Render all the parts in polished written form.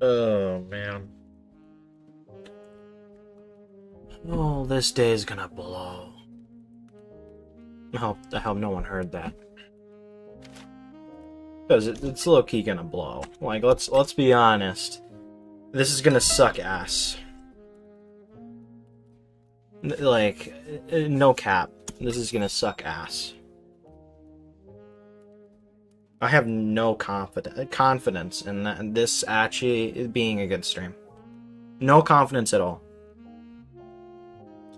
Oh, man. Oh, this day is gonna blow. I hope no one heard that. Because it's low-key gonna blow. Like, let's be honest. This is gonna suck ass. Like, no cap. This is gonna suck ass. I have no confidence in this actually being a good stream. No confidence at all.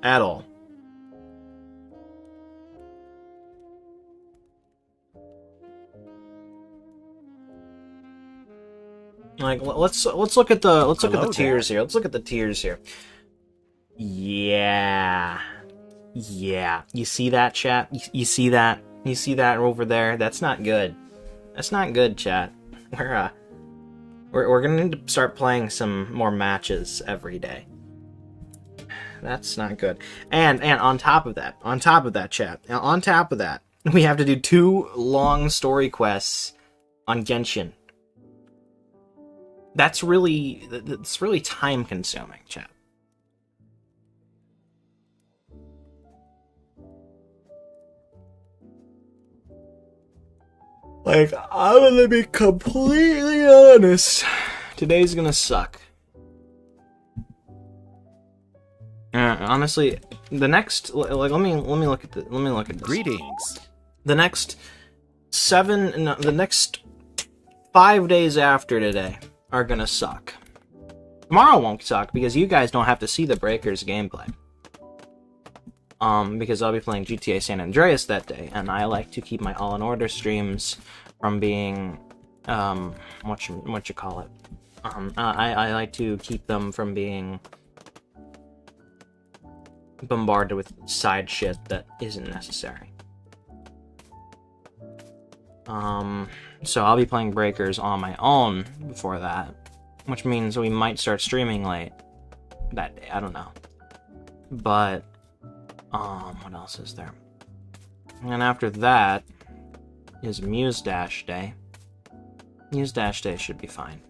At all. Like, let's look at the tiers here. Let's look at the tiers here. Yeah. You see that, chat? You see that? You see that over there? That's not good. That's not good, chat. We're gonna need to start playing some more matches every day. That's not good. And on top of that, chat, on top of that, we have to do 2 long story quests on Genshin. That's really time consuming, chat. Like, I'm gonna be completely honest. Today's gonna suck. Honestly, the next, like, let me look at this. Greetings. The next 5 days after today are gonna suck. Tomorrow won't suck because you guys don't have to see the Breakers gameplay. Because I'll be playing GTA San Andreas that day, and I like to keep my All in Order streams from being, what you call it? I like to keep them from being bombarded with side shit that isn't necessary. So I'll be playing Breakers on my own before that, which means we might start streaming late that day. I don't know, but what else is there? And after that is Muse Dash Day. Muse Dash Day should be fine.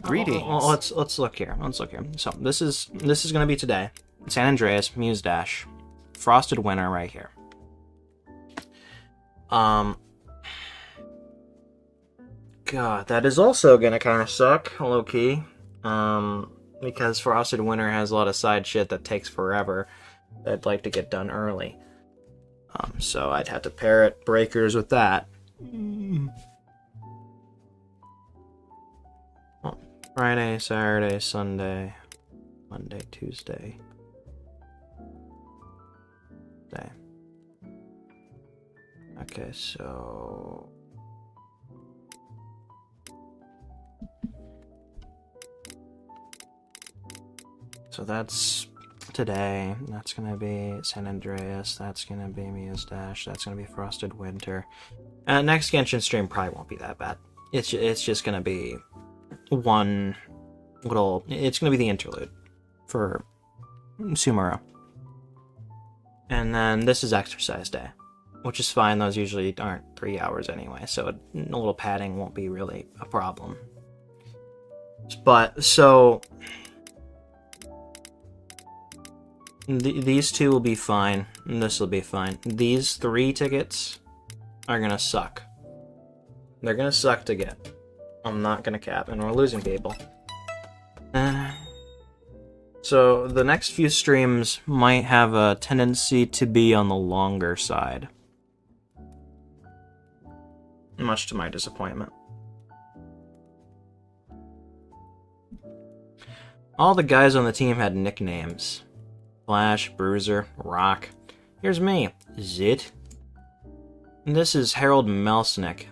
Greetings. Let's look here. So this is gonna be today. San Andreas, Muse Dash, Frosted Winter right here. God, that is also gonna kind of suck, low key. Because Frosted Winter has a lot of side shit that takes forever. That I'd like to get done early. So I'd have to pair it Breakers with that. Oh, Friday, Saturday, Sunday, Monday, Tuesday. Day. Okay, so that's today. That's gonna be San Andreas. That's gonna be Muse Dash. That's gonna be Frosted Winter. Next Genshin stream probably won't be that bad. It's just gonna be one little. It's gonna be the interlude for Sumero. And then this is exercise day, which is fine. Those usually aren't 3 hours anyway, so a little padding won't be really a problem. But so. These 2 will be fine, and this will be fine. These 3 tickets are gonna suck. They're gonna suck to get. I'm not gonna cap, and we're losing people. So the next few streams might have a tendency to be on the longer side. Much to my disappointment. All the guys on the team had nicknames. Flash, Bruiser, Rock. Here's me, Zit. And this is Harold Melsnick.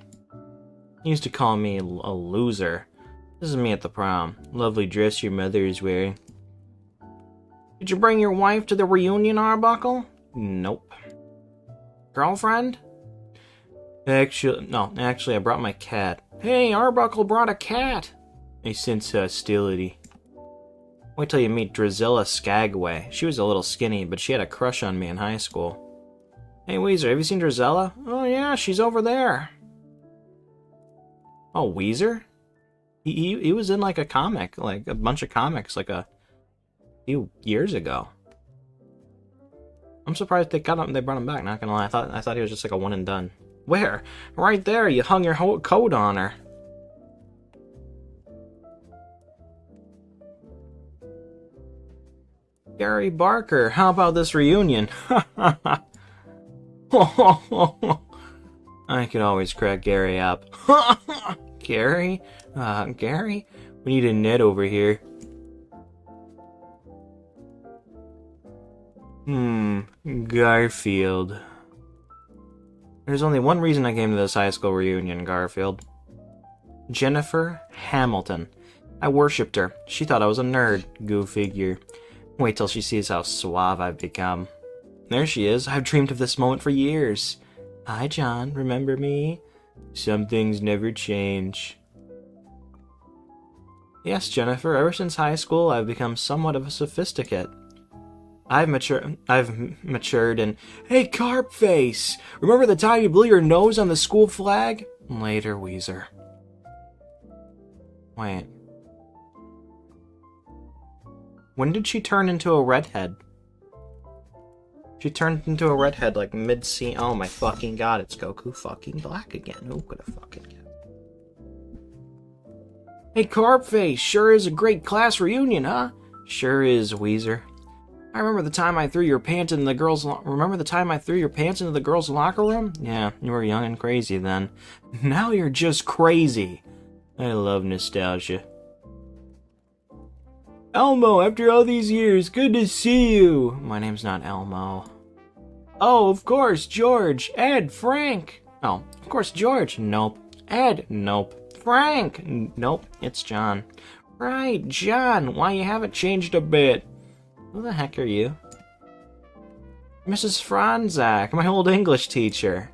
He used to call me a loser. This is me at the prom. Lovely dress your mother is wearing. Did you bring your wife to the reunion, Arbuckle? Nope. Girlfriend? Actually, I brought my cat. Hey, Arbuckle brought a cat! I sense hostility. Wait till you meet Drizella Skagway. She was a little skinny, but she had a crush on me in high school. Hey, Weezer, have you seen Drizella? Oh yeah, she's over there. Oh, Weezer? He was in like a comic, like a bunch of comics, like a few years ago. I'm surprised they brought him back. Not gonna lie, I thought he was just like a one and done. Where? Right there. You hung your whole coat on her. Gary Barker, how about this reunion? I could always crack Gary up. Gary? Gary? We need a net over here. Garfield. There's only one reason I came to this high school reunion, Garfield. Jennifer Hamilton. I worshipped her. She thought I was a nerd. Go figure. Wait till she sees how suave I've become. There she is. I've dreamed of this moment for years. Hi, John. Remember me? Some things never change. Yes, Jennifer. Ever since high school, I've become somewhat of a sophisticate. I've matured and... Hey, Carp Face! Remember the time you blew your nose on the school flag? Later, Weezer. Wait. When did she turn into a redhead? She turned into a redhead like mid-scene. Oh my fucking god, it's Goku fucking Black again. Who could have fucking guessed? Hey, Carp Face, sure is a great class reunion, huh? Sure is, Weezer. I remember the time I threw your pants into the girls' locker room? Yeah, you were young and crazy then. Now you're just crazy. I love nostalgia. Elmo, after all these years, good to see you. My name's not Elmo. Oh, of course, George, Ed, Frank. Oh, of course, George. Nope. Ed. Nope. Frank. Nope. It's John. Right, John. Why you haven't changed a bit? Who the heck are you? Mrs. Franzak, my old English teacher.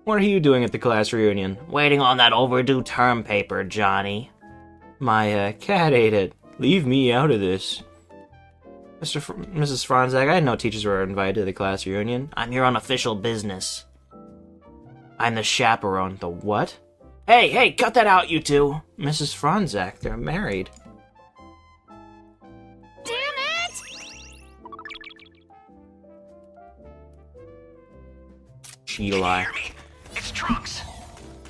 What are you doing at the class reunion? Waiting on that overdue term paper, Johnny. Cat ate it. Leave me out of this. Mrs. Franzak, I didn't know teachers were invited to the class reunion. I'm here on official business. I'm the chaperone. The what? Hey, cut that out, you two. Mrs. Franzak, they're married. Can you hear me? It's Trunks.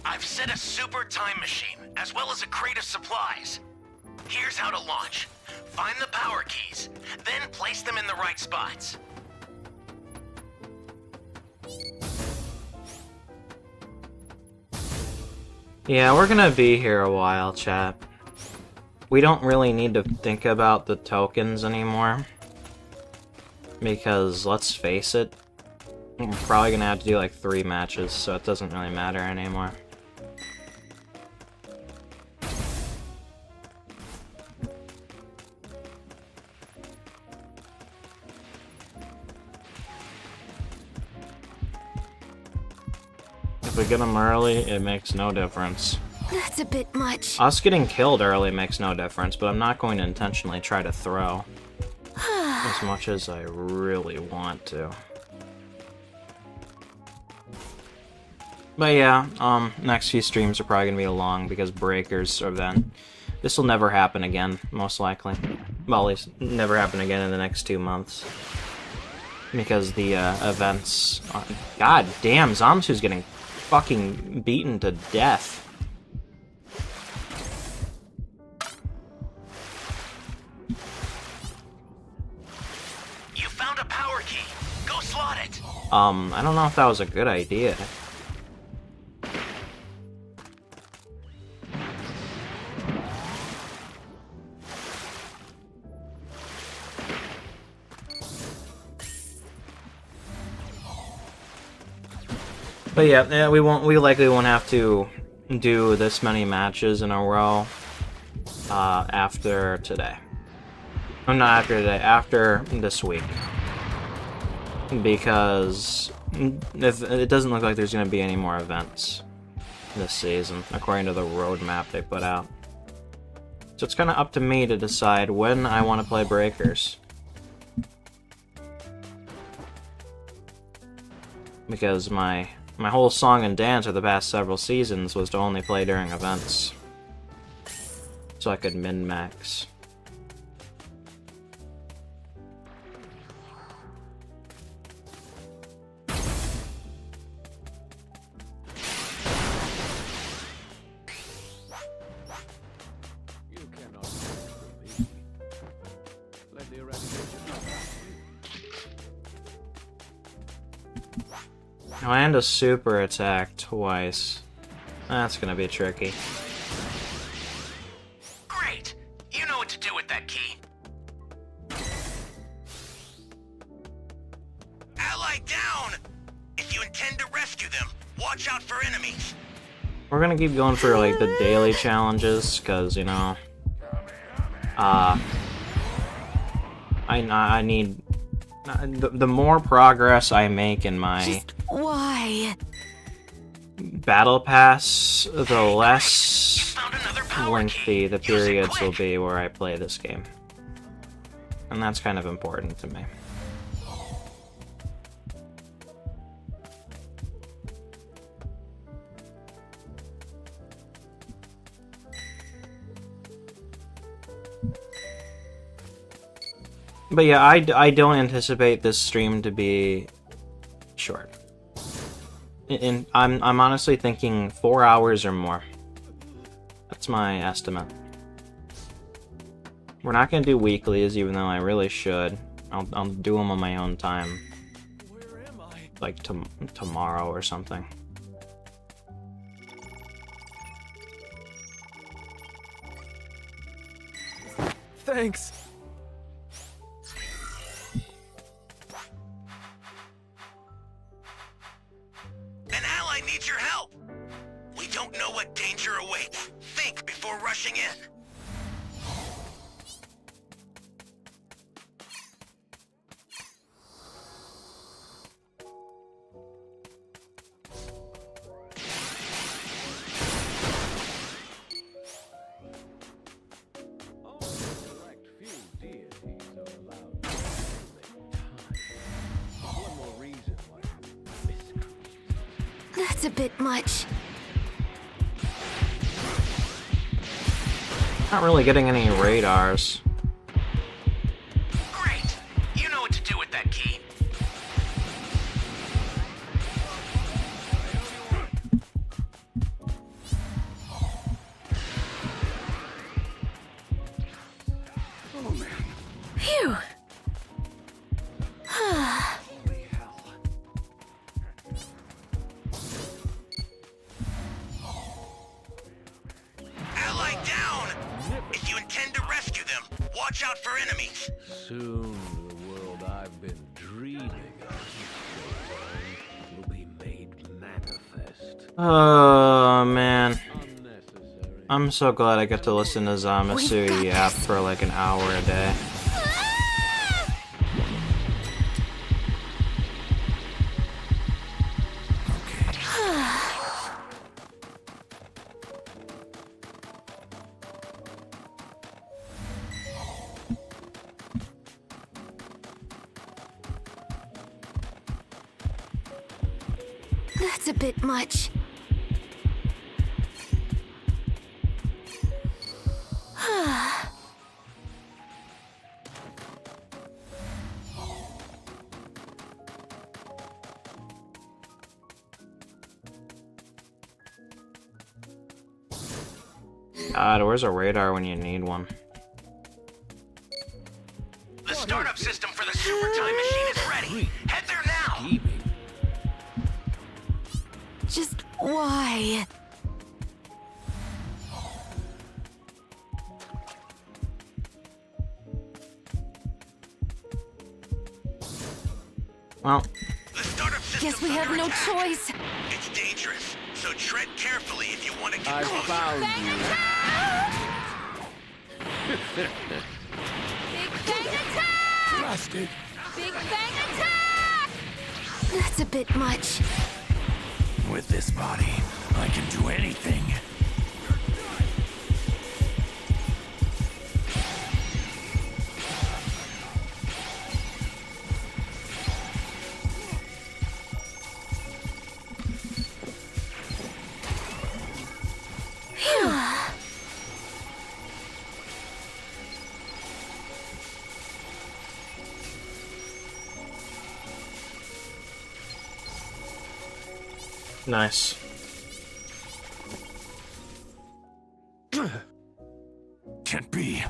I've set a super time machine, as well as a crate of supplies. Here's how to launch. Find the power keys, then place them in the right spots. Yeah, we're gonna be here a while, chap. We don't really need to think about the tokens anymore. Because, let's face it, we're probably gonna have to do like 3 matches, so it doesn't really matter anymore. If we get them early, it makes no difference. That's a bit much. Us getting killed early makes no difference, but I'm not going to intentionally try to throw as much as I really want to. But yeah, next few streams are probably going to be long because breakers are then. This will never happen again, most likely. Well, at least never happen again in the next 2 months. Because the events... God damn, Zamsu's getting fucking beaten to death. You found a power key. Go slot it. I don't know if that was a good idea. But yeah, we likely won't have to do this many matches in a row after today. Oh, not after today, after this week. Because it doesn't look like there's going to be any more events this season, according to the roadmap they put out. So it's kind of up to me to decide when I want to play Breakers. Because my My whole song and dance for the past several seasons was to only play during events. So I could min-max. Oh, and a super attack twice. That's gonna be tricky. Great! You know what to do with that key. Ally down! If you intend to rescue them, watch out for enemies. We're gonna keep going for like the daily challenges, cause you know, I need the more progress I make in my Just why? battle pass, the You less found another power lengthy key. the Use it periods will quick. be where I play this game, and that's kind of important to me. But yeah, I don't anticipate this stream to be short. I'm honestly thinking 4 hours or more. That's my estimate. We're not gonna do weeklies, even though I really should. I'll do them on my own time. Where am I? Like tomorrow or something. Thanks. An ally needs your help. We don't know what danger awaits. Think before rushing in. Only a select few deities are allowed to manipulate time. One more reason why you miscreate. That's a bit much. Not really getting any radars. Great! You know what to do with that key. Phew. Holy hell. Ally down! If you intend to rescue them, watch out for enemies. Soon the world I've been dreaming of will be made manifest. Oh man. Unnecessary. I'm so glad I get to listen to We've Zamasu got yap this. for like an hour a day. That's a bit much. God, where's a radar when you need one? The startup system for the super time machine is ready. Head there now. Scheming. Just why? Well, The startup system. Guess we have no choice. It's dangerous, so tread carefully if you want to get I closer. found you. Big Bang Attack! Blasted. Big Bang Attack! That's a bit much. With this body, I can do anything. Nice. Can't be.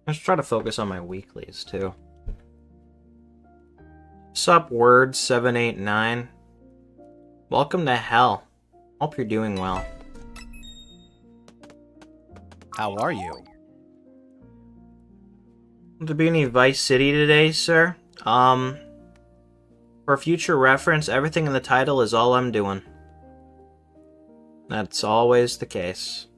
Let's try to focus on my weeklies, too. Sup, Word 789. Welcome to hell. Hope you're doing well. How are you? To be any Vice City today, sir? For future reference, everything in the title is all I'm doing. That's always the case.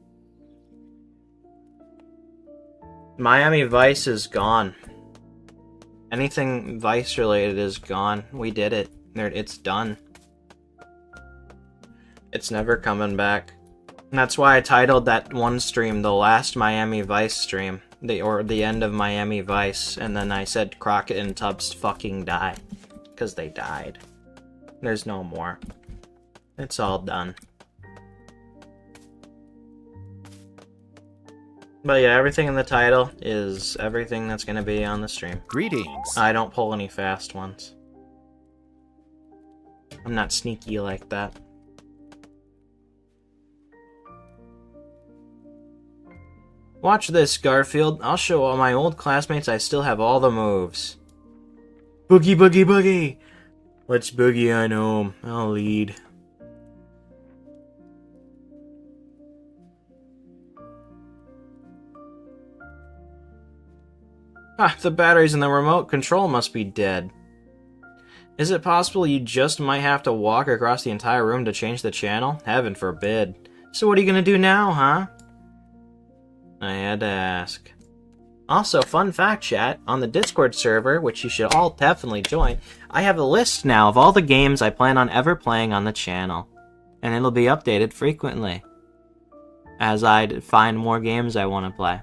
Miami Vice is gone. Anything Vice related is gone. We did it. It's done. It's never coming back. And that's why I titled that one stream the last Miami Vice stream. The end of Miami Vice. And then I said Crockett and Tubbs fucking die. Because they died. There's no more. It's all done. But yeah, everything in the title is everything that's going to be on the stream. Greetings. I don't pull any fast ones. I'm not sneaky like that. Watch this, Garfield. I'll show all my old classmates I still have all the moves. Boogie, boogie, boogie! Let's boogie on home. I'll lead. Ah, the batteries in the remote control must be dead. Is it possible you just might have to walk across the entire room to change the channel? Heaven forbid. So what are you gonna do now, huh? I had to ask. Also, fun fact, chat, on the Discord server, which you should all definitely join, I have a list now of all the games I plan on ever playing on the channel. And it'll be updated frequently, as I find more games I want to play.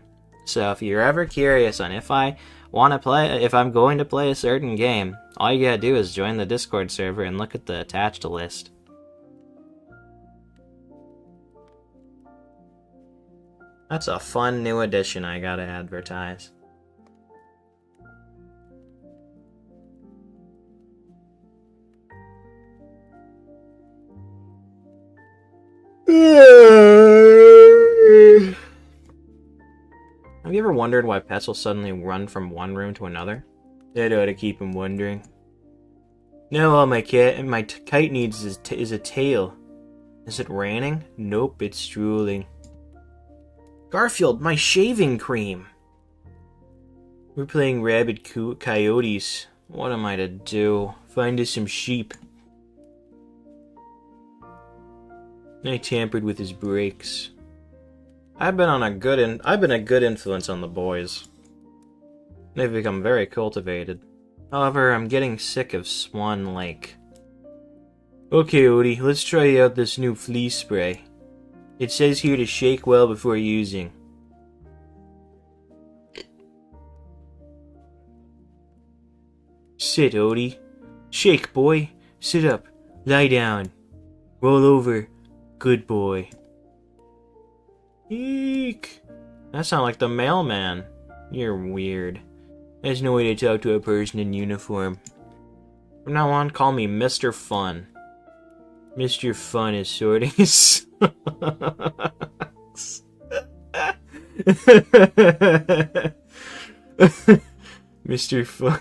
So if you're ever curious on if I'm going to play a certain game, all you gotta do is join the Discord server and look at the attached list. That's a fun new addition I gotta advertise. Have you ever wondered why pets will suddenly run from one room to another? That ought to keep him wondering. Now all my kite needs is a tail. Is it raining? Nope, it's drooling. Garfield, my shaving cream! We're playing rabid coyotes. What am I to do? Find us some sheep. I tampered with his brakes. I've been a good influence on the boys. They've become very cultivated. However, I'm getting sick of Swan Lake. Okay, Odie, let's try out this new flea spray. It says here to shake well before using. Sit, Odie. Shake, boy. Sit up. Lie down. Roll over. Good boy. Eek. That sounds like the mailman. You're weird. There's no way to talk to a person in uniform. From now on, call me Mr. Fun. Mr. Fun is sorting his socks. Mr. Fun.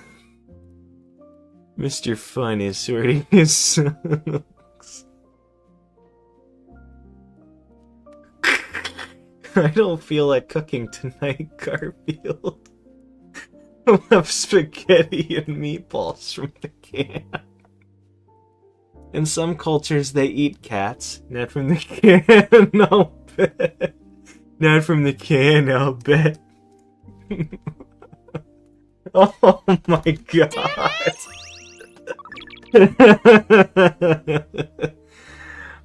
Mr. Fun is sorting his socks. I don't feel like cooking tonight, Garfield. I'll have spaghetti and meatballs from the can. In some cultures, they eat cats. Not from the can, I'll bet. Not from the can, I'll bet. Oh my god.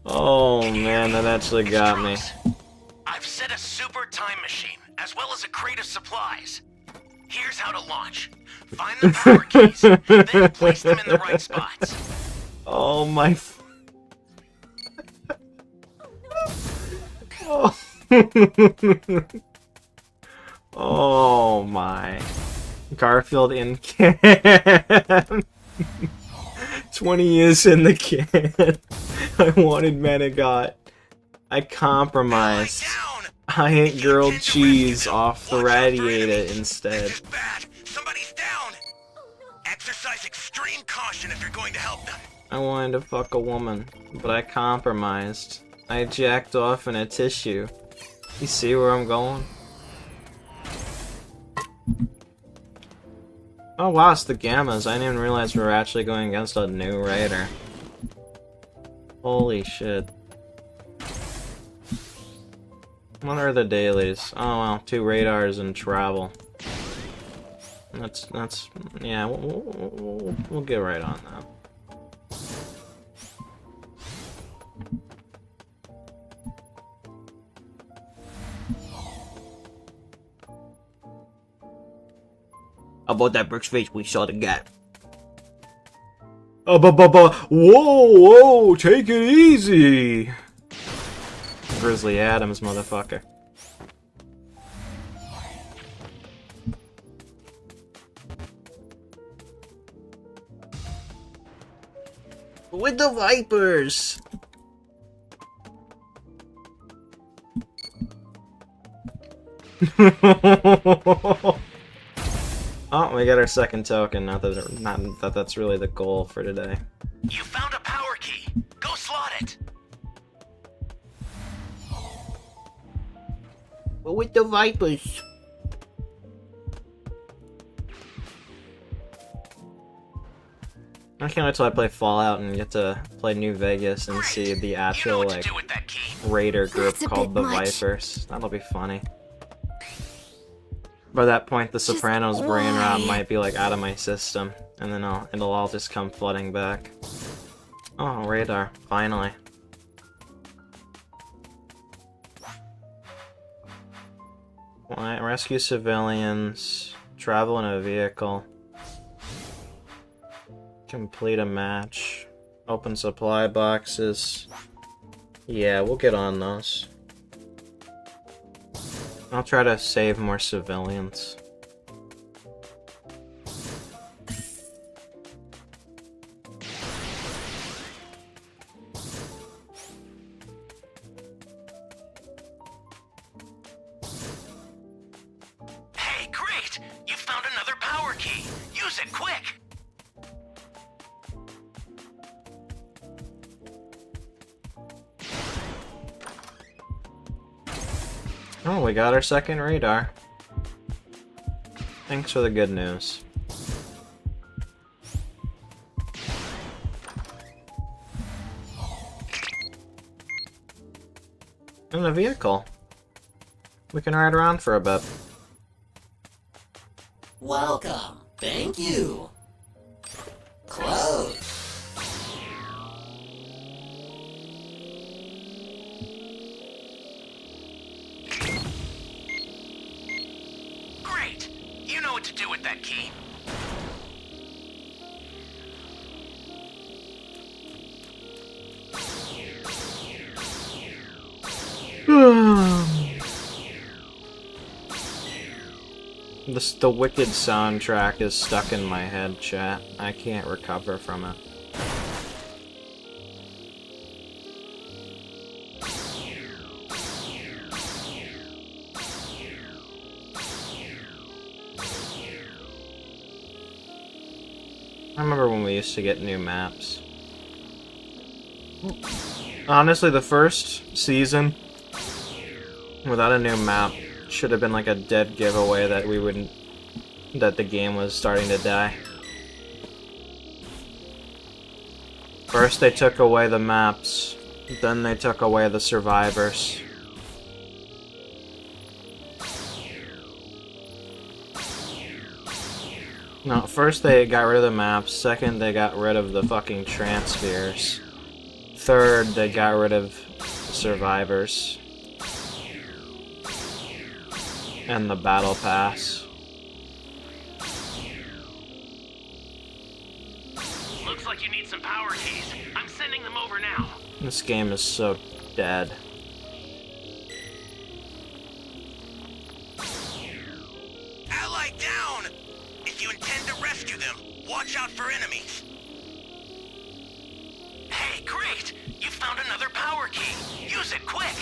Oh man, that actually got me. I've set a super time machine, as well as a crate of supplies. Here's how to launch. Find the power keys, then place them in the right spots. Oh my. Oh. Oh my. Garfield in can. 20 years in the can. I wanted Manigot. I compromised. Down. I ate grilled Attention cheese rescue. off the Watch out for radiator enemies. instead. This is bad. Somebody's down. Exercise extreme caution if you're going to help them. I wanted to fuck a woman, but I compromised. I jacked off in a tissue. You see where I'm going? Oh wow, it's the Gammas. I didn't even realize we were actually going against a new raider. Holy shit. What are the dailies? Oh well, 2 radars and travel. That's yeah, we'll get right on that. About that brick's face, we saw the gap. Whoa, take it easy. Grizzly Adams, motherfucker. With the Vipers. Oh, we got our second token. Not that that's really the goal for today. You found a power key. Go slot it. But with the Vipers. I can't wait till I play Fallout and get to play New Vegas and see the You know actual what to like do with that key. raider group That's a called bit the much. Vipers. That'll be funny. By that point, the Sopranos brain rot why? might be like out of my system, and then it'll all just come flooding back. Oh, radar! Finally. Rescue civilians. Travel in a vehicle. Complete a match. Open supply boxes. Yeah, we'll get on those. I'll try to save more civilians. Hey, great! You found another power key. Use it quick. Oh, we got our second radar. Thanks for the good news. In the vehicle. We can ride around for a bit. Welcome. Thank you. Close. Great. You know what to do with that key. The Wicked soundtrack is stuck in my head, chat. I can't recover from it. I remember when we used to get new maps. Honestly, the first season without a new map should have been like a dead giveaway that we wouldn't, that the game was starting to die. First they took away the maps, then they took away the survivors. No, first they got rid of the maps, second they got rid of the fucking transfers, third they got rid of the survivors. And the battle pass. Looks like you need some power keys. I'm sending them over now. This game is so dead. Ally down! If you intend to rescue them, watch out for enemies. Hey, great! You found another power key. Use it quick!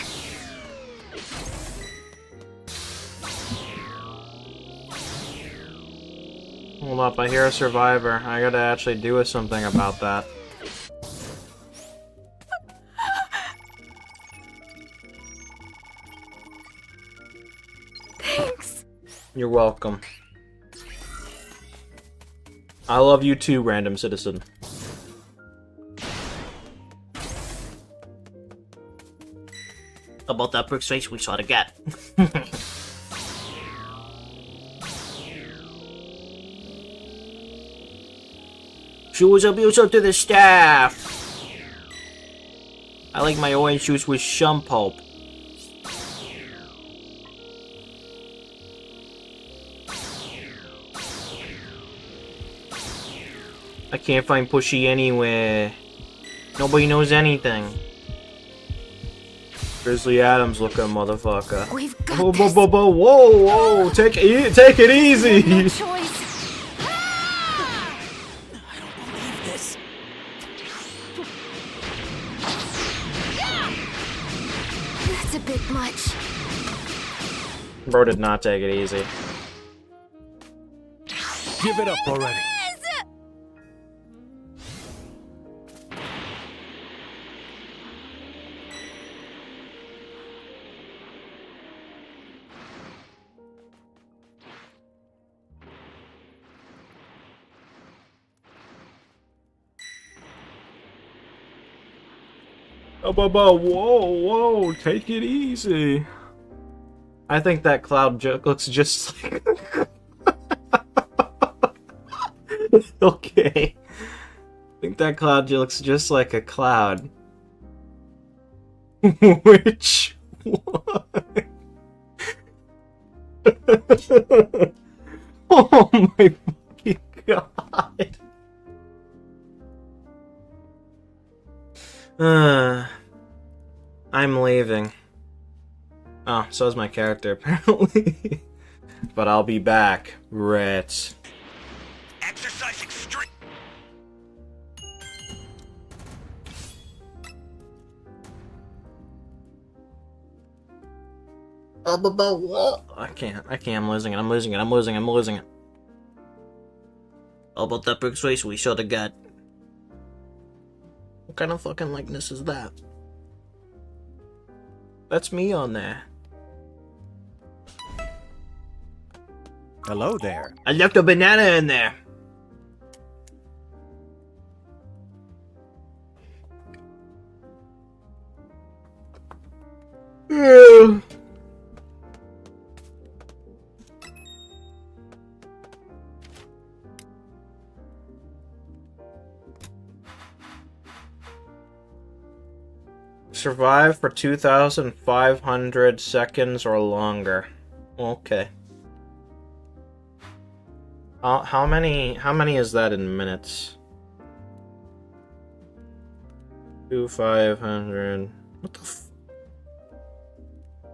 Hold up, I hear a survivor. I gotta actually do something about that. Thanks. You're welcome. I love you too, random citizen. About that brick face we saw to get. Shoes abuse up to the staff. I like my orange juice with some pulp. I can't find Pushy anywhere. Nobody knows anything. Grizzly Adams looking motherfucker. We've got Whoa, this. whoa, whoa, whoa, whoa, take it easy. No choice. That's a bit much. Bro did not take it easy. Give it up already. Whoa, whoa, take it easy. I think that cloud looks just like... Okay. I think that cloud looks just like a cloud. Which one? Oh my fucking god. I'm leaving. Oh, so is my character, apparently. But I'll be back, Rats. Exercise extreme. I can't, I'm losing it. How about that big face we should have got? What kind of fucking likeness is that? That's me on there. Hello there. I left a banana in there. Survive for 2,500 seconds or longer. Okay. How many is that in minutes? 2,500. What the f...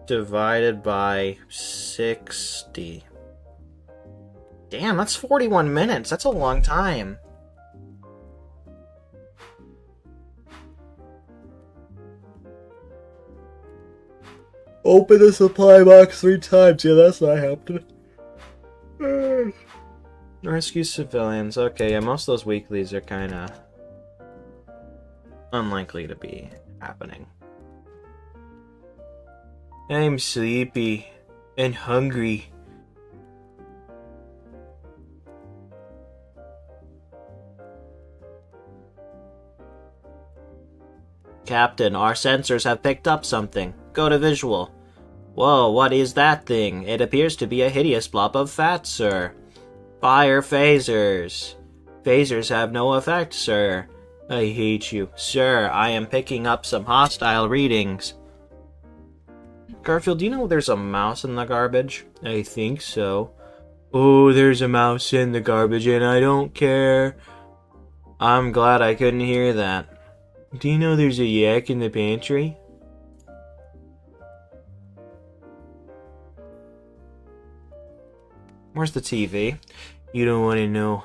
Divided by 60. Damn, that's 41 minutes. That's a long time. Open the supply box 3 times. Yeah, that's not happening. Rescue civilians. Okay, yeah, most of those weeklies are kind of unlikely to be happening. I'm sleepy and hungry. Captain, our sensors have picked up something. Go to visual. Whoa, what is that thing? It appears to be a hideous blob of fat, sir. Fire phasers. Phasers have no effect, sir. I hate you. Sir, I am picking up some hostile readings. Garfield, do you know there's a mouse in the garbage? I think so. Oh, there's a mouse in the garbage and I don't care. I'm glad I couldn't hear that. Do you know there's a yak in the pantry? Where's the TV? You don't want to know.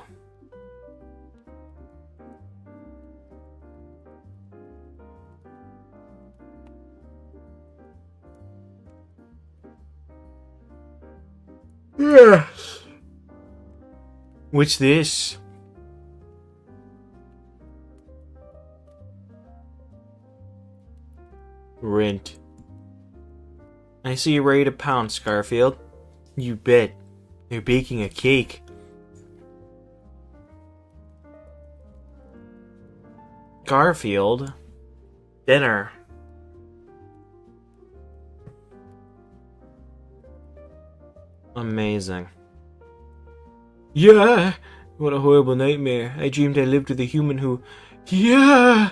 What's this? Rent. I see you're ready to pounce, Garfield. You bet. They're baking a cake. Garfield. Dinner. Amazing. Yeah! What a horrible nightmare. I dreamed I lived with a human who... Yeah!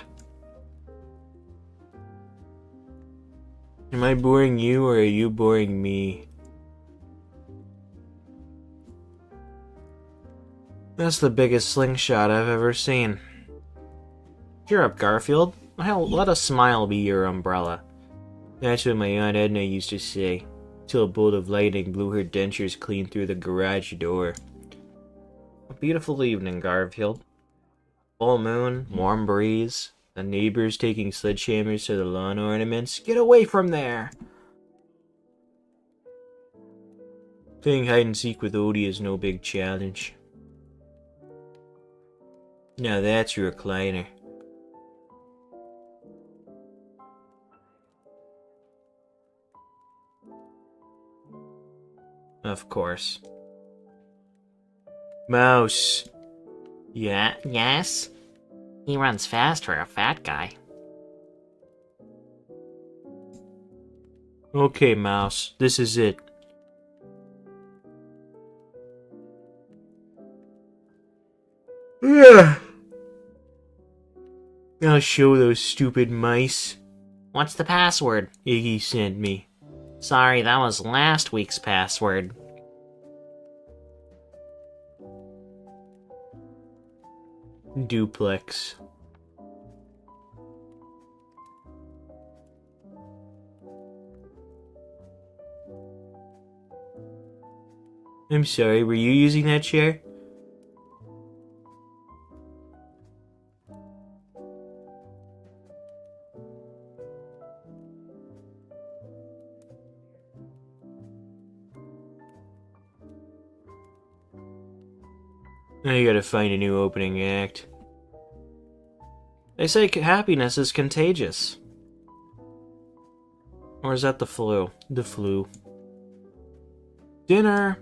Am I boring you or are you boring me? That's the biggest slingshot I've ever seen. Cheer up, Garfield. Hell, let a smile be your umbrella. That's what my Aunt Edna used to say, till a bolt of lightning blew her dentures clean through the garage door. A beautiful evening, Garfield. Full moon, warm breeze, the neighbors taking sledgehammers to the lawn ornaments. Get away from there! Playing hide and seek with Odie is no big challenge. Now that's your recliner. Of course. Mouse. Yeah, yes? He runs fast for a fat guy. Okay, Mouse. This is it. I'll show those stupid mice. What's the password? Iggy sent me. Sorry, that was last week's password. Duplex. I'm sorry, were you using that chair? Now you gotta find a new opening act. They say happiness is contagious. Or is that the flu? The flu. Dinner!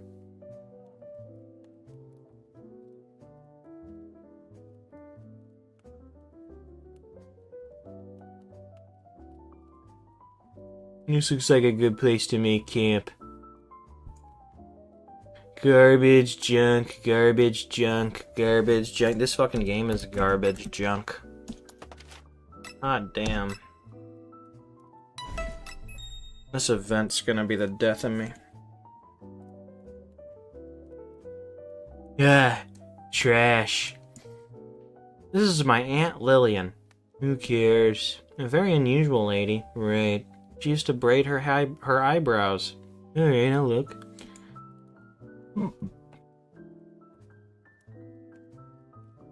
This looks like a good place to make camp. Garbage, junk, garbage, junk, garbage, junk. This fucking game is garbage, junk. God damn. This event's gonna be the death of me. Yeah, trash. This is my Aunt Lillian. Who cares? A very unusual lady, right? She used to braid her eyebrows. Alright, I'll look.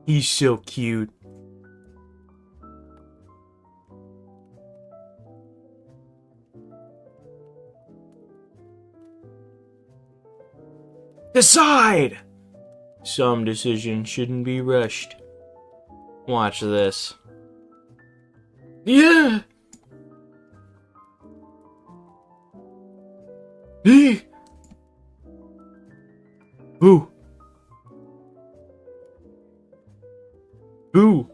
He's so cute. Decide! Some decisions shouldn't be rushed. Watch this. Yeah! Boo! Boo!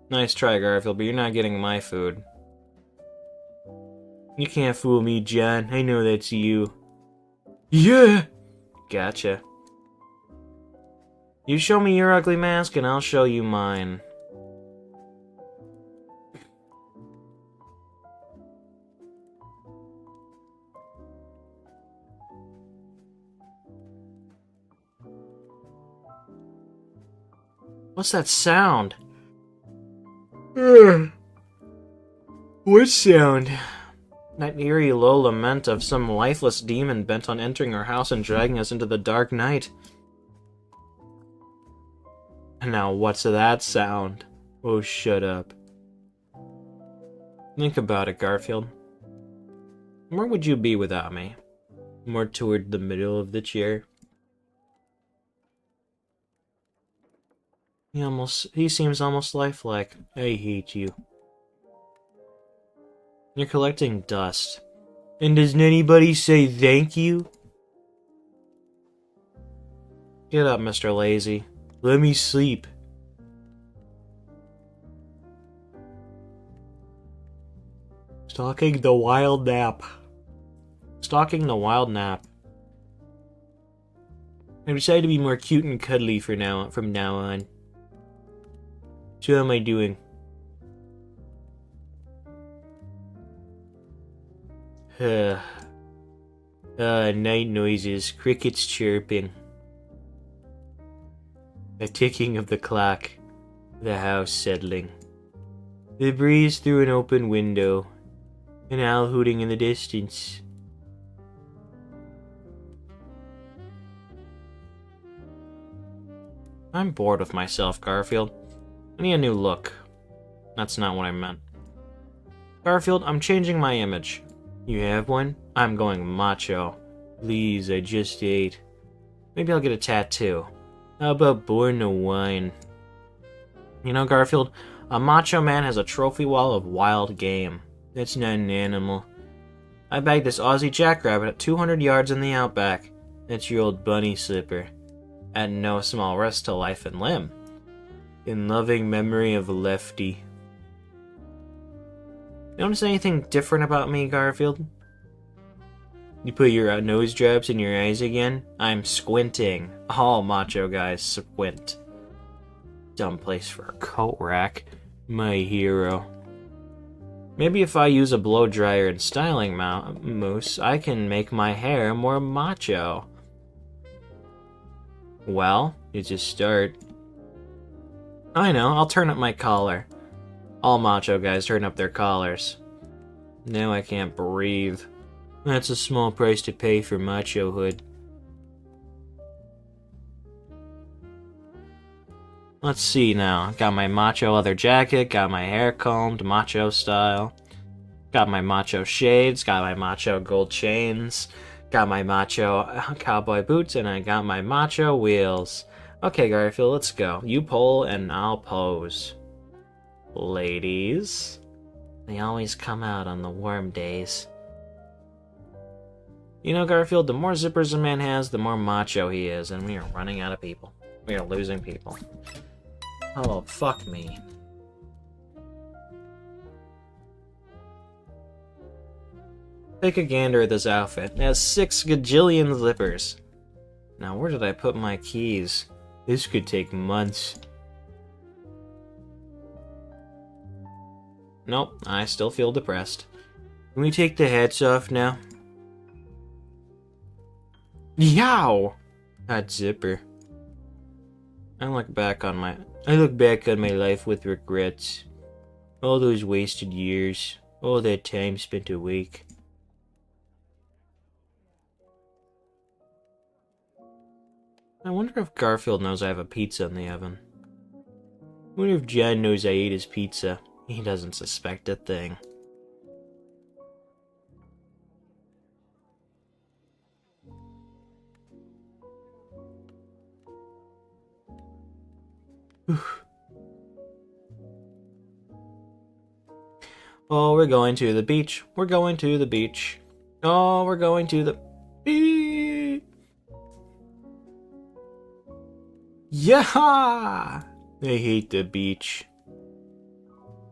Nice try, Garfield, but you're not getting my food. You can't fool me, John. I know that's you. Yeah! Gotcha. You show me your ugly mask, and I'll show you mine. What's that sound? What sound? That eerie low lament of some lifeless demon bent on entering our house and dragging us into the dark night. Now what's that sound? Oh, shut up. Think about it, Garfield. Where would you be without me? More toward the middle of the chair? He seems almost lifelike. I hate you. You're collecting dust. And doesn't anybody say thank you? Get up, Mr. Lazy. Let me sleep. Stalking the wild nap. Stalking the wild nap. I've decided to be more cute and cuddly from now on. So how am I doing? Night noises, crickets chirping. The ticking of the clock, the house settling. The breeze through an open window, an owl hooting in the distance. I'm bored with myself, Garfield. I need a new look. That's not what I meant. Garfield, I'm changing my image. You have one? I'm going macho. Please, I just ate. Maybe I'll get a tattoo. How about Born to Wine? You know, Garfield, a macho man has a trophy wall of wild game. That's not an animal. I bagged this Aussie jackrabbit at 200 yards in the outback. That's your old bunny slipper. At no small risk to life and limb. In loving memory of Lefty. Notice anything different about me, Garfield? You put your nose drops in your eyes again? I'm squinting. All macho guys squint. Dumb place for a coat rack. My hero. Maybe if I use a blow dryer and styling mousse, I can make my hair more macho. Well, it's a start. I know, I'll turn up my collar. All macho guys turn up their collars. Now I can't breathe. That's a small price to pay for machohood. Let's see now. Got my macho leather jacket, got my hair combed, macho style. Got my macho shades, got my macho gold chains. Got my macho cowboy boots, and I got my macho wheels. Okay, Garfield, let's go. You pull, and I'll pose. Ladies. They always come out on the warm days. You know, Garfield, the more zippers a man has, the more macho he is, and we are running out of people. We are losing people. Oh, fuck me. Take a gander at this outfit. It has 6 gajillion zippers. Now, where did I put my keys? This could take months. Nope, I still feel depressed. Can we take the hats off now? Yow! That zipper. I look back on my life with regrets. All those wasted years. All that time spent awake. I wonder if Garfield knows I have a pizza in the oven. I wonder if John knows I ate his pizza. He doesn't suspect a thing. Oh, we're going to the beach. We're going to the beach. Oh, we're going to the beach. Yeah! I hate the beach.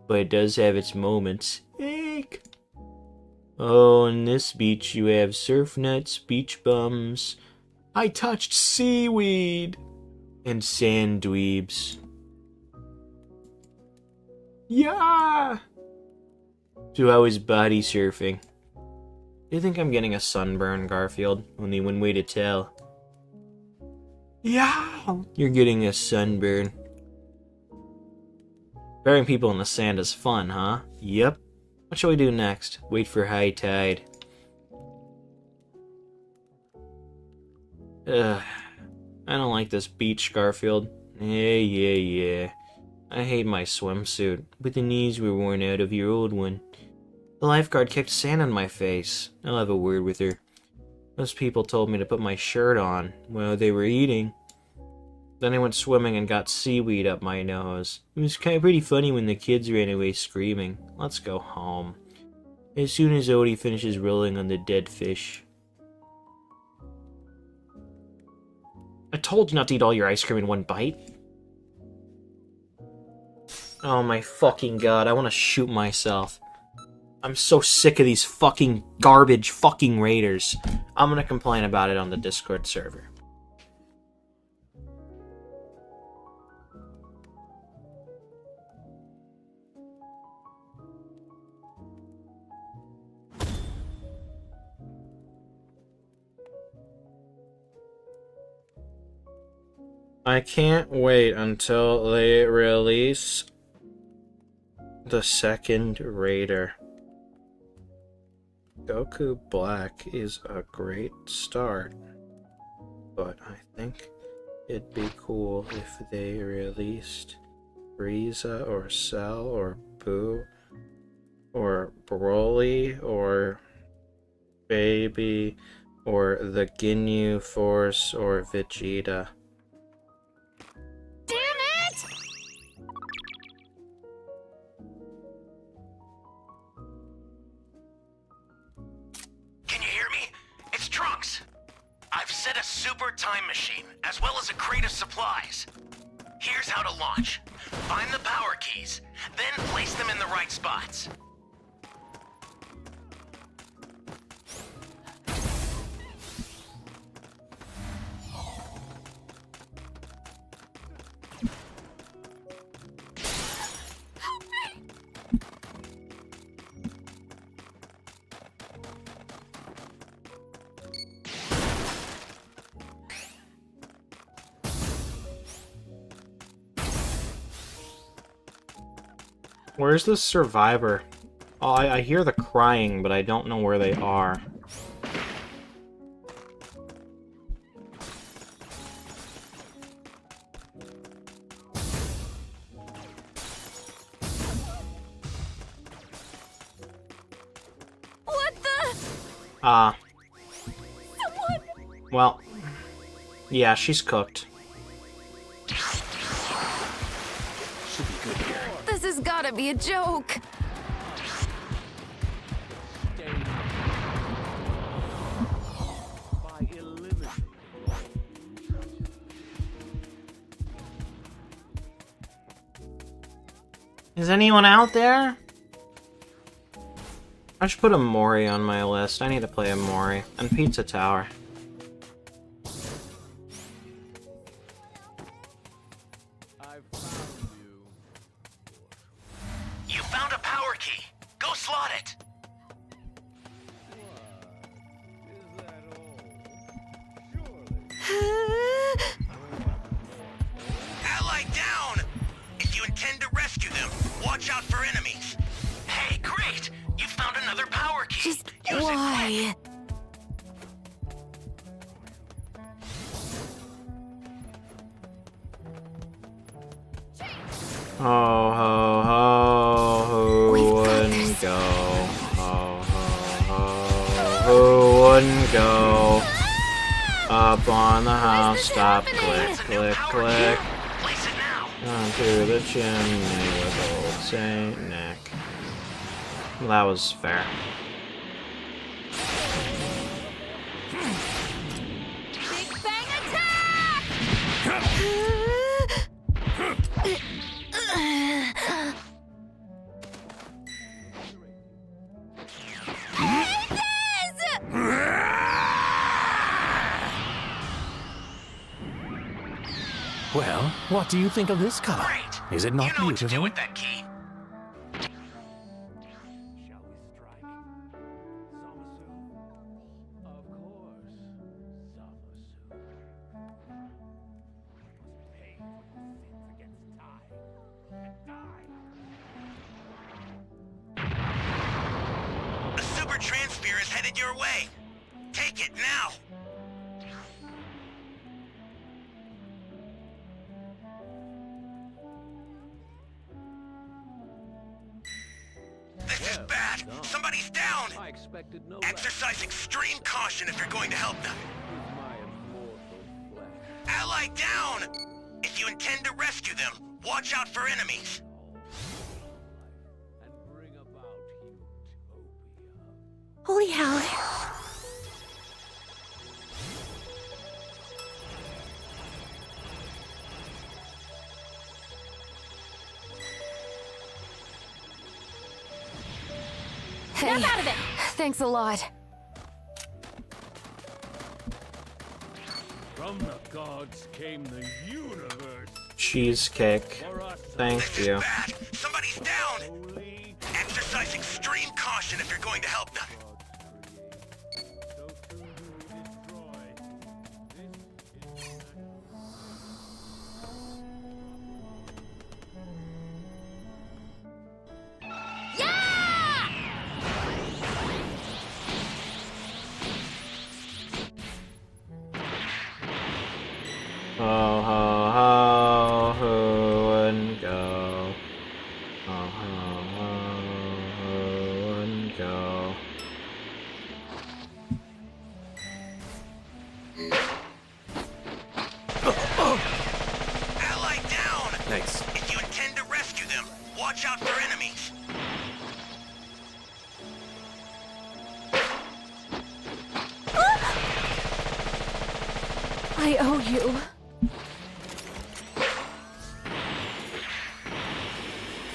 But it does have its moments. Eek! Oh, on this beach you have surf nuts, beach bums. I touched seaweed! And sand dweebs. Yeah! So how is body surfing? Do you think I'm getting a sunburn, Garfield? Only one way to tell. Yeah! You're getting a sunburn. Burying people in the sand is fun, huh? Yep. What shall we do next? Wait for high tide. Ugh. I don't like this beach, Garfield. Yeah. I hate my swimsuit, but the knees were worn out of your old one. The lifeguard kicked sand on my face. I'll have a word with her. Most people told me to put my shirt on while they were eating. Then I went swimming and got seaweed up my nose. It was pretty funny when the kids ran away screaming. Let's go home. As soon as Odie finishes rolling on the dead fish. I told you not to eat all your ice cream in one bite. Oh my fucking god, I want to shoot myself. I'm so sick of these fucking garbage fucking raiders. I'm gonna complain about it on the Discord server. I can't wait until they release the second raider. Goku Black is a great start, but I think it'd be cool if they released Frieza or Cell or Boo or Broly or Baby or the Ginyu Force or Vegeta. Set a super time machine, as well as a crate of supplies. Here's how to launch. Find the power keys, then place them in the right spots. Where's the survivor? Oh, I hear the crying, but I don't know where they are. What the? Well, yeah, she's cooked. This has gotta be a joke. By eliminating Is anyone out there? I should put a Mori on my list. I need to play a Mori. And Pizza Tower. I've found you. You found a power key. Go slot it. Is that all? Surely. Ally down! If you intend to rescue them, watch out for enemies. Hey, great! You found another power key. Just Use it quick. why? Ho ho ho, who We've got wouldn't this. go? Ho ho ho, who wouldn't go? Up on the house, this stop, happening? click, click, click. Place it now. Onto the chimney with old Saint Nick. Well, that was fair. Big Bang attack! Well, what do you think of this color? Great. Is it not You know what to do beautiful? with that key. Shall we strike? Zamasu? Of course, Zamasu. Must pay for your sins against time and die. transfer is headed your way. Take it now. This is bad. Somebody's down. I expected no less Exercise extreme caution if you're going to help them. with my immortal flesh. Ally down! If you intend to rescue them, watch out for enemies. And bring about utopia. Holy hell. Hey, Snap out of it! thanks a lot. From the gods came the universe. Cheesecake. For us, Thank This is you. bad. Somebody's down. holy Exercise extreme caution if you're going to help them. so soon do we destroy. This is Ho ho ho, who wouldn't go? Ho ho ho, who wouldn't go? Ally down! Thanks. If you intend to rescue them, watch out for enemies. I owe you.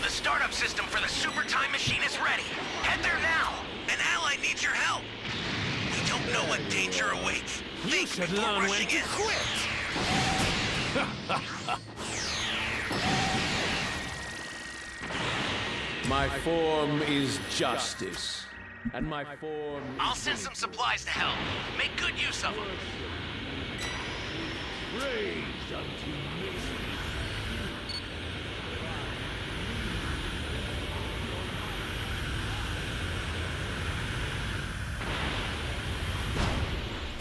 The startup system for the super time machine is ready. Head there now. An ally needs your help. We don't know what danger awaits. Think should before learn when rushing to in. my form is justice, and my form I'll send some supplies to help. Make good use of them. praise unto me.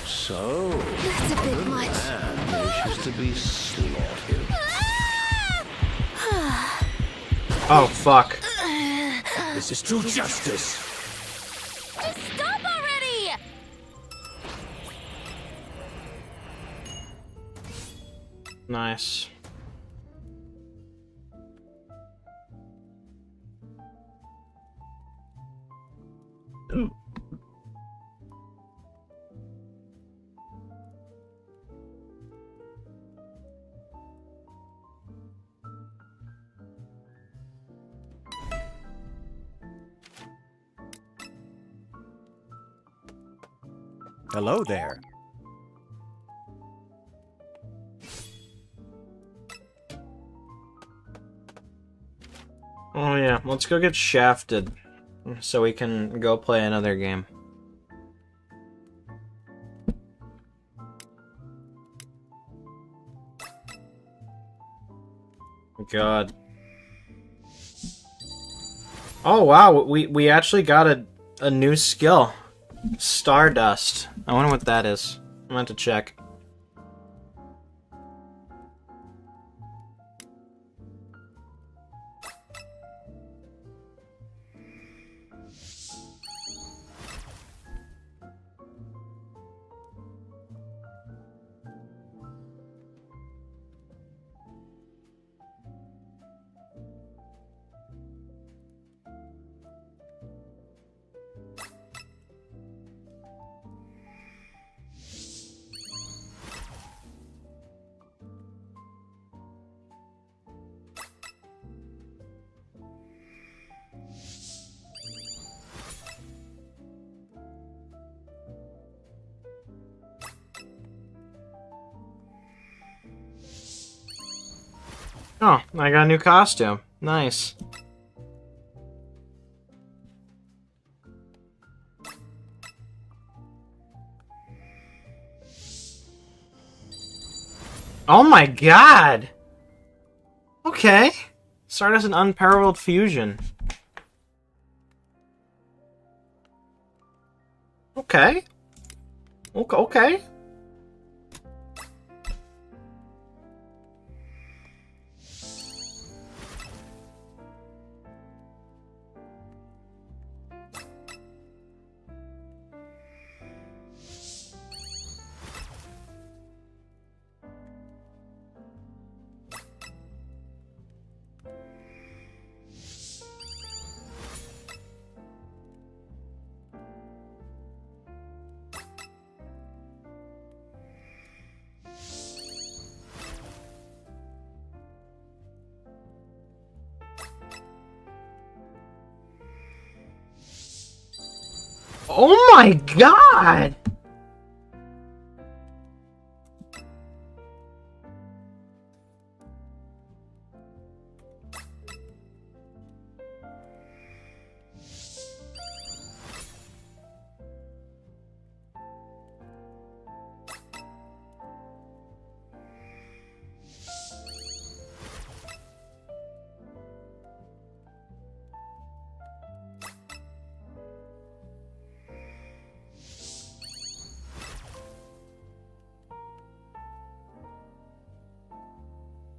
So, That's a bit much. man wishes to be slaughtered. Oh, fuck. This is true justice. Just stop already! Nice. Hello there. Oh yeah, let's go get shafted so we can go play another game. God. Oh wow, we actually got a new skill. Stardust. I wonder what that is. I meant to check. Oh, I got a new costume. Nice. Oh my god! Okay. Start as an unparalleled fusion. Okay. Okay. Oh my god!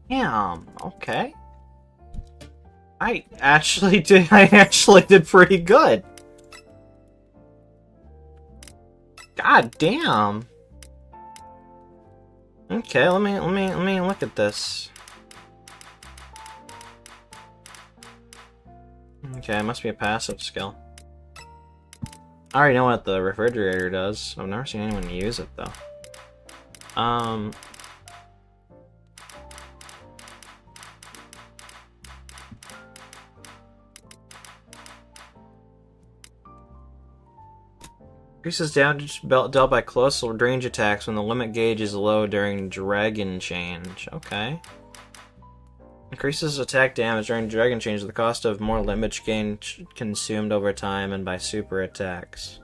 Damn, okay. I actually did pretty good. God damn. Okay, let me look at this. Okay, it must be a passive skill. I already know what the refrigerator does. I've never seen anyone use it though. Increases damage dealt by close range attacks when the limit gauge is low during Dragon Change. Okay. Increases attack damage during Dragon Change at the cost of more limit gain consumed over time and by super attacks.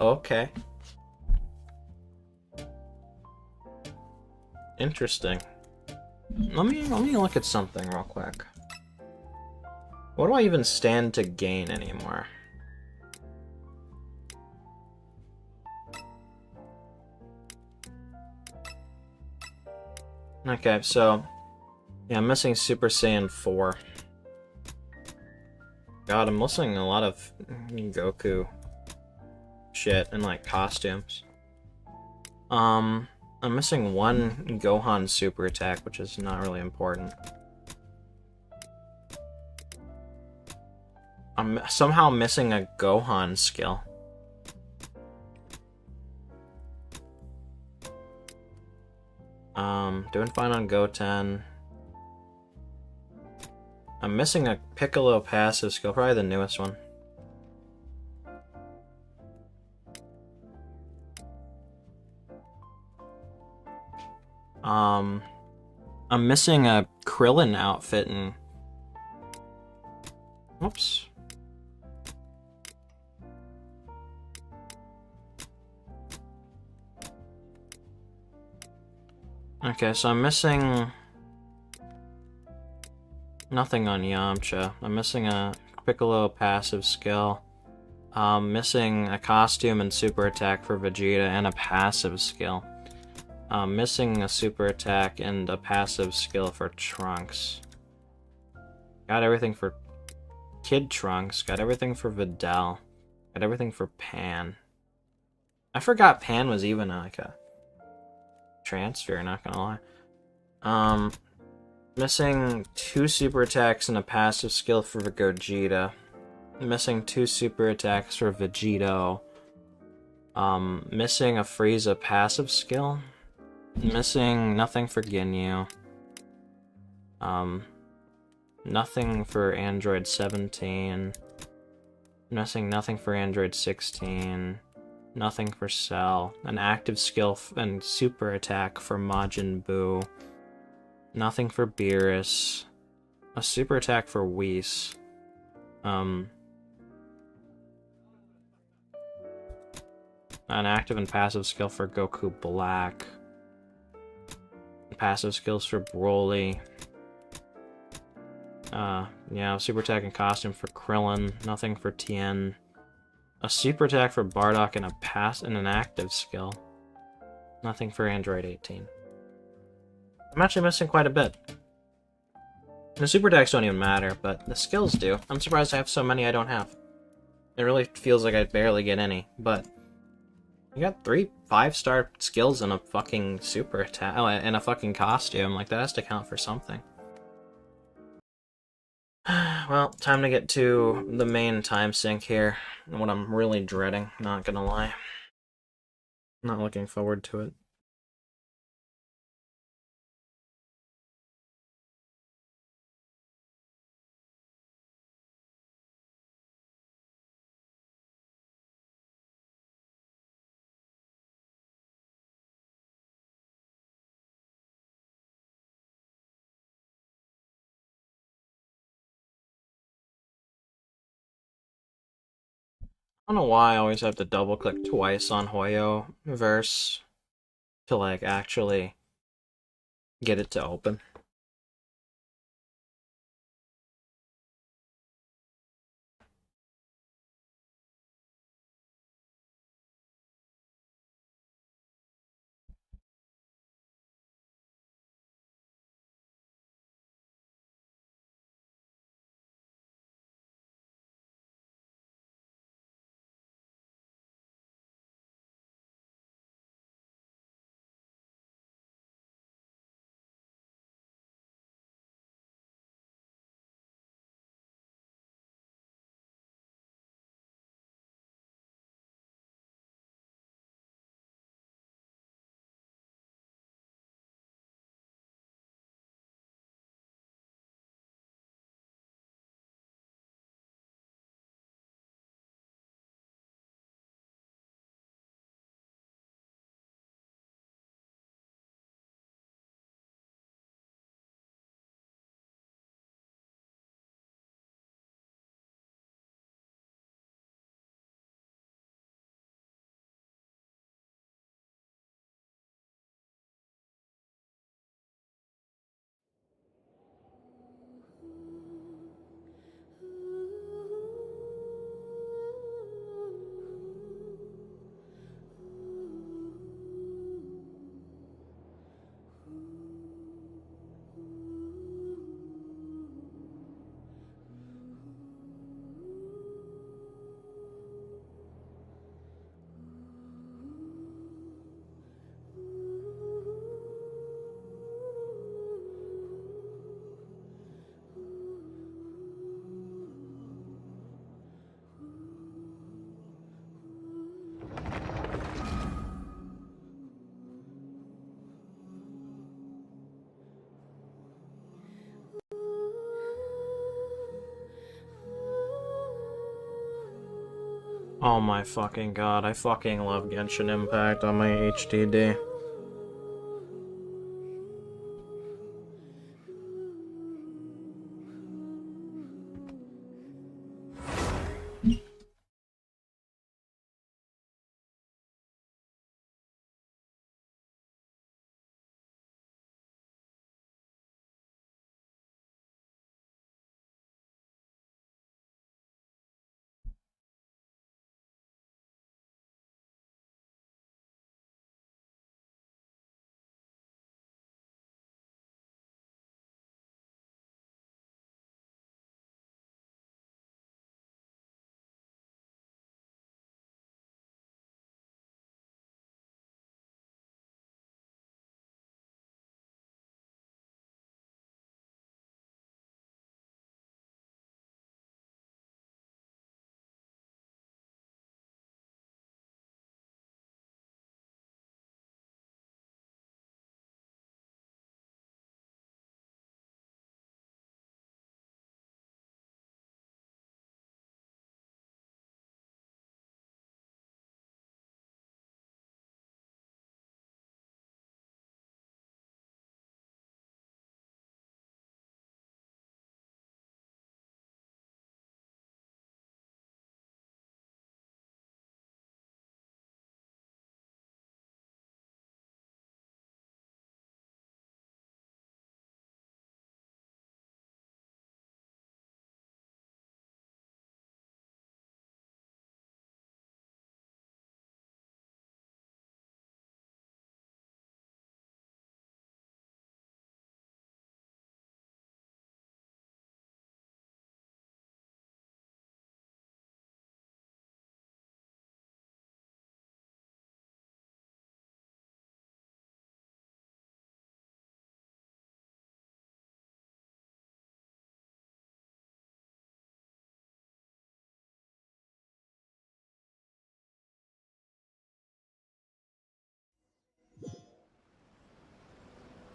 Okay. Interesting. Let me look at something real quick. What do I even stand to gain anymore? Okay, so yeah, I'm missing Super Saiyan 4. God, I'm missing a lot of Goku shit and like costumes. I'm missing one Gohan super attack, which is not really important. I'm somehow missing a Gohan skill. Doing fine on Goten. I'm missing a Piccolo passive skill, probably the newest one. I'm missing a Krillin outfit and... Whoops. Okay, so I'm missing... nothing on Yamcha. I'm missing a Piccolo passive skill. Missing a costume and super attack for Vegeta and a passive skill. Missing a super attack and a passive skill for Trunks. Got everything for Kid Trunks. Got everything for Videl. Got everything for Pan. I forgot Pan was even like a transfer, not gonna lie. Missing 2 super attacks and a passive skill for Gogeta. Missing 2 super attacks for Vegito. Missing a Frieza passive skill. Missing nothing for Ginyu. Nothing for Android 17. Missing nothing for Android 16. Nothing for Cell. An active skill and super attack for Majin Buu. Nothing for Beerus. A super attack for Whis. An active and passive skill for Goku Black. Passive skills for Broly. Yeah, super attack and costume for Krillin. Nothing for Tien. A super attack for Bardock and a pass and an active skill. Nothing for Android 18. I'm actually missing quite a bit. The super attacks don't even matter, but the skills do. I'm surprised I have so many I don't have. It really feels like I barely get any, but you got 3 5-star skills and a fucking super attack, and a fucking costume. Like, that has to count for something. Well, time to get to the main time sink here. What I'm really dreading, not gonna lie. Not looking forward to it. I don't know why I always have to double click twice on Hoyo verse to like actually get it to open. Oh my fucking god, I fucking love Genshin Impact on my HDD.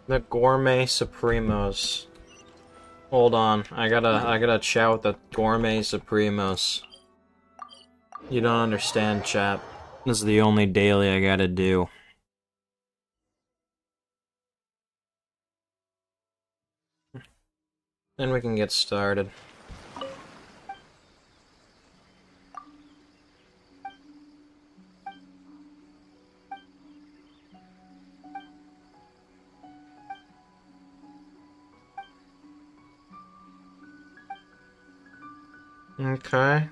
The Gourmet Supremos. Hold on, I gotta chat with the Gourmet Supremos. You don't understand, chap. This is the only daily I gotta do. Then we can get started. Okay.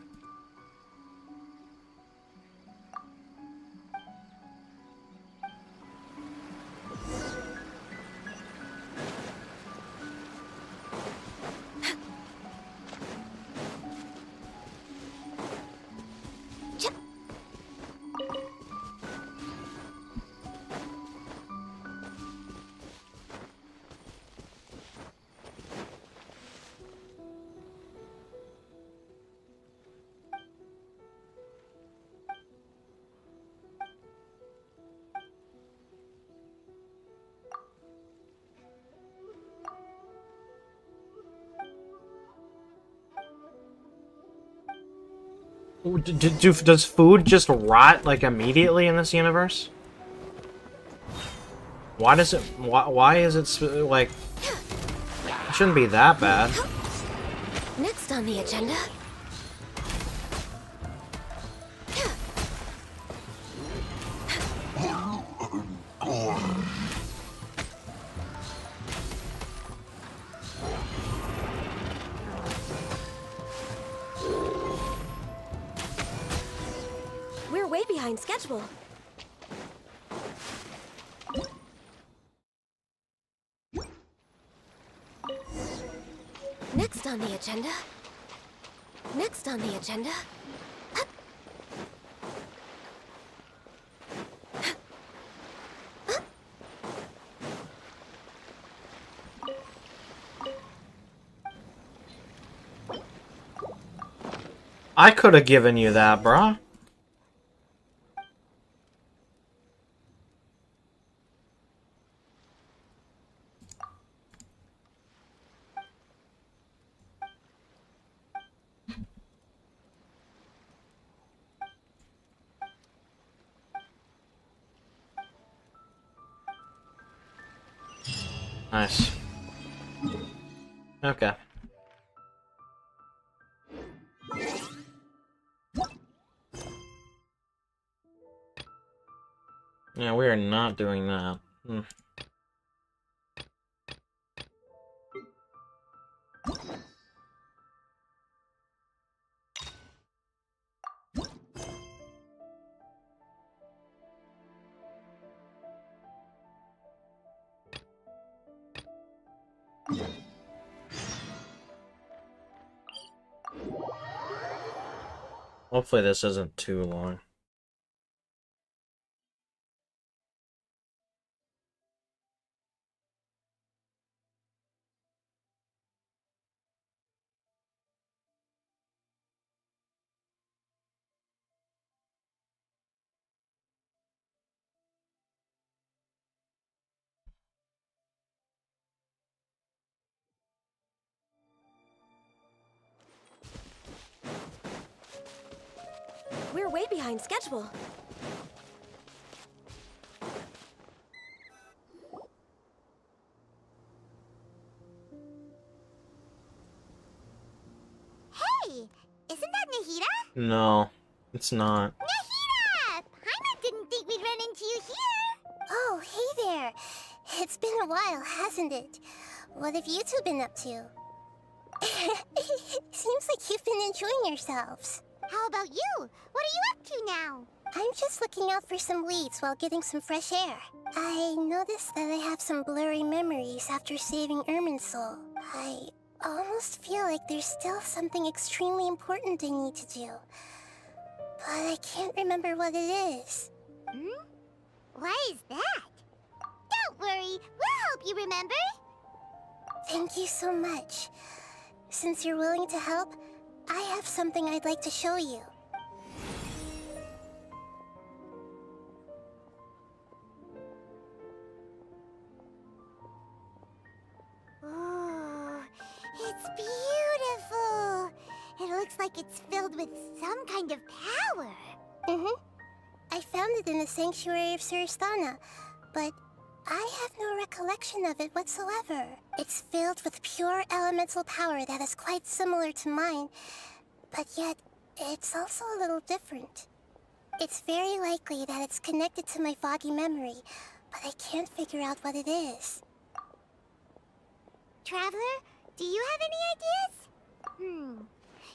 Does food just rot, like, immediately in this universe? Why does it... Why is it, like... It shouldn't be that bad. Next on the agenda. We're way behind schedule. Next on the agenda. Next on the agenda. I could have given you that, bruh. Nice. Okay. Yeah, we are not doing that. Hopefully this isn't too long. We're way behind schedule. Hey, isn't that Nahida? No, it's not. Nahida! Paimon didn't think we'd run into you here. Oh, hey there. It's been a while, hasn't it? What have you two been up to? Seems like you've been enjoying yourselves. How about you? What are you up to now? I'm just looking out for some leads while getting some fresh air. I noticed that I have some blurry memories after saving Irminsul. I almost feel like there's still something extremely important I need to do. But I can't remember what it is. Why is that? Don't worry, we'll help you remember. Thank you so much. Since you're willing to help, I have something I'd like to show you. Ooh, it's beautiful. It looks like it's filled with some kind of power. Mm-hmm. I found it in the sanctuary of Suristana, but I have no recollection of it whatsoever. It's filled with pure elemental power that is quite similar to mine, but yet it's also a little different. It's very likely that it's connected to my foggy memory, but I can't figure out what it is. Traveler, do you have any ideas?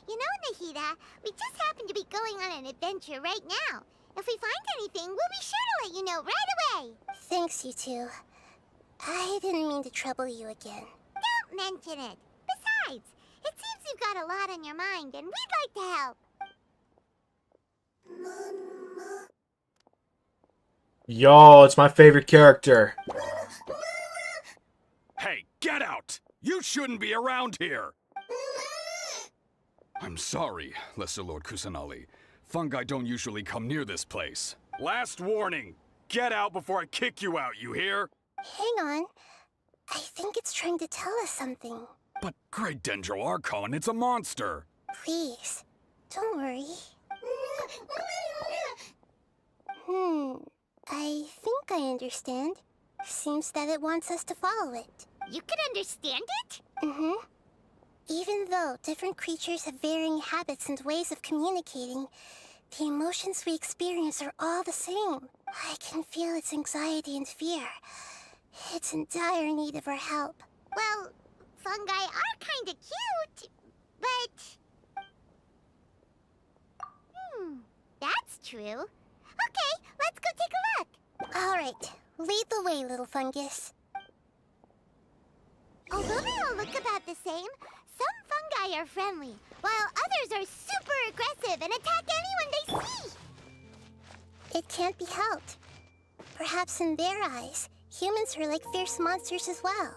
You know, Nahida, we just happen to be going on an adventure right now. If we find anything, we'll be sure to let you know right away. Thanks, you two. I didn't mean to trouble you again. Don't mention it. Besides, it seems you've got a lot on your mind, and we'd like to help. Yo, it's my favorite character. Hey, get out! You shouldn't be around here! I'm sorry, Lesser Lord Kusanali. Fungi don't usually come near this place. Last warning! Get out before I kick you out, you hear? Hang on. I think it's trying to tell us something. But Great Dendro Archon, it's a monster! Please, don't worry. I think I understand. Seems that it wants us to follow it. You can understand it? Mm-hmm. Even though different creatures have varying habits and ways of communicating, the emotions we experience are all the same. I can feel its anxiety and fear. It's in dire need of our help. Well, fungi are kinda cute, but... that's true. Okay, let's go take a look. All right, lead the way, little fungus. Although they all look about the same, some fungi are friendly, while others are super aggressive and attack anyone they see. It can't be helped. Perhaps in their eyes, humans are like fierce monsters as well.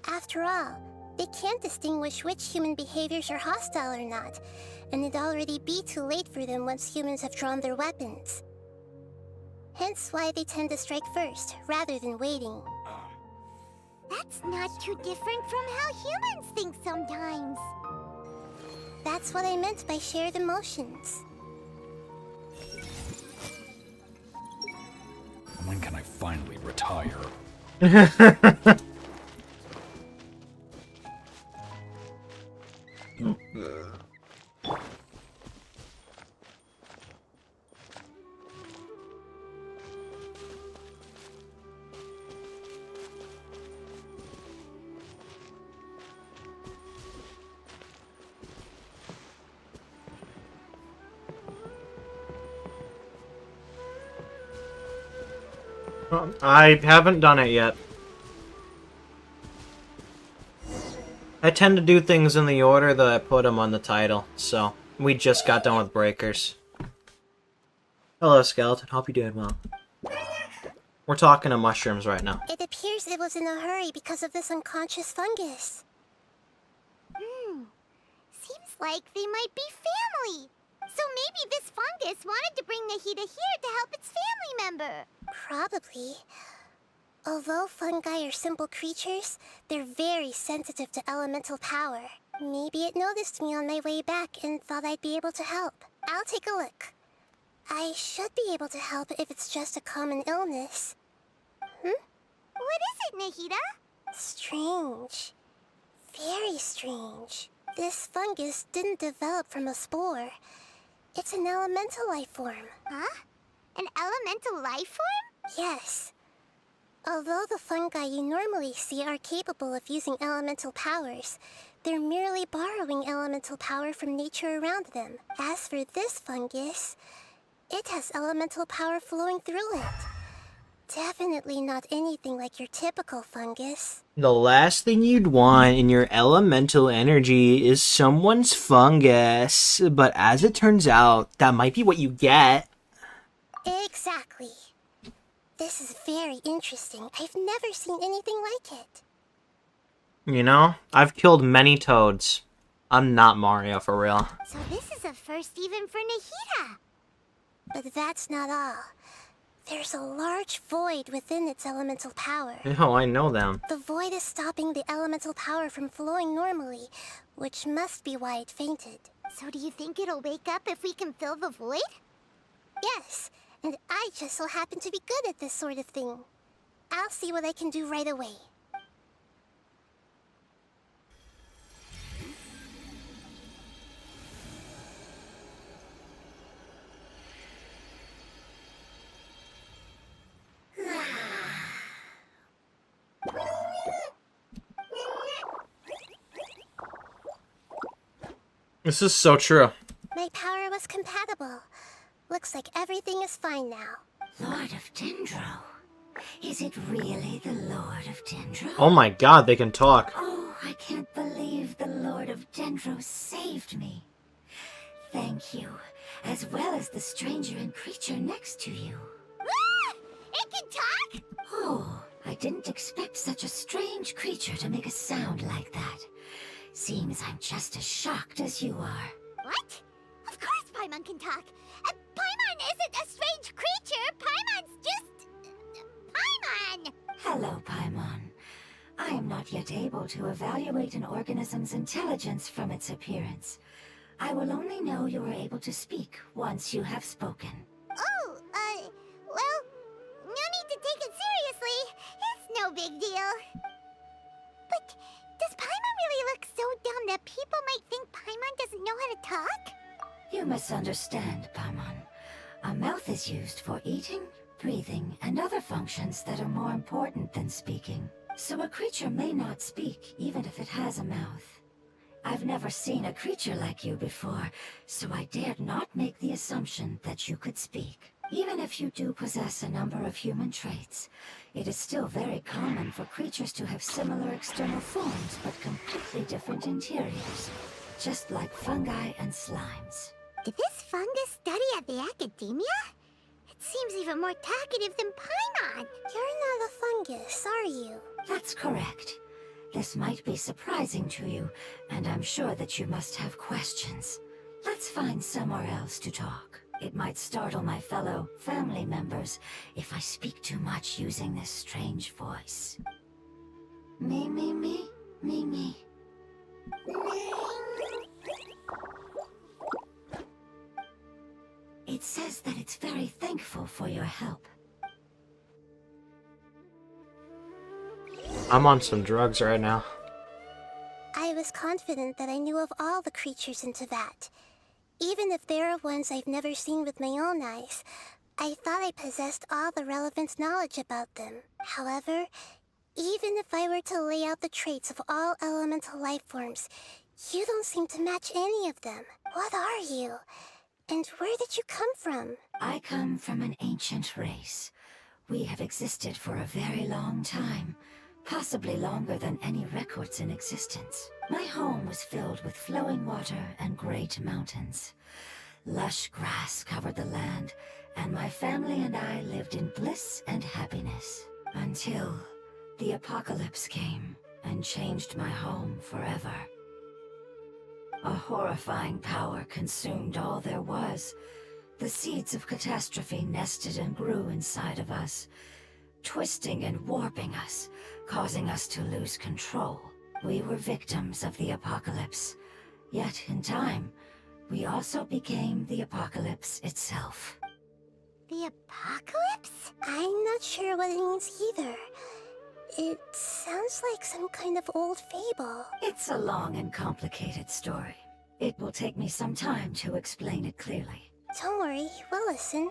After all, they can't distinguish which human behaviors are hostile or not, and it'd already be too late for them once humans have drawn their weapons. Hence why they tend to strike first, rather than waiting. That's not too different from how humans think sometimes. That's what I meant by shared emotions. When can I finally retire? I haven't done it yet. I tend to do things in the order that I put them on the title, so we just got done with Breakers. Hello, Skeleton. Hope you're doing well. We're talking to mushrooms right now. It appears it was in a hurry because of this unconscious fungus. Seems like they might be family. So maybe this fungus wanted to bring Nahida here to help its family member. Probably. Although fungi are simple creatures, they're very sensitive to elemental power. Maybe it noticed me on my way back and thought I'd be able to help. I'll take a look. I should be able to help if it's just a common illness. What is it, Nahida? Strange. Very strange. This fungus didn't develop from a spore. It's an elemental life form. Huh? An elemental life form? Yes. Although the fungi you normally see are capable of using elemental powers, they're merely borrowing elemental power from nature around them. As for this fungus, it has elemental power flowing through it. Definitely not anything like your typical fungus. The last thing you'd want in your elemental energy is someone's fungus, but as it turns out, that might be what you get. Exactly. This is very interesting. I've never seen anything like it. You know, I've killed many toads. I'm not Mario for real. So this is a first even for Nahida. But that's not all. There's a large void within its elemental power. Oh, I know them. The void is stopping the elemental power from flowing normally, which must be why it fainted. So do you think it'll wake up if we can fill the void? Yes, and I just so happen to be good at this sort of thing. I'll see what I can do right away. This is so true. My power was compatible. Looks like everything is fine now. Lord of Dendro. Is it really the Lord of Dendro? Oh my god, they can talk. Oh, I can't believe the Lord of Dendro saved me. Thank you, as well as the stranger and creature next to you. Ah! It can talk? Oh, I didn't expect such a strange creature to make a sound like that. Seems I'm just as shocked as you are. What? Of course Paimon can talk. Paimon isn't a strange creature. Paimon's just... Paimon! Hello, Paimon. I am not yet able to evaluate an organism's intelligence from its appearance. I will only know you are able to speak once you have spoken. Oh, well, no need to take it seriously. It's no big deal. But does Paimon really look so dumb that people might think Paimon doesn't know how to talk? You misunderstand, Paimon. A mouth is used for eating, breathing, and other functions that are more important than speaking. So a creature may not speak, even if it has a mouth. I've never seen a creature like you before, so I dared not make the assumption that you could speak. Even if you do possess a number of human traits, it is still very common for creatures to have similar external forms but completely different interiors, just like fungi and slimes. Did this fungus study at the academia? It seems even more talkative than Paimon. You're not a fungus, are you? That's correct. This might be surprising to you, and I'm sure that you must have questions. Let's find somewhere else to talk. It might startle my fellow family members if I speak too much using this strange voice. Me, me, me, me, me. It says that it's very thankful for your help. I'm on some drugs right now. I was confident that I knew of all the creatures in Teyvat. Even if there are ones I've never seen with my own eyes, I thought I possessed all the relevant knowledge about them. However, even if I were to lay out the traits of all elemental life forms, you don't seem to match any of them. What are you? And where did you come from? I come from an ancient race. We have existed for a very long time, possibly longer than any records in existence. My home was filled with flowing water and great mountains. Lush grass covered the land, and my family and I lived in bliss and happiness. Until the apocalypse came and changed my home forever. A horrifying power consumed all there was. The seeds of catastrophe nested and grew inside of us, twisting and warping us, causing us to lose control. We were victims of the apocalypse, yet in time, we also became the apocalypse itself. The apocalypse? I'm not sure what it means either. It sounds like some kind of old fable. It's a long and complicated story. It will take me some time to explain it clearly. Don't worry, we'll listen.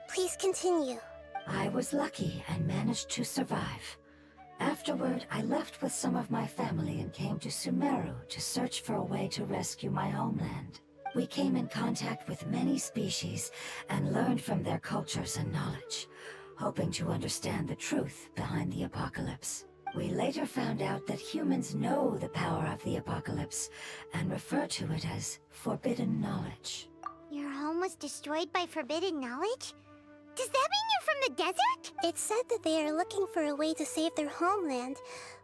Please continue. I was lucky and managed to survive. Afterward, I left with some of my family and came to Sumeru to search for a way to rescue my homeland. We came in contact with many species and learned from their cultures and knowledge, hoping to understand the truth behind the apocalypse. We later found out that humans know the power of the apocalypse and refer to it as forbidden knowledge. Your home was destroyed by forbidden knowledge? Does that mean you're from the desert? It said that they are looking for a way to save their homeland,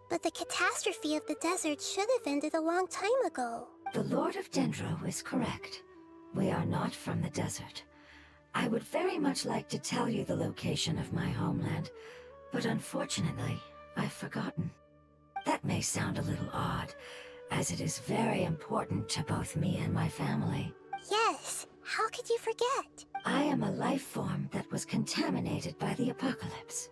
but the catastrophe of the desert should have ended a long time ago. The Lord of Dendro is correct. We are not from the desert. I would very much like to tell you the location of my homeland, but unfortunately, I've forgotten. That may sound a little odd, as it is very important to both me and my family. Yes, how could you forget? I am a life form that was contaminated by the apocalypse.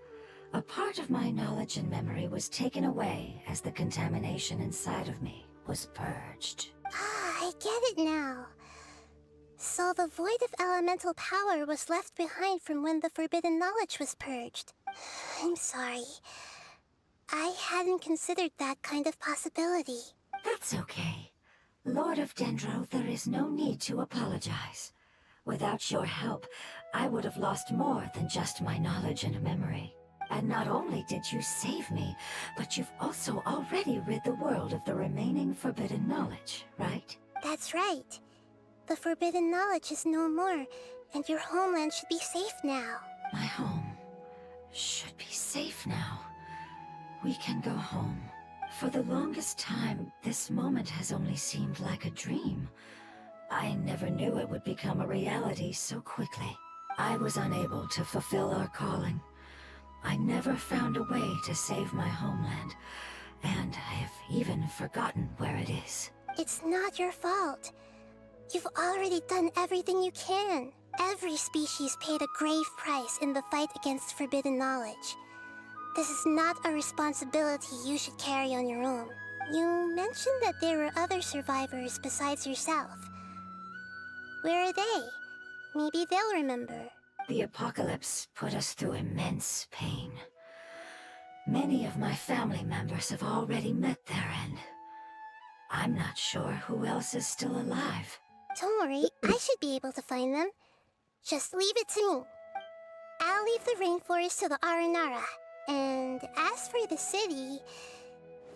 A part of my knowledge and memory was taken away as the contamination inside of me was purged. Ah, I get it now. So the void of elemental power was left behind from when the forbidden knowledge was purged. I'm sorry. I hadn't considered that kind of possibility. That's okay. Lord of Dendro, there is no need to apologize. Without your help, I would have lost more than just my knowledge and memory. And not only did you save me, but you've also already rid the world of the remaining forbidden knowledge, right? That's right. The forbidden knowledge is no more, and your homeland should be safe now. My home should be safe now. We can go home. For the longest time, this moment has only seemed like a dream. I never knew it would become a reality so quickly. I was unable to fulfill our calling. I never found a way to save my homeland, and I have even forgotten where it is. It's not your fault. You've already done everything you can. Every species paid a grave price in the fight against forbidden knowledge. This is not a responsibility you should carry on your own. You mentioned that there were other survivors besides yourself. Where are they? Maybe they'll remember. The apocalypse put us through immense pain. Many of my family members have already met their end. I'm not sure who else is still alive. Don't worry, I should be able to find them. Just leave it to me. I'll leave the rainforest to the Aranara. And as for the city,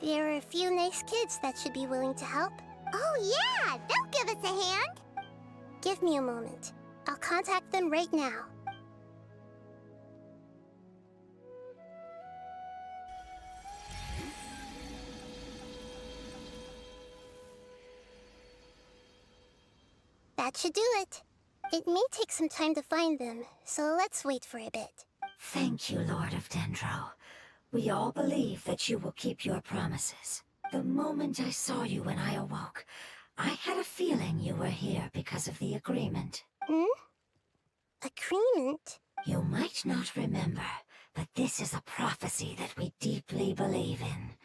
there are a few nice kids that should be willing to help. Oh yeah, they'll give us a hand. Give me a moment. I'll contact them right now. That should do it. It may take some time to find them, so let's wait for a bit. Thank you, Lord of Dendro. We all believe that you will keep your promises. The moment I saw you when I awoke, I had a feeling you were here because of the agreement. Agreement? You might not remember, but this is a prophecy that we deeply believe in.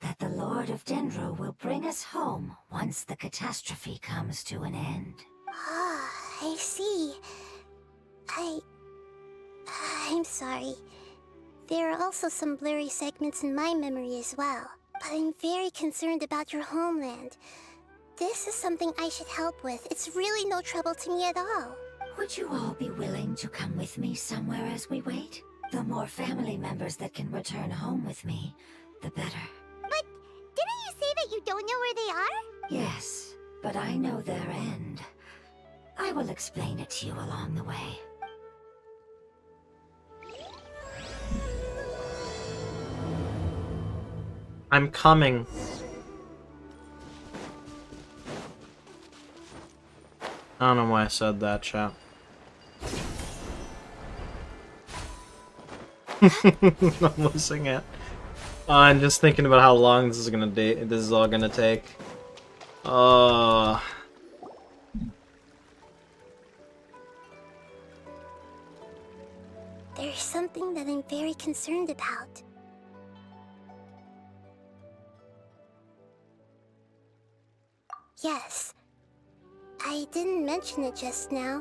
That the Lord of Dendro will bring us home once the catastrophe comes to an end. Ah, I see. I'm sorry. There are also some blurry segments in my memory as well. But I'm very concerned about your homeland. This is something I should help with. It's really no trouble to me at all. Would you all be willing to come with me somewhere as we wait? The more family members that can return home with me, the better. But didn't you say that you don't know where they are? Yes, but I know their end. I will explain it to you along the way. I'm coming. I don't know why I said that, chat. I'm losing it. I'm just thinking about how long this is all gonna take. There's something that I'm very concerned about. Yes. I didn't mention it just now,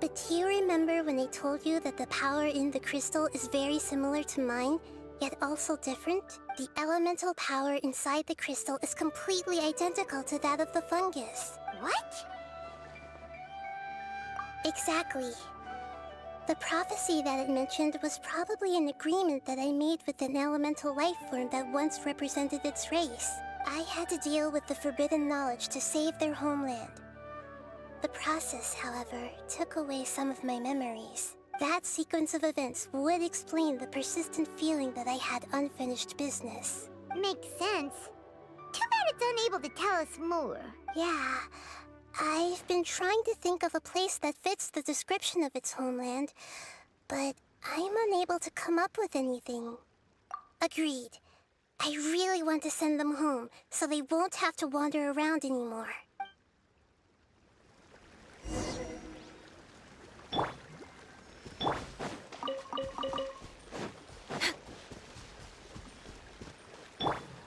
but do you remember when I told you that the power in the crystal is very similar to mine, yet also different? The elemental power inside the crystal is completely identical to that of the fungus. What? Exactly. The prophecy that it mentioned was probably an agreement that I made with an elemental life form that once represented its race. I had to deal with the forbidden knowledge to save their homeland. The process, however, took away some of my memories. That sequence of events would explain the persistent feeling that I had unfinished business. Makes sense. Too bad it's unable to tell us more. Yeah, I've been trying to think of a place that fits the description of its homeland, but I'm unable to come up with anything. Agreed. I really want to send them home, so they won't have to wander around anymore.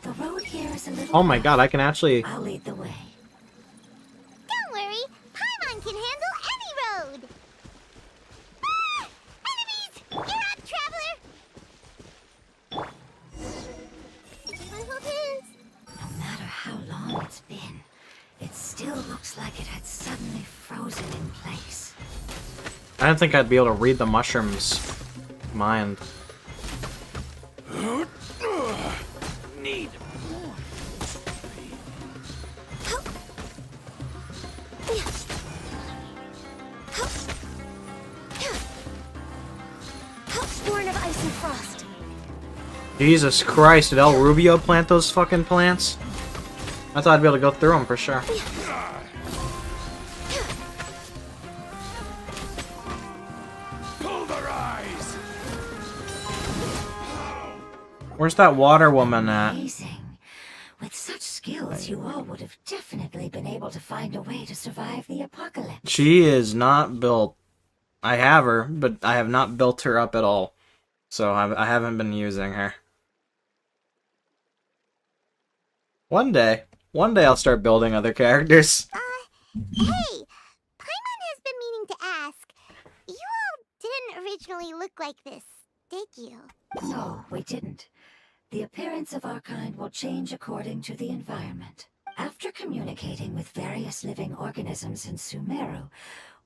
The road here is a little... Oh my god, I can actually... I'll lead the way. Don't worry, Paimon can handle any road! Ah! Enemies! You're up, traveler! No matter how long it's been, it still looks like it had suddenly frozen in place. I didn't think I'd be able to read the mushroom's mind. Need. Born of ice and frost. Jesus Christ, did El Rubio plant those fucking plants? I thought I'd be able to go through them for sure. Pulverize! Where's that water woman at? Amazing. With such skills, you all would have definitely been able to find a way to survive the apocalypse. She is not built. I have her, but I have not built her up at all. So I haven't been using her. One day I'll start building other characters. Hey! Paimon has been meaning to ask. You all didn't originally look like this, did you? No, we didn't. The appearance of our kind will change according to the environment. After communicating with various living organisms in Sumeru,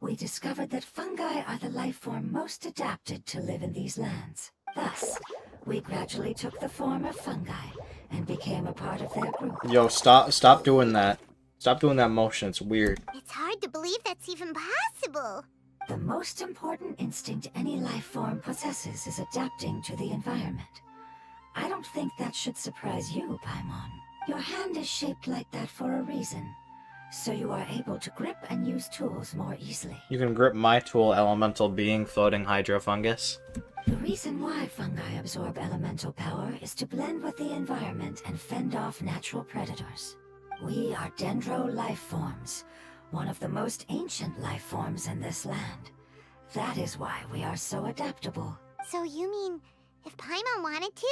we discovered that fungi are the life form most adapted to live in these lands. Thus, we gradually took the form of fungi and became a part of their group. Yo, stop doing that. Stop doing that motion, it's weird. It's hard to believe that's even possible. The most important instinct any life form possesses is adapting to the environment. I don't think that should surprise you, Paimon. Your hand is shaped like that for a reason, so you are able to grip and use tools more easily. You can grip my tool, elemental being, floating hydrofungus. The reason why fungi absorb elemental power is to blend with the environment and fend off natural predators. We are dendro life forms, one of the most ancient life forms in this land. That is why we are so adaptable. So you mean, if Paimon wanted to,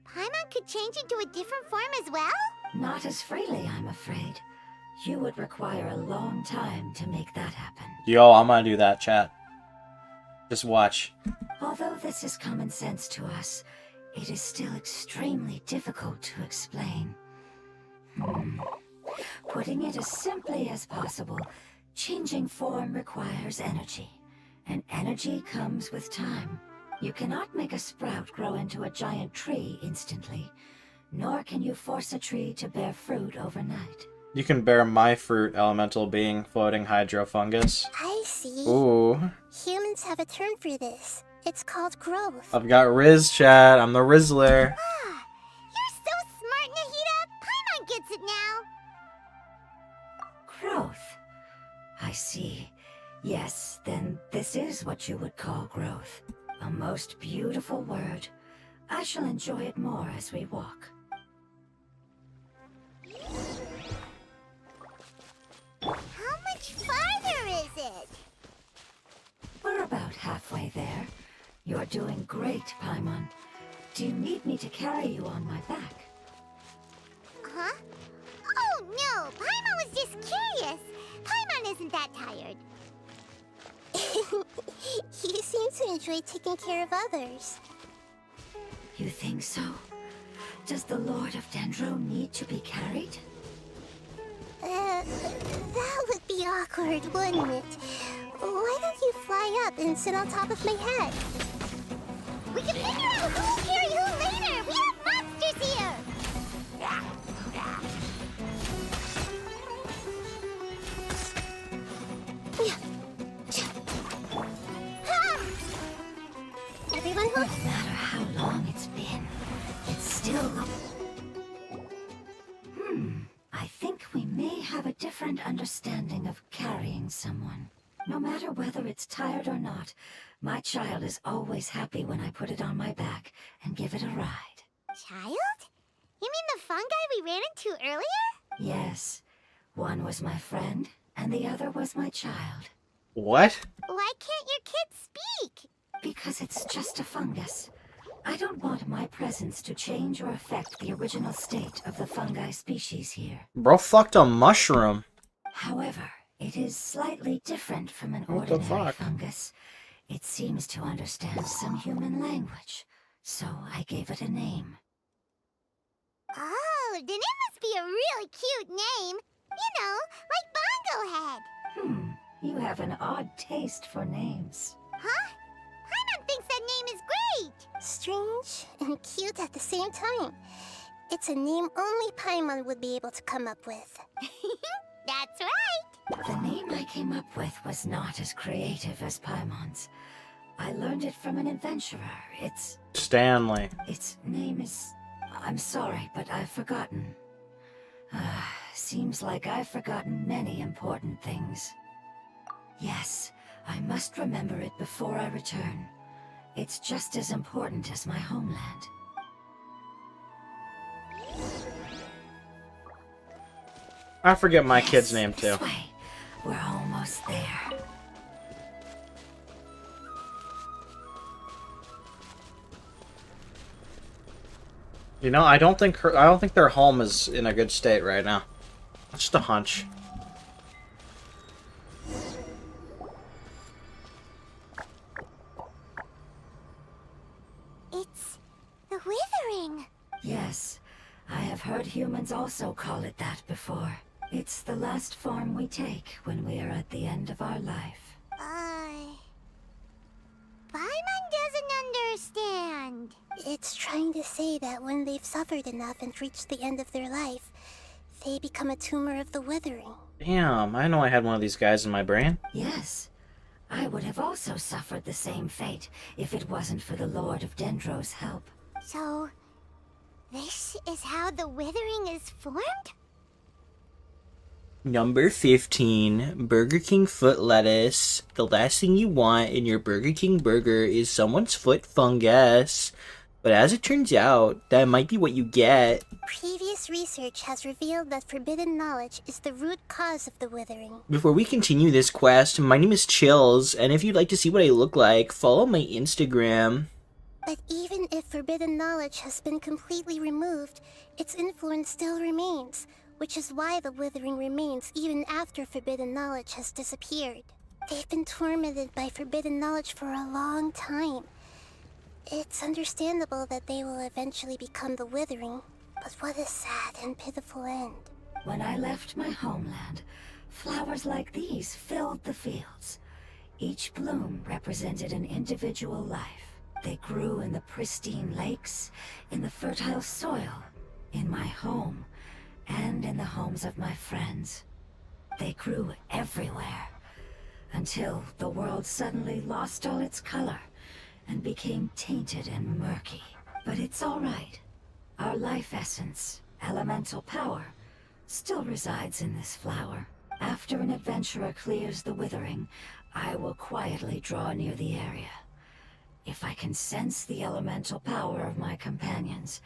Paimon could change into a different form as well? Not as freely, I'm afraid. You would require a long time to make that happen. Yo, I'm gonna do that, chat. Just watch. Although this is common sense to us, it is still extremely difficult to explain. Putting it as simply as possible, changing form requires energy, and energy comes with time. You cannot make a sprout grow into a giant tree instantly, nor can you force a tree to bear fruit overnight. You can bear my fruit, elemental being, floating hydrofungus. I see. Ooh. Humans have a term for this. It's called growth. I've got Riz, chat. I'm the Rizzler. Ah, you're so smart, Nahida. Paimon gets it now. Growth. I see. Yes, then this is what you would call growth. A most beautiful word. I shall enjoy it more as we walk. How much farther is it? We're about halfway there. You're doing great, Paimon. Do you need me to carry you on my back? Huh? Oh no, Paimon was just curious. Paimon isn't that tired. You seem to enjoy taking care of others. You think so? Does the Lord of Dendro need to be carried? That would be awkward, wouldn't it? Why don't you fly up and sit on top of my head? We can figure out who'll carry who later. We have monsters here. Everyone No matter how long it's been, it's still... I think we may have a different understanding understanding of carrying someone. No matter whether it's tired or not, my child is always happy when I put it on my back and give it a ride. Child? You mean the fungi we ran into earlier? Yes. One was my friend, and the other was my child. What? Why can't your kid speak? Because it's just a fungus. I don't want my presence to change or affect the original state of the fungi species here. Bro fucked a mushroom. However, it is slightly different from an What the ordinary fuck? fungus. It seems to understand some human language, so I gave it a name. Oh, then it must be a really cute name. You know, like Bongo Head. You have an odd taste for names. Huh? Paimon thinks that name is great. Strange and cute at the same time. It's a name only Paimon would be able to come up with. That's right. The name I came up with was not as creative as Paimon's. I learned it from an adventurer. Stanley. Its name is... I'm sorry, but I've forgotten. Seems like I've forgotten many important things. Yes, I must remember it before I return. It's just as important as my homeland. I forget my Yes, kid's name too. This way. We're almost there. You know, I don't think their home is in a good state right now. Just a hunch. It's the withering. Yes, I have heard humans also call it that before. It's the last form we take when we are at the end of our life. Paimon doesn't understand. It's trying to say that when they've suffered enough and reached the end of their life, they become a tumor of the withering. Damn, I know I had one of these guys in my brain. Yes, I would have also suffered the same fate if it wasn't for the Lord of Dendro's help. So, this is how the withering is formed? Number 15, Burger King foot lettuce. The last thing you want in your Burger King burger is someone's foot fungus. But as it turns out, that might be what you get. Previous research has revealed that forbidden knowledge is the root cause of the withering. Before we continue this quest, my name is Chills, and if you'd like to see what I look like, follow my Instagram. But even if forbidden knowledge has been completely removed, its influence still remains, which is why the withering remains even after forbidden knowledge has disappeared. They've been tormented by forbidden knowledge for a long time. It's understandable that they will eventually become the withering, but what a sad and pitiful end. When I left my homeland, flowers like these filled the fields. Each bloom represented an individual life. They grew in the pristine lakes, in the fertile soil, in my home, and in the homes of my friends. They grew everywhere, until the world suddenly lost all its color and became tainted and murky. But it's all right. Our life essence, elemental power, still resides in this flower. After an adventurer clears the withering, I will quietly draw near the area. If I can sense the elemental power of my companions,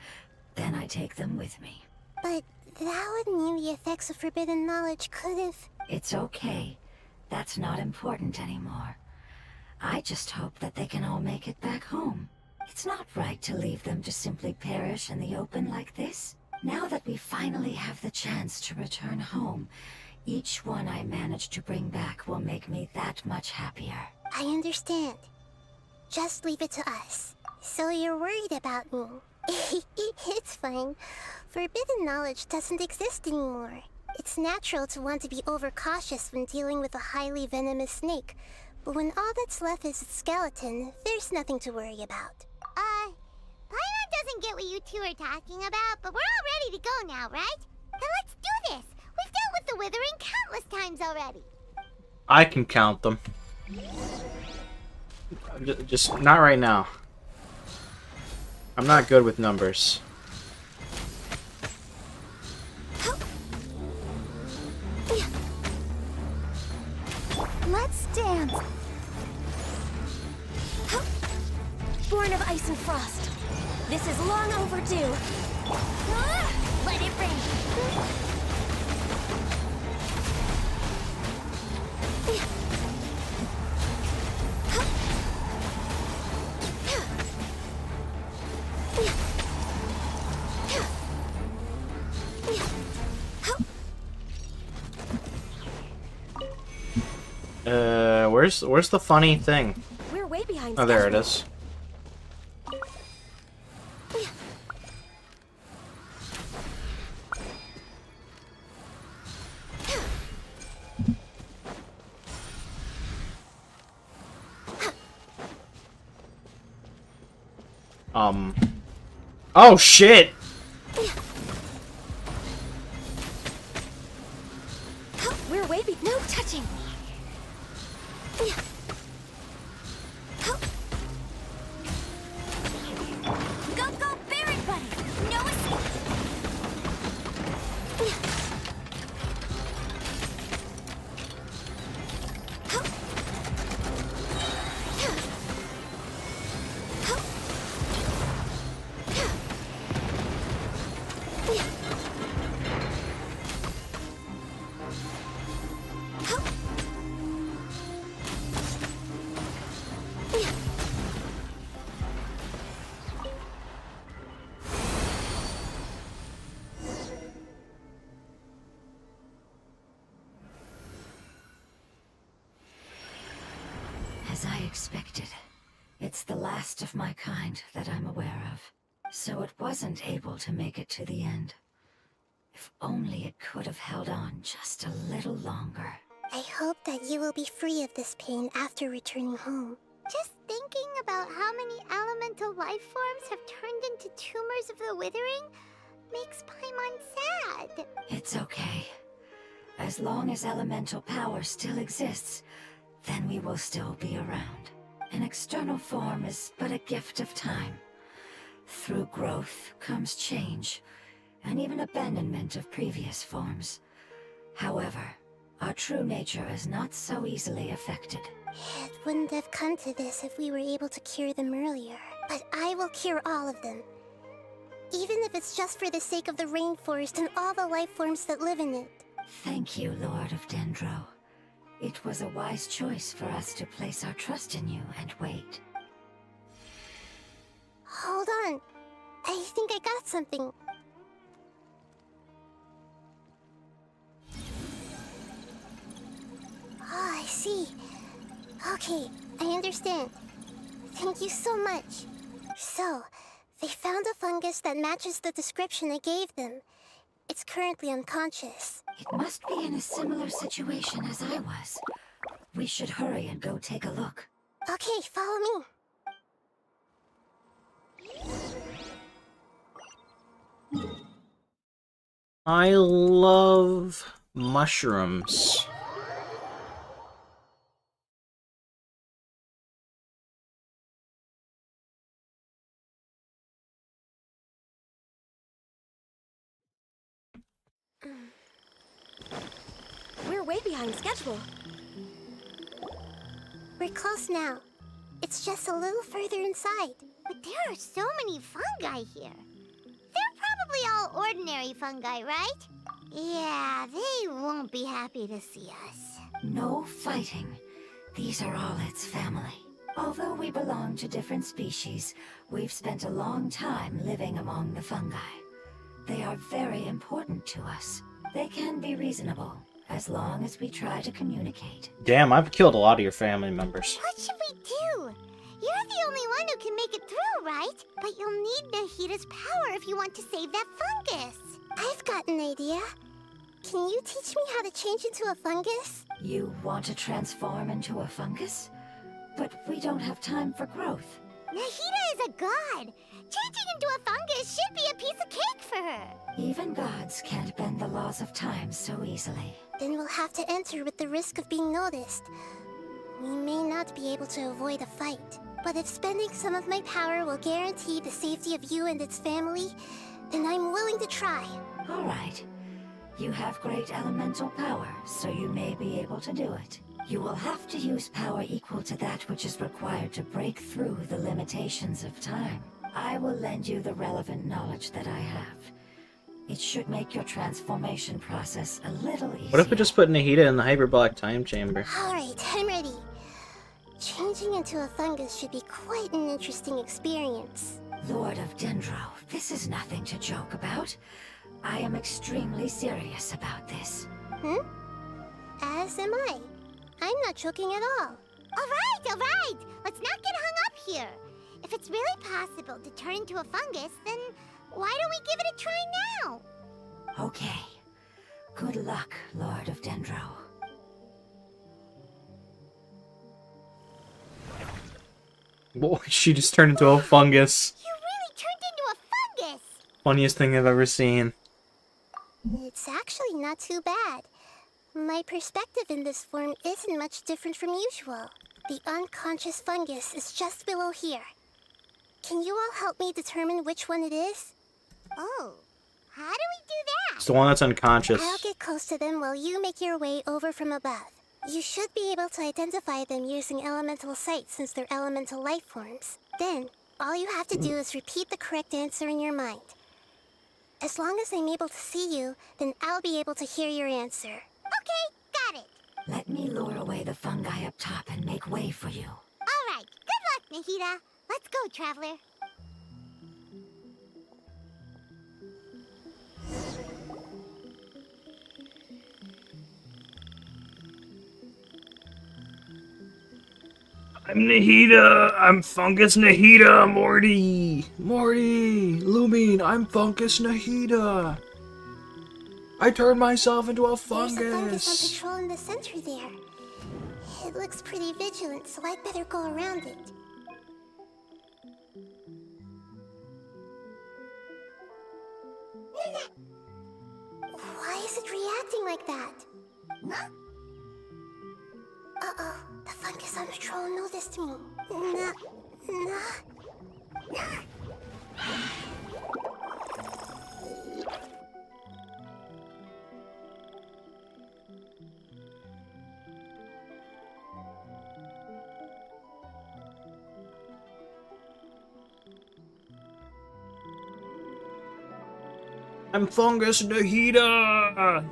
then I take them with me. But that would mean the effects of forbidden knowledge could have... It's okay. That's not important anymore. I just hope that they can all make it back home. It's not right to leave them to simply perish in the open like this. Now that we finally have the chance to return home, each one I manage to bring back will make me that much happier. I understand. Just leave it to us. So you're worried about me. It's fine. Forbidden knowledge doesn't exist anymore. It's natural to want to be overcautious when dealing with a highly venomous snake, but when all that's left is its skeleton, there's nothing to worry about. Paimon doesn't get what you two are talking about, but we're all ready to go now, right? Then let's do this! We've dealt with the withering countless times already! I can count them. Just not right now. I'm not good with numbers. Let's dance! Hup. Born of ice and frost. This is long overdue. Ah, let it rain. Where's the funny thing? We're way behind Oh, there it schedule. is. Oh shit! We're way be- No touching! Go, go, Barry Buddy! No escape! As I expected, it's the last of my kind that I'm aware of. So it wasn't able to make it to the end. If only it could have held on just a little longer. I hope that you will be free of this pain after returning home. Just thinking about how many elemental life forms have turned into tumors of the withering makes Paimon sad. It's okay. As long as elemental power still exists, then we will still be around. An external form is but a gift of time. Through growth comes change, and even abandonment of previous forms. However, our true nature is not so easily affected. It wouldn't have come to this if we were able to cure them earlier. But I will cure all of them. Even if it's just for the sake of the rainforest and all the life forms that live in it. Thank you, Lord of Dendro. It was a wise choice for us to place our trust in you and wait. Hold on. I think I got something. Oh, I see. Okay, I understand. Thank you so much. So, they found a fungus that matches the description I gave them. It's currently unconscious. It must be in a similar situation as I was. We should hurry and go take a look. Okay, follow me. I love mushrooms. We're way behind schedule. We're close now. It's just a little further inside. But there are so many fungi here. They're probably all ordinary fungi, right? Yeah, they won't be happy to see us. No fighting. These are all its family. Although we belong to different species, we've spent a long time living among the fungi. They are very important to us. They can be reasonable, as long as we try to communicate. Damn, I've killed a lot of your family members. What should we do? You're the only one who can make it through, right? But you'll need Nahida's power if you want to save that fungus. I've got an idea. Can you teach me how to change into a fungus? You want to transform into a fungus? But we don't have time for growth. Nahida is a god. Changing into a fungus should be a piece of cake for her. Even gods can't bend the laws of time so easily. Then we'll have to enter with the risk of being noticed. We may not be able to avoid a fight, but if spending some of my power will guarantee the safety of you and its family, then I'm willing to try. All right. You have great elemental power, so you may be able to do it. You will have to use power equal to that which is required to break through the limitations of time. I will lend you the relevant knowledge that I have. It should make your transformation process a little easier. What if we just put Nahida in the hyperbolic time chamber? Alright, I'm ready. Changing into a fungus should be quite an interesting experience. Lord of Dendro, this is nothing to joke about. I am extremely serious about this. As am I. I'm not joking at all. Alright! Let's not get hung up here. If it's really possible to turn into a fungus, then why don't we give it a try now? Okay. Good luck, Lord of Dendro. Boy, she just turned into a fungus. You really turned into a fungus! Funniest thing I've ever seen. It's actually not too bad. My perspective in this form isn't much different from usual. The unconscious fungus is just below here. Can you all help me determine which one it is? Oh, how do we do that? It's the one that's unconscious. I'll get close to them while you make your way over from above. You should be able to identify them using elemental sight since they're elemental life forms. Then, all you have to do is repeat the correct answer in your mind. As long as I'm able to see you, then I'll be able to hear your answer. Okay, got it. Let me lure away the fungi up top and make way for you. Alright, good luck, Nahida. Let's go, Traveler. I'm Nahida! I'm Fungus Nahida, Morty! Lumine, I'm Fungus Nahida! I turned myself into a There's a fungus on fungus! patrol in the center there. It looks pretty vigilant, so I'd better go around it. Why is it reacting like that? Uh-oh, the fungus on patrol noticed me. I'm Fungus Nahida!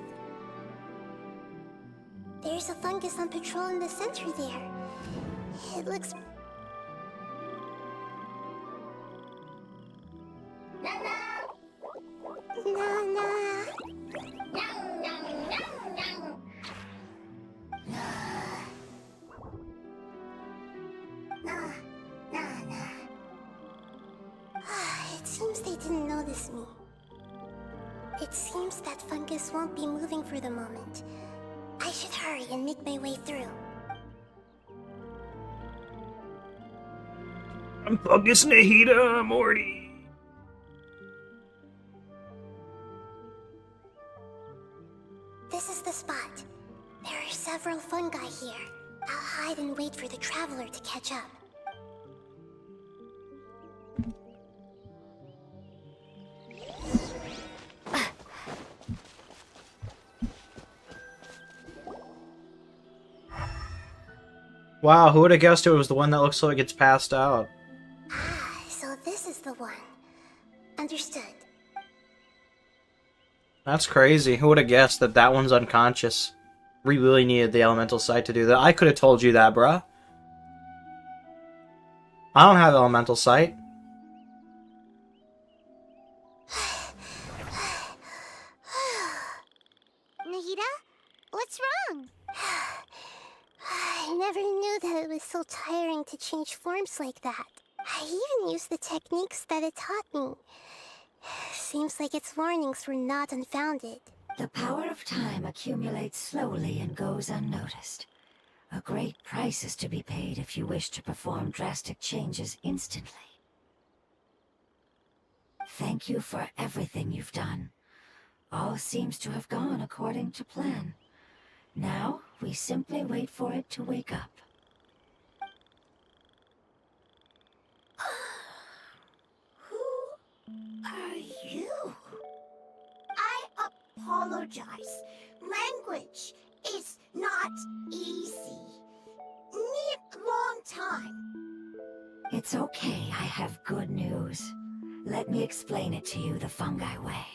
There's a fungus on patrol in the center there. It looks... It seems they didn't notice me. It seems that fungus won't be moving for the moment. I should hurry and make my way through. I'm Fungus Nahida, Morty! This is the spot. There are several fungi here. I'll hide and wait for the traveler to catch up. Wow, who would have guessed it was the one that looks like it's passed out? Ah, so this is the one. Understood. That's crazy. Who would have guessed that that one's unconscious? We really needed the elemental sight to do that. I could have told you that, bruh. I don't have elemental sight. Nahida, what's wrong? I never knew that it was so tiring to change forms like that. I even used the techniques that it taught me. Seems like its warnings were not unfounded. The power of time accumulates slowly and goes unnoticed. A great price is to be paid if you wish to perform drastic changes instantly. Thank you for everything you've done. All seems to have gone according to plan. Now, we simply wait for it to wake up. Who are you? I apologize. Language is not easy. It's okay, I have good news. Let me explain it to you the fungi way.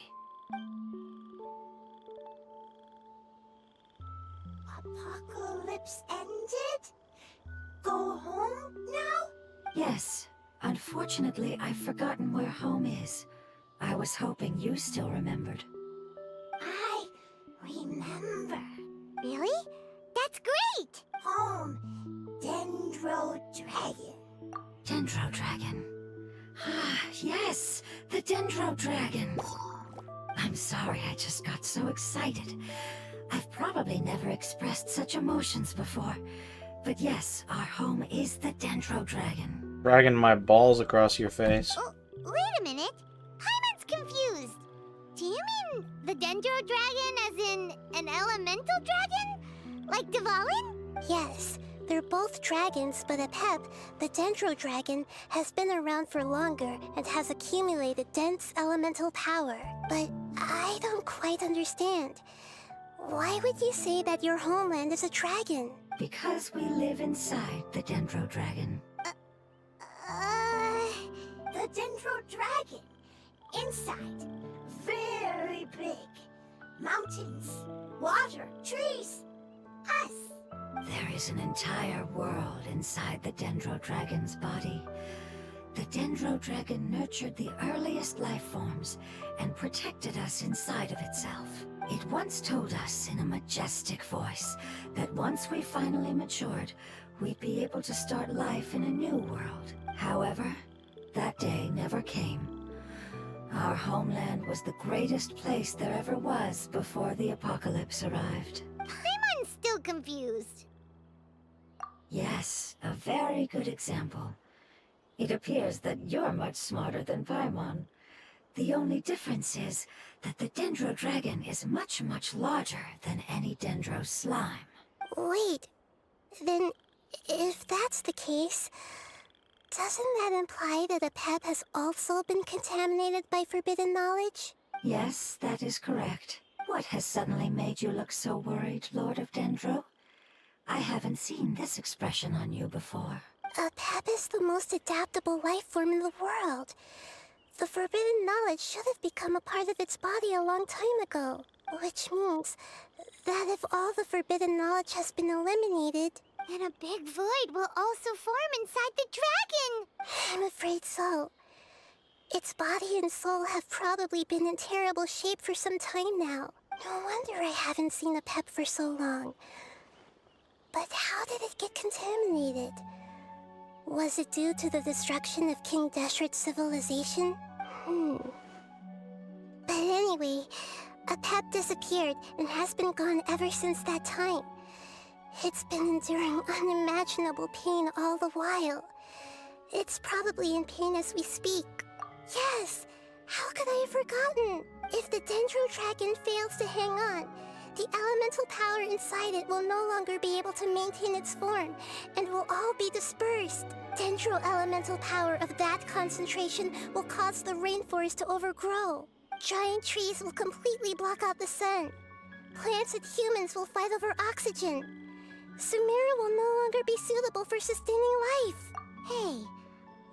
Apocalypse ended? Go home now? Yes. Unfortunately, I've forgotten where home is. I was hoping you still remembered. I remember. Really? That's great! Home, Dendro Dragon. Dendro Dragon. Ah, yes! The Dendro Dragon! I'm sorry, I just got so excited. I've probably never expressed such emotions before. But yes, our home is the Dendro Dragon. Dragging my balls across your face. Oh, wait a minute. Paimon's confused. Do you mean the Dendro Dragon as in an elemental dragon? Like Dvalin? Yes, they're both dragons, but Apep, the Dendro Dragon, has been around for longer and has accumulated dense elemental power. But I don't quite understand. Why would you say that your homeland is a dragon? Because we live inside the Dendro Dragon. The Dendro Dragon. Inside. Very big. Mountains, water, trees. Us. There is an entire world inside the Dendro Dragon's body. The Dendro Dragon nurtured the earliest life forms and protected us inside of itself. It once told us in a majestic voice that once we finally matured, we'd be able to start life in a new world. However, that day never came. Our homeland was the greatest place there ever was before the apocalypse arrived. Paimon's still confused. Yes, a very good example. It appears that you're much smarter than Paimon. The only difference is that the Dendro Dragon is much, much larger than any Dendro slime. Wait, then if that's the case, doesn't that imply that Apep has also been contaminated by forbidden knowledge? Yes, that is correct. What has suddenly made you look so worried, Lord of Dendro? I haven't seen this expression on you before. Apep is the most adaptable life form in the world. The forbidden knowledge should have become a part of its body a long time ago. Which means that if all the forbidden knowledge has been eliminated, then a big void will also form inside the dragon! I'm afraid so. Its body and soul have probably been in terrible shape for some time now. No wonder I haven't seen Apep for so long. But how did it get contaminated? Was it due to the destruction of King Deshret's civilization? But anyway, Apep disappeared and has been gone ever since that time. It's been enduring unimaginable pain all the while. It's probably in pain as we speak. Yes! How could I have forgotten? If the Dendro Dragon fails to hang on, the elemental power inside it will no longer be able to maintain its form, and will all be dispersed. Dendro elemental power of that concentration will cause the rainforest to overgrow. Giant trees will completely block out the sun. Plants and humans will fight over oxygen. Sumeru will no longer be suitable for sustaining life. Hey,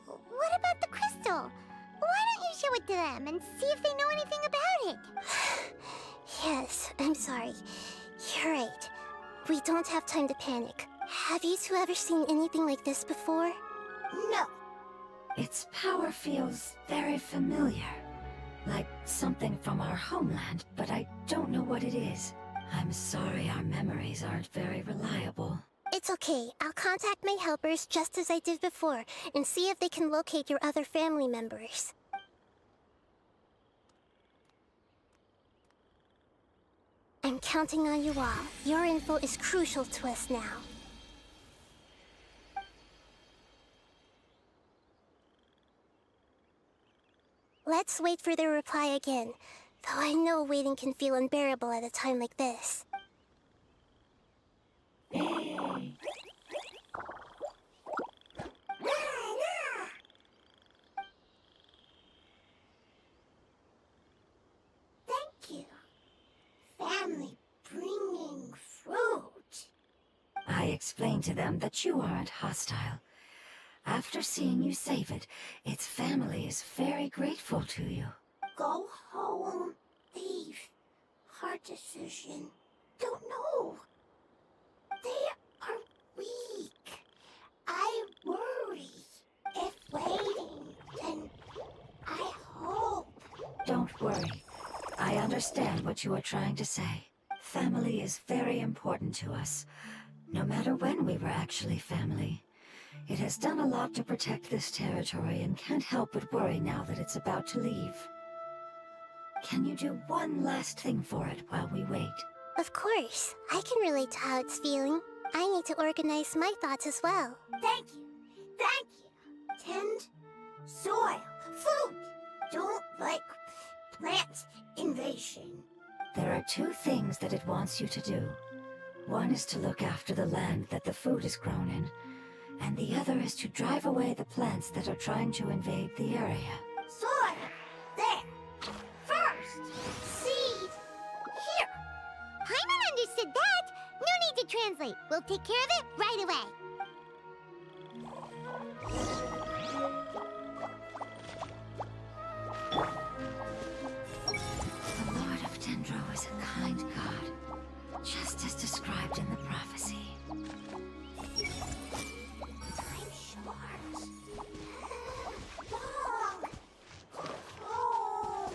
what about the crystal? Why don't you show it to them and see if they know anything about it? Yes, I'm sorry. You're right. We don't have time to panic. Have you two ever seen anything like this before? No. Its power feels very familiar. Like something from our homeland, but I don't know what it is. I'm sorry our memories aren't very reliable. It's okay. I'll contact my helpers just as I did before and see if they can locate your other family members. I'm counting on you all. Your info is crucial to us now. Let's wait for their reply again, though I know waiting can feel unbearable at a time like this. Thank you. Family bringing fruit. I explained to them that you aren't hostile. After seeing you save it, its family is very grateful to you. Go home. Leave. Hard decision. Don't know. They are weak. I worry. If waiting, then I hope. Don't worry. I understand what you are trying to say. Family is very important to us, no matter when we were actually family. It has done a lot to protect this territory and can't help but worry now that it's about to leave. Can you do one last thing for it while we wait? Of course. I can relate to how it's feeling. I need to organize my thoughts as well. Thank you. Thank you. Tend, soil, food. Don't like plant invasion. There are two things that it wants you to do. One is to look after the land that the food is grown in, and the other is to drive away the plants that are trying to invade the area. Soil. There. First. Seed. Here. Paimon understood that. No need to translate. We'll take care of it right away. The Lord of Dendro is a kind god, just as described in the prophecy. I'm short. Long. Oh.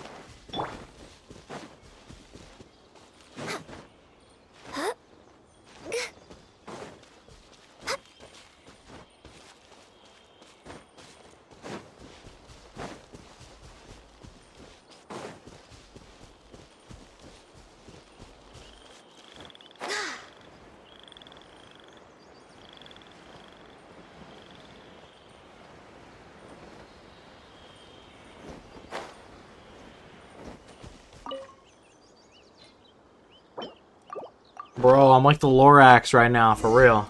Bro, I'm like the Lorax right now, for real.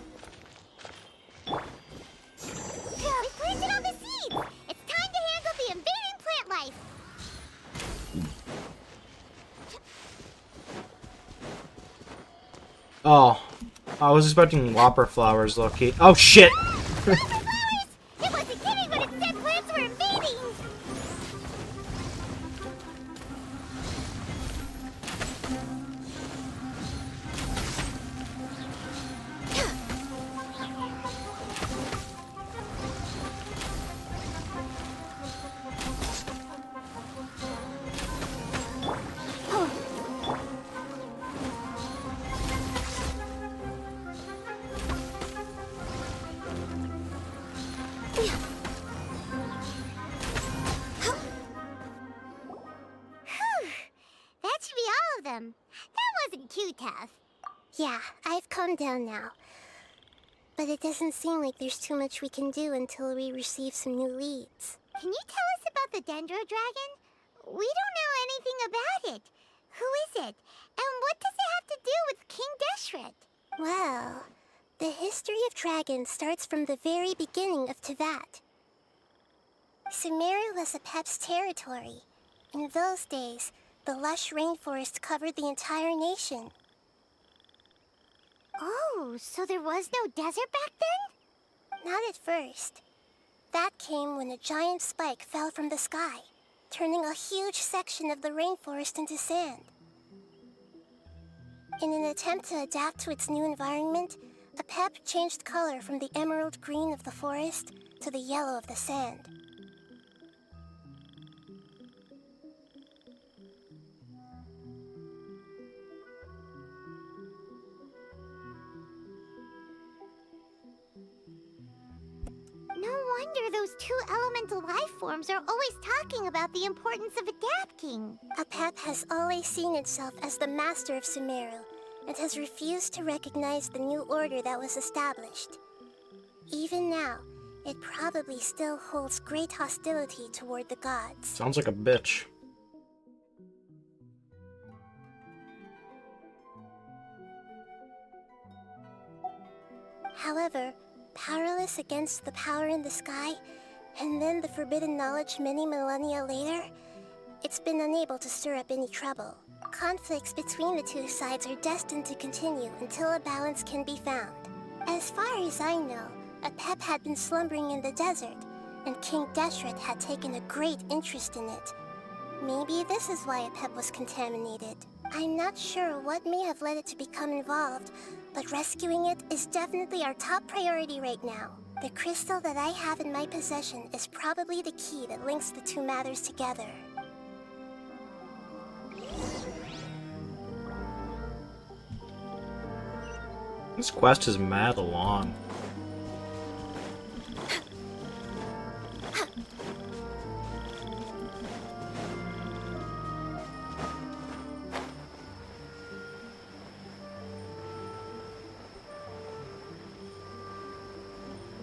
We planted all the seeds. It's time to handle the invading plant life. Oh, I was expecting whopper flowers, low-key. Oh, shit! Whopper flowers! It wasn't kidding when it said plants were invading. That should be all of them. That wasn't too tough. Yeah, I've calmed down now. But it doesn't seem like there's too much we can do until we receive some new leads. Can you tell us about the Dendro Dragon? We don't know anything about it. Who is it? And what does it have to do with King Deshret? Well, the history of dragons starts from the very beginning of Teyvat. Sumeru was Apep's territory. In those days, the lush rainforest covered the entire nation. Oh, so there was no desert back then? Not at first. That came when a giant spike fell from the sky, turning a huge section of the rainforest into sand. In an attempt to adapt to its new environment, Apep changed color from the emerald green of the forest to the yellow of the sand. No wonder those two elemental life forms are always talking about the importance of adapting. Apep has always seen itself as the master of Sumeru, and has refused to recognize the new order that was established. Even now, it probably still holds great hostility toward the gods. Sounds like a bitch. However, powerless against the power in the sky, and then the forbidden knowledge many millennia later, it's been unable to stir up any trouble. Conflicts between the two sides are destined to continue until a balance can be found. As far as I know, a Pep had been slumbering in the desert, and King Deshret had taken a great interest in it. Maybe this is why a Pep was contaminated. I'm not sure what may have led it to become involved, but rescuing it is definitely our top priority right now. The crystal that I have in my possession is probably the key that links the two matters together. This quest is mad long.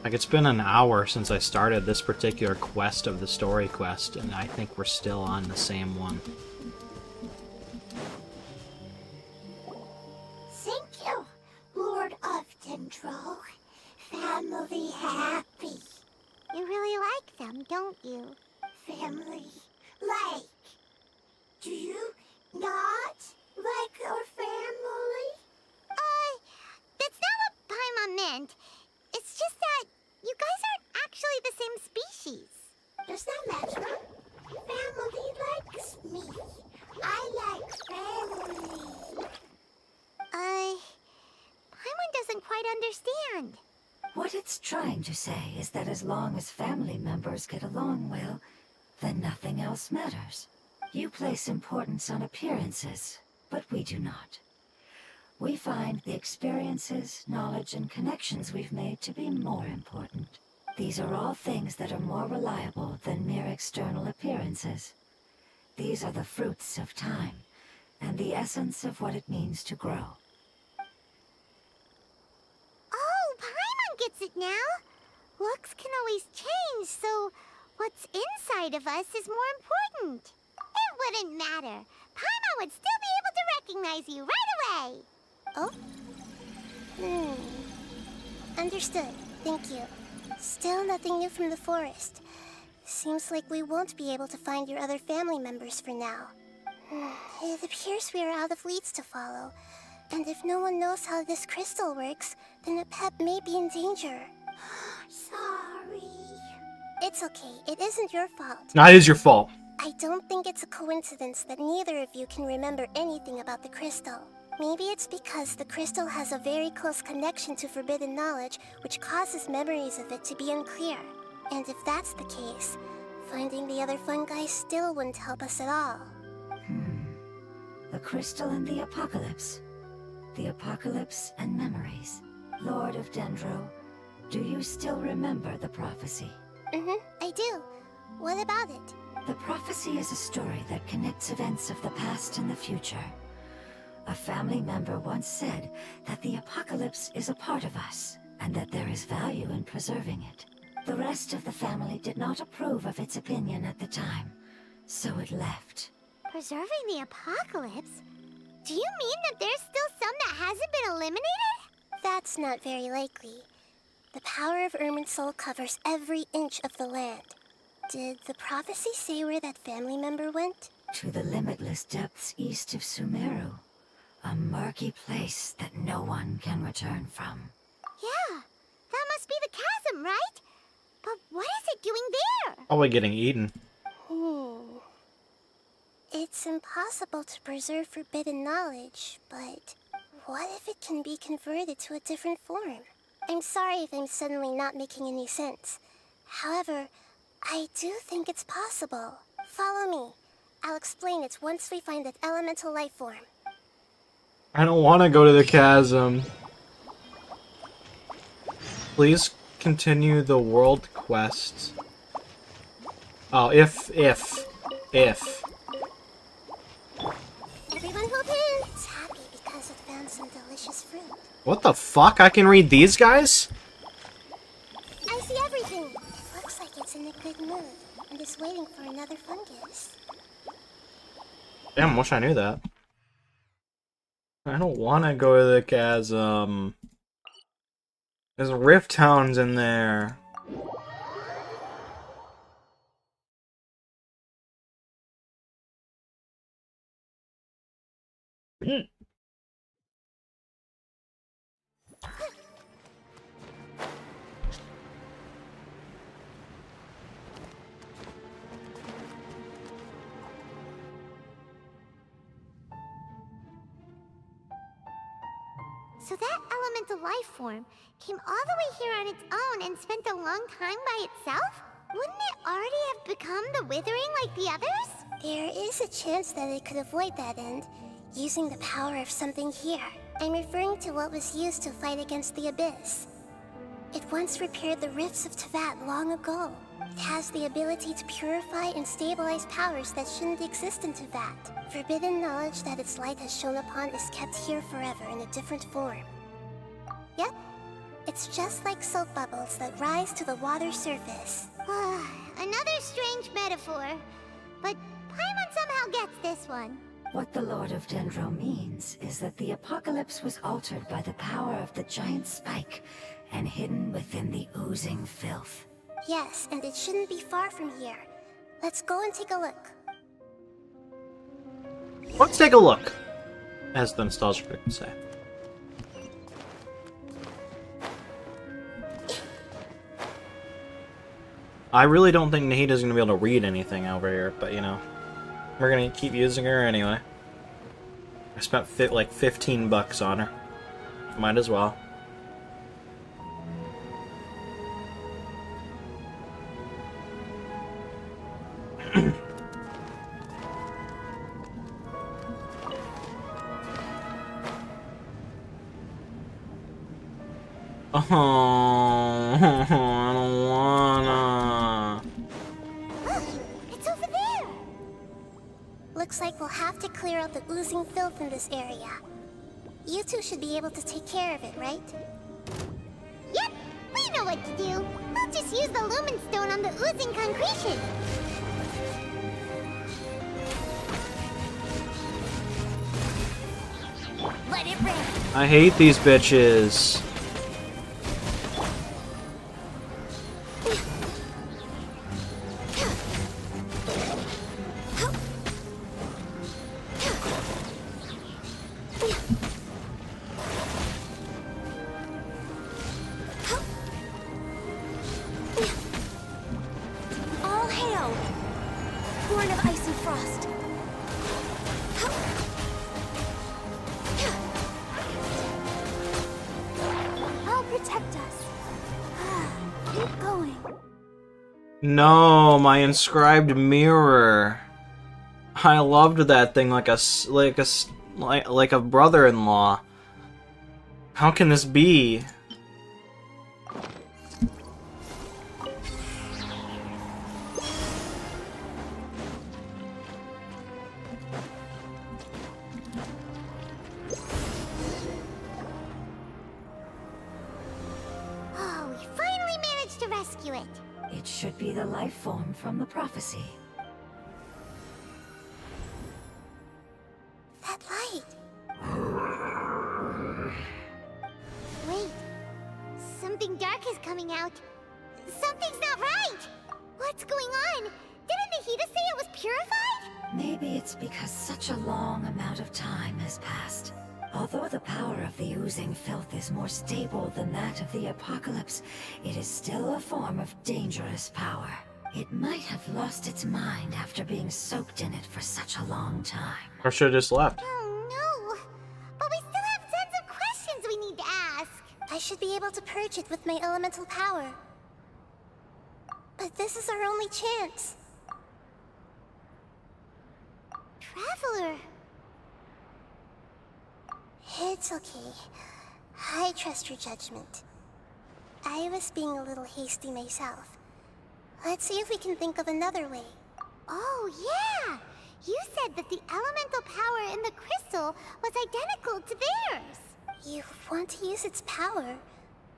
Like, it's been an hour since I started this particular quest of the story quest, and I think we're still on the same one. Thank you, Lord of Dendro. Family happy. You really like them, don't you? Family. Like. Do you not like our family? That's not what Paimon meant. It's just that you guys aren't actually the same species. Does that matter? Family likes me. I like family. Paimon doesn't quite understand. What it's trying to say is that as long as family members get along well, then nothing else matters. You place importance on appearances, but we do not. We find the experiences, knowledge, and connections we've made to be more important. These are all things that are more reliable than mere external appearances. These are the fruits of time, and the essence of what it means to grow. Oh, Paimon gets it now. Looks can always change, so what's inside of us is more important. It wouldn't matter. Paimon would still be able to recognize you right away. Oh? Understood. Thank you. Still nothing new from the forest. Seems like we won't be able to find your other family members for now. It appears we are out of leads to follow. And if no one knows how this crystal works, then a Pep may be in danger. Sorry. It's okay. It isn't your fault. Not is your fault. I don't think it's a coincidence that neither of you can remember anything about the crystal. Maybe it's because the crystal has a very close connection to forbidden knowledge, which causes memories of it to be unclear. And if that's the case, finding the other fungi still wouldn't help us at all. The crystal and the apocalypse. The apocalypse and memories. Lord of Dendro, do you still remember the prophecy? I do. What about it? The prophecy is a story that connects events of the past and the future. A family member once said that the apocalypse is a part of us, and that there is value in preserving it. The rest of the family did not approve of its opinion at the time, so it left. Preserving the apocalypse? Do you mean that there's still some that hasn't been eliminated? That's not very likely. The power of Irminsul covers every inch of the land. Did the prophecy say where that family member went? To the limitless depths east of Sumeru. A murky place that no one can return from. Yeah, that must be the chasm, right? But what is it doing there? Probably getting eaten. It's impossible to preserve forbidden knowledge, but what if it can be converted to a different form? I'm sorry if I'm suddenly not making any sense. However, I do think it's possible. Follow me. I'll explain it once we find that elemental life form. I don't want to go to the chasm. Please continue the world quest. Oh, if. Everyone hold hands. It's happy because it found some delicious fruit. What the fuck? I can read these guys? I see everything. Looks like it's in a good mood and is waiting for another fungus. Damn, wish I knew that. I don't want to go to the chasm. There's rift hounds in there. So that elemental life form came all the way here on its own and spent a long time by itself? Wouldn't it already have become the Withering like the others? There is a chance that it could avoid that end, using the power of something here. I'm referring to what was used to fight against the Abyss. It once repaired the rifts of Tevat long ago. It has the ability to purify and stabilize powers that shouldn't exist in Tevat. Forbidden knowledge that its light has shone upon is kept here forever in a different form. Yep, it's just like soap bubbles that rise to the water surface. Another strange metaphor, but Paimon somehow gets this one. What the Lord of Dendro means is that the apocalypse was altered by the power of the giant spike and hidden within the oozing filth. Yes, and it shouldn't be far from here. Let's go and take a look. Let's take a look, as the nostalgic critic would say. I really don't think Nahida's gonna be able to read anything over here, but you know, we're gonna keep using her anyway. I spent like 15 bucks on her. Might as well. Oh, I don't wanna. It's over there! Looks like we'll have to clear out the oozing filth in this area. You two should be able to take care of it, right? Yep, we know what to do. We'll just use the Lumen Stone on the oozing concretion. Let it rain. I hate these bitches. All hail, born of ice and frost. I'll protect us. Keep going. No, my inscribed mirror. I loved that thing like a brother-in-law. How can this be? Oh, we finally managed to rescue it. It should be the life form from the prophecy. That light! Wait, something dark is coming out. Something's not right. What's going on? Didn't Nahida say it was purified? Maybe it's because such a long amount of time has passed. Although the power of the oozing filth is more stable than that of the apocalypse, it is still a form of dangerous power. It might have lost its mind after being soaked in it for such a long time. Or should have just left. Oh no. But we still have tons of questions we need to ask. I should be able to purge it with my elemental power. But this is our only chance. Traveler. It's okay. I trust your judgment. I was being a little hasty myself. Let's see if we can think of another way. Oh yeah. You said that the elemental power in the crystal was identical to theirs. You want to use its power,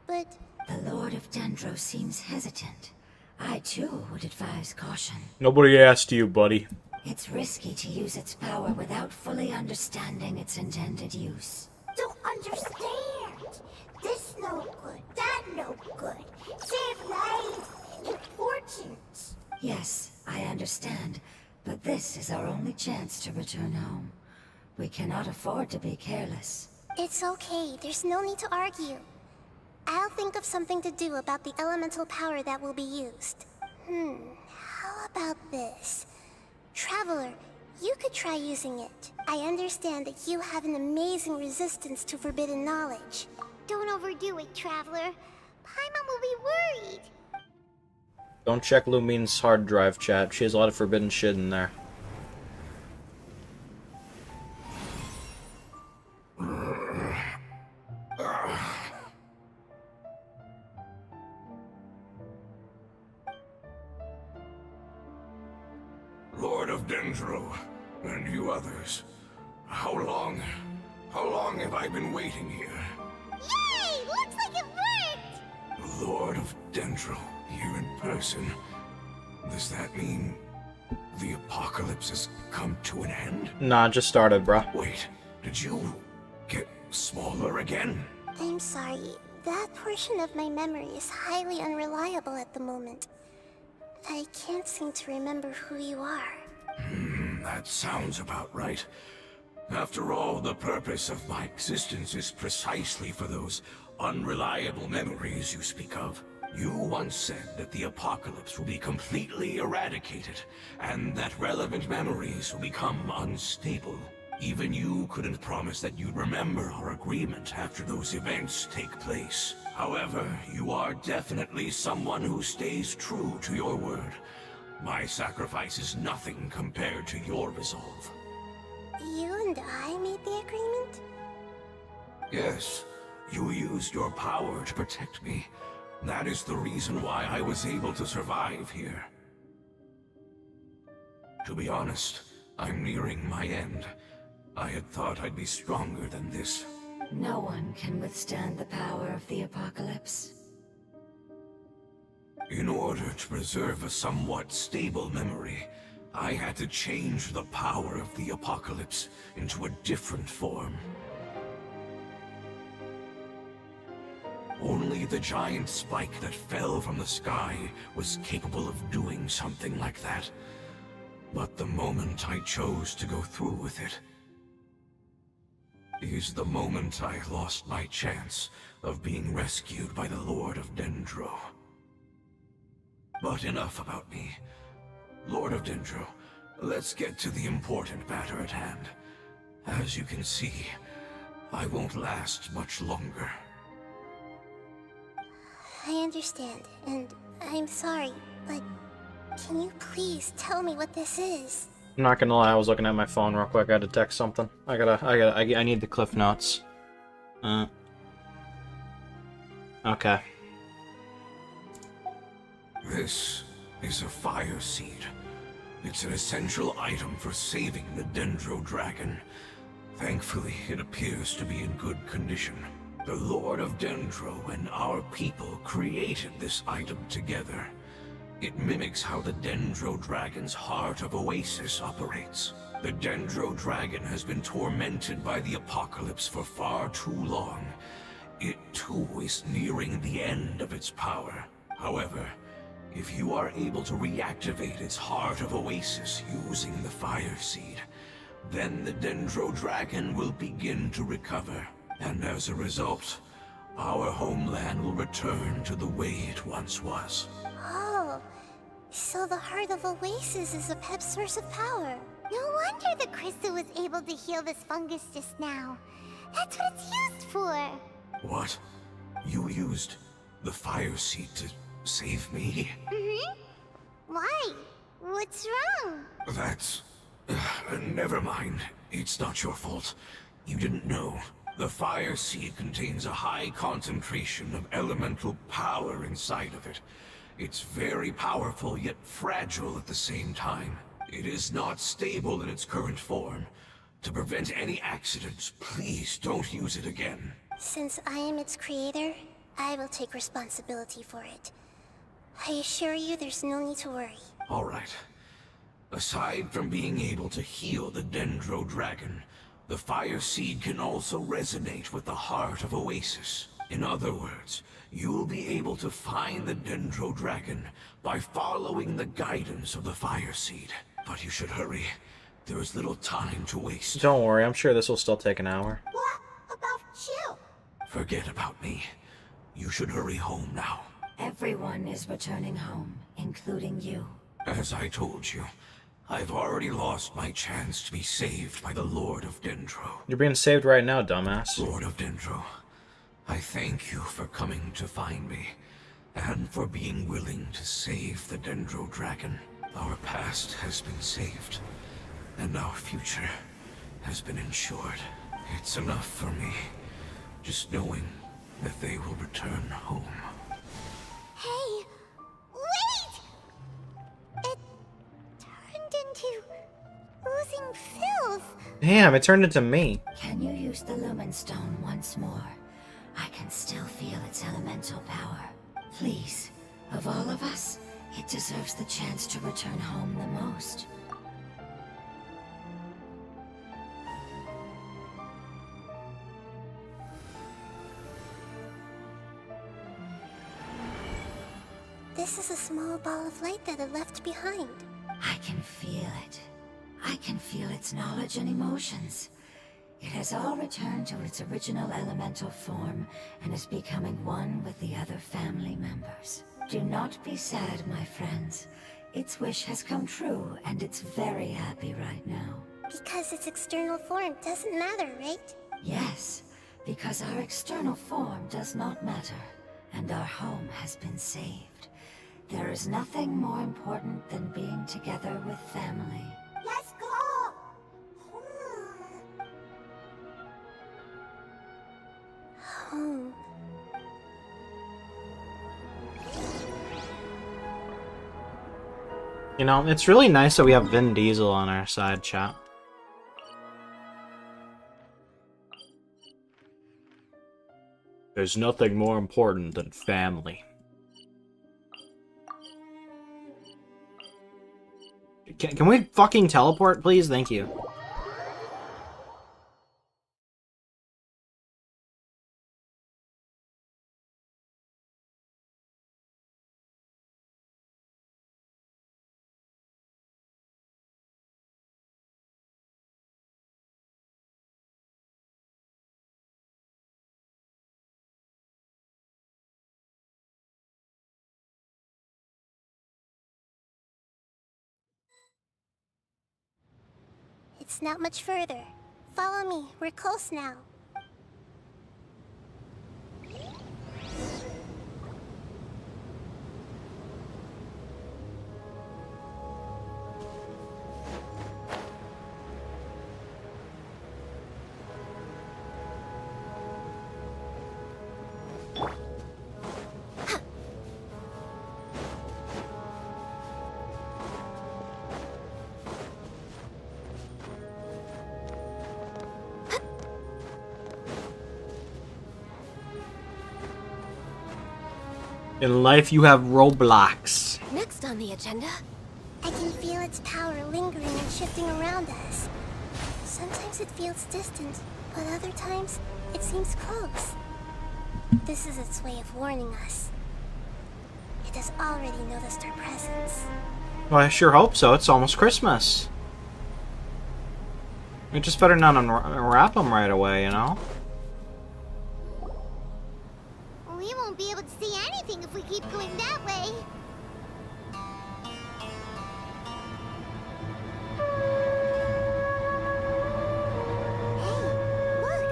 but... The Lord of Dendro seems hesitant. I too would advise caution. Nobody asked you, buddy. It's risky to use its power without fully understanding its intended use. Don't understand! This no good, that no good. Save lives! Important! Yes, I understand, but this is our only chance to return home. We cannot afford to be careless. It's okay, there's no need to argue. I'll think of something to do about the elemental power that will be used. How about this? Traveler, You could try using it. I understand that you have an amazing resistance to forbidden knowledge. Don't overdo it, Traveler. Paimon will be worried. Don't check Lumine's hard drive, chat. She has a lot of forbidden shit in there. Lord of Dendro, and you others. How long have I been waiting here? Yay! Looks like it worked! Lord of Dendro, here in person. Does that mean the apocalypse has come to an end? Nah, just started, bruh. Wait, did you get smaller again? I'm sorry. That portion of my memory is highly unreliable at the moment. I can't seem to remember who you are. That sounds about right. After all, the purpose of my existence is precisely for those unreliable memories you speak of. You once said that the apocalypse will be completely eradicated, and that relevant memories will become unstable. Even you couldn't promise that you'd remember our agreement after those events take place. However, you are definitely someone who stays true to your word. My sacrifice is nothing compared to your resolve. You and I made the agreement? Yes, you used your power to protect me. That is the reason why I was able to survive here. To be honest, I'm nearing my end. I had thought I'd be stronger than this. No one can withstand the power of the apocalypse. In order to preserve a somewhat stable memory, I had to change the power of the apocalypse into a different form. Only the giant spike that fell from the sky was capable of doing something like that. But the moment I chose to go through with it is the moment I lost my chance of being rescued by the Lord of Dendro. But enough about me. Lord of Dendro, let's get to the important matter at hand. As you can see, I won't last much longer. I understand, and I'm sorry, but can you please tell me what this is? I'm not gonna lie, I was looking at my phone real quick. I had to text something. I need the cliff notes. Okay. This is a fire seed. It's an essential item for saving the Dendro Dragon. Thankfully, it appears to be in good condition. The Lord of Dendro and our people created this item together. It mimics how the Dendro Dragon's Heart of Oasis operates. The Dendro Dragon has been tormented by the apocalypse for far too long. It too is nearing the end of its power. However, if you are able to reactivate its Heart of Oasis using the Fire Seed, then the Dendro Dragon will begin to recover. And as a result, our homeland will return to the way it once was. Oh, so the Heart of Oasis is a Pep's source of power. No wonder the crystal was able to heal this fungus just now. That's what it's used for. What? You used the Fire Seed to save me? Mm-hmm. Why? What's wrong? That's... never mind. It's not your fault. You didn't know. The Fire Seed contains a high concentration of elemental power inside of it. It's very powerful, yet fragile at the same time. It is not stable in its current form. To prevent any accidents, please don't use it again. Since I am its creator, I will take responsibility for it. I assure you there's no need to worry. All right. Aside from being able to heal the Dendro Dragon, the Fire Seed can also resonate with the Heart of Oasis. In other words, you'll be able to find the Dendro Dragon by following the guidance of the Fire Seed. But you should hurry. There is little time to waste. Don't worry, I'm sure this will still take an hour. What about you? Forget about me. You should hurry home now. Everyone is returning home, including you. As I told you, I've already lost my chance to be saved by the Lord of Dendro. You're being saved right now, dumbass. Lord of Dendro, I thank you for coming to find me, and for being willing to save the Dendro Dragon. Our past has been saved, and our future has been ensured. It's enough for me, just knowing that they will return home. Hey, wait! It turned into oozing filth. Damn, it turned into me. Can you use the Lumen Stone once more? I can still feel its elemental power. Please, of all of us, it deserves the chance to return home the most. This is a small ball of light that it left behind. I can feel it. I can feel its knowledge and emotions. It has all returned to its original elemental form and is becoming one with the other family members. Do not be sad, my friends. Its wish has come true, and it's very happy right now. Because its external form doesn't matter, right? Yes, because our external form does not matter, and our home has been saved. There is nothing more important than being together with family. Let's go! Home. You know, it's really nice that we have Vin Diesel on our side, chat. There's nothing more important than family. Can we fucking teleport, please? Thank you. It's not much further. Follow me, we're close now. In life, you have Roblox. Next on the agenda. I can feel its power lingering and shifting around us. Sometimes it feels distant, but other times it seems close. This is its way of warning us. It has already noticed our presence. Well, I sure hope so. It's almost Christmas. We just better not unwrap them right away, you know? We won't be able to see anything if we keep going that way. Hey, look!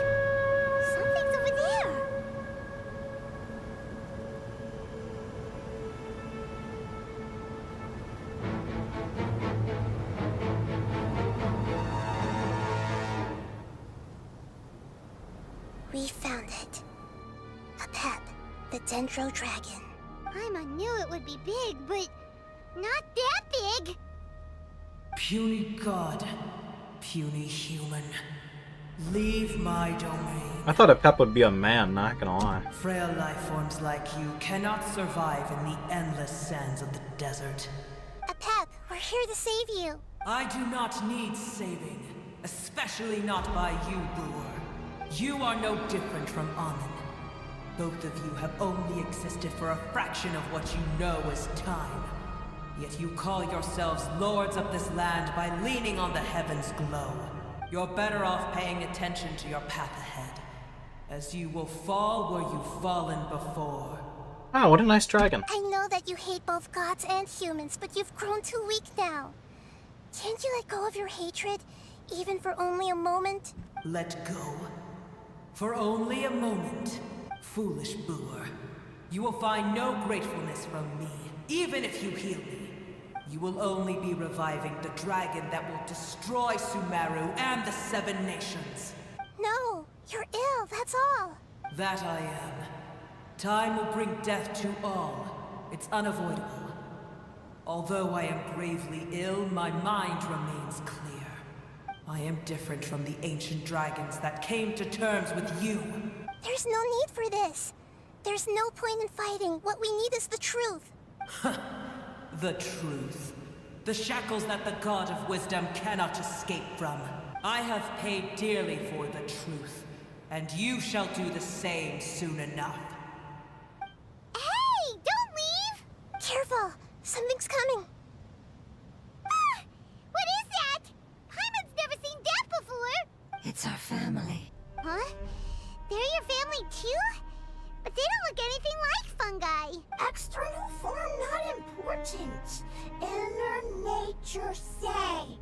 Something's over there! We found it. A pep, the Dendro Dragon. Paimon knew it would be big, but not that big! Puny god, puny human, leave my domain. I thought a Pep would be a man, not gonna lie. Frail life forms like you cannot survive in the endless sands of the desert. A pep, we're here to save you. I do not need saving, especially not by you, Brewer. You are no different from Amun. Both of you have only existed for a fraction of what you know as time. Yet you call yourselves lords of this land by leaning on the heavens' glow. You're better off paying attention to your path ahead, as you will fall where you've fallen before. Oh, what a nice dragon. I know that you hate both gods and humans, but you've grown too weak now. Can't you let go of your hatred, even for only a moment? Let go? For only a moment. Foolish Boor. You will find no gratefulness from me, even if you heal me. You will only be reviving the dragon that will destroy Sumeru and the 7 nations. No, you're ill, that's all. That I am. Time will bring death to all. It's unavoidable. Although I am gravely ill, my mind remains clear. I am different from the ancient dragons that came to terms with you. There's no need for this. There's no point in fighting. What we need is the truth. The truth. The shackles that the God of Wisdom cannot escape from. I have paid dearly for the truth, and you shall do the same soon enough. Hey, don't leave! Careful, something's coming. Ah, what is that? Paimon's never seen that before. It's our family. Huh? They're your family too? But they don't look anything like fungi. External form not important. Inner nature same.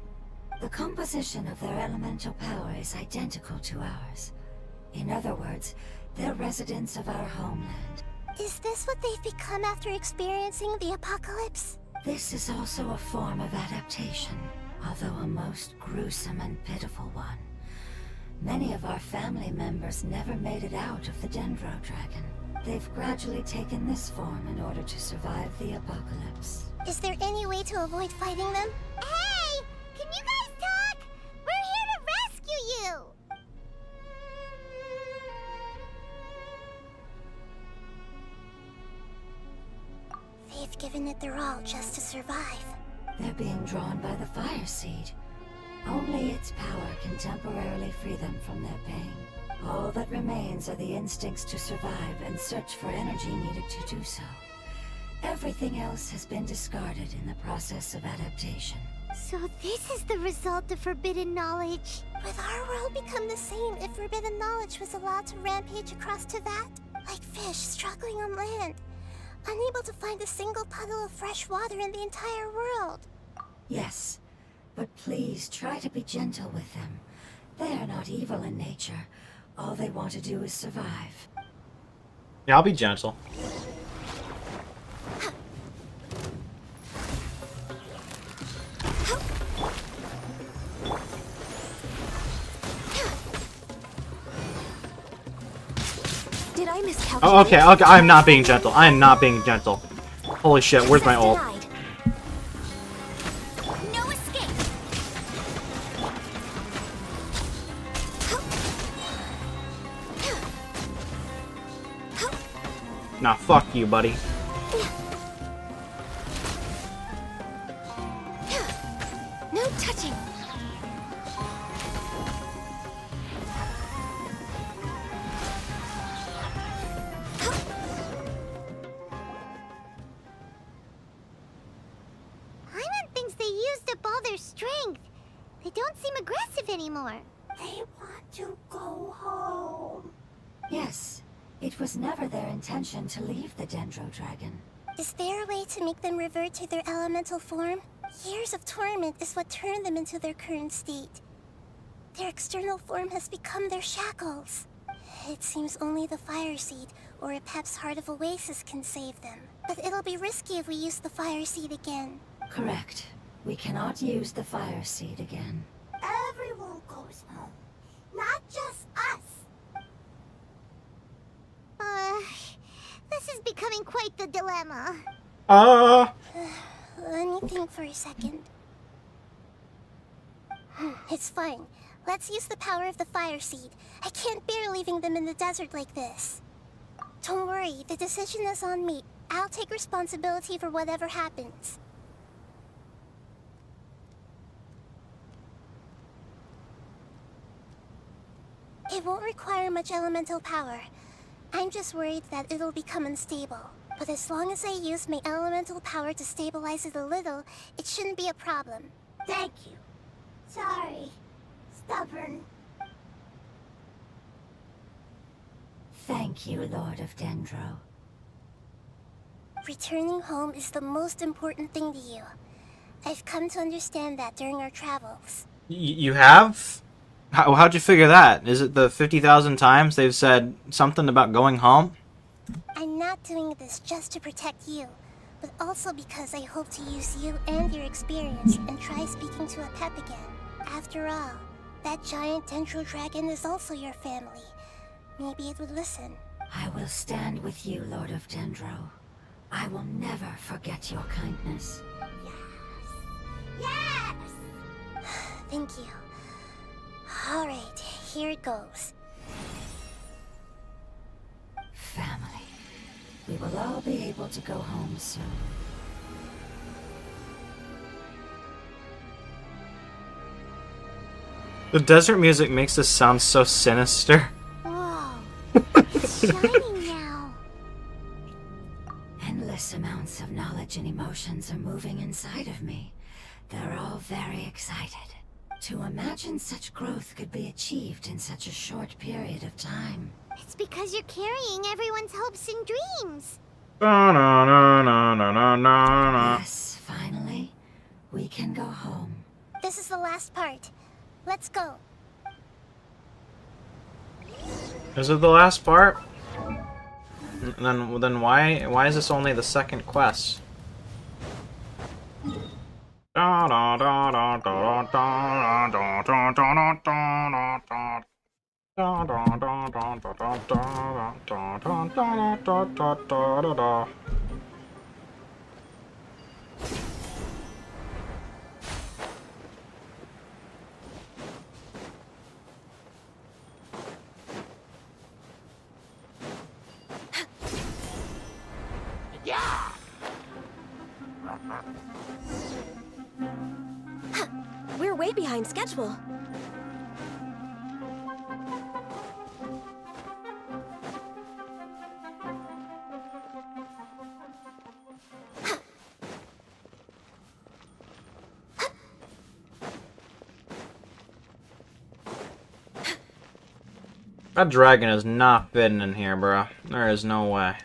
The composition of their elemental power is identical to ours. In other words, they're residents of our homeland. Is this what they've become after experiencing the apocalypse? This is also a form of adaptation, although a most gruesome and pitiful one. Many of our family members never made it out of the Dendro Dragon. They've gradually taken this form in order to survive the apocalypse. Is there any way to avoid fighting them? Hey! Can you guys talk? We're here to rescue you! They've given it their all just to survive. They're being drawn by the fire seed. Only its power can temporarily free them from their pain. All that remains are the instincts to survive and search for energy needed to do so. Everything else has been discarded in the process of adaptation. So this is the result of forbidden knowledge. Would our world become the same if forbidden knowledge was allowed to rampage across Teyvat? Like fish struggling on land, unable to find a single puddle of fresh water in the entire world. Yes, but please try to be gentle with them. They are not evil in nature. All they want to do is survive. Yeah, I'll be gentle. Did I miscalculate? Oh, okay, okay, I'm not being gentle. I am not being gentle. Holy shit, where's my ult? No escape. Nah, fuck you, buddy. No touching. Paimon thinks they used up all their strength. They don't seem aggressive anymore. They want to go home. Yes, it was never their intention to leave the Dendro Dragon. Is there a way to make them revert to their elemental form? Years of torment is what turned them into their current state. Their external form has become their shackles. It seems only the Fire Seed or a Pep's Heart of Oasis can save them. But it'll be risky if we use the Fire Seed again. Correct. We cannot use the Fire Seed again. Everyone goes home, not just us. This is becoming quite the dilemma. Let me think for a second. It's fine. Let's use the power of the Fire Seed. I can't bear leaving them in the desert like this. Don't worry, the decision is on me. I'll take responsibility for whatever happens. It won't require much elemental power. I'm just worried that it'll become unstable. But as long as I use my elemental power to stabilize it a little, it shouldn't be a problem. Thank you. Sorry. Stubborn. Thank you, Lord of Dendro. Returning home is the most important thing to you. I've come to understand that during our travels. You have? How'd you figure that? Is it the 50,000 times they've said something about going home? I'm not doing this just to protect you, but also because I hope to use you and your experience and try speaking to a pep again. After all, that giant dendro dragon is also your family. Maybe it would listen. I will stand with you, Lord of Dendro. I will never forget your kindness. Yes! Thank you. Alright, here it goes. Family. We will all be able to go home soon. The desert music makes this sound so sinister. Whoa. It's shining now. Endless amounts of knowledge and emotions are moving inside of me. They're all very excited. To imagine such growth could be achieved in such a short period of time. It's because you're carrying everyone's hopes and dreams. Yes, finally, we can go home. This is the last part. Let's go. Is it the last part? Then why is this only the second quest? We're way behind schedule. That dragon is not fitting in here, bro. There is no way.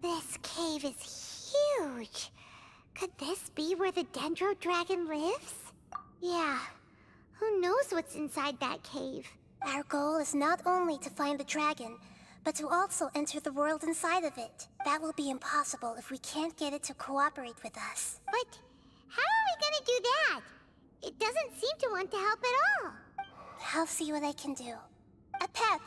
This cave is huge. Could this be where the dendro dragon lives? Yeah. Who knows what's inside that cave? Our goal is not only to find the dragon, but to also enter the world inside of it. That will be impossible if we can't get it to cooperate with us. But how are we gonna do that? It doesn't seem to want to help at all. I'll see what I can do. Pep,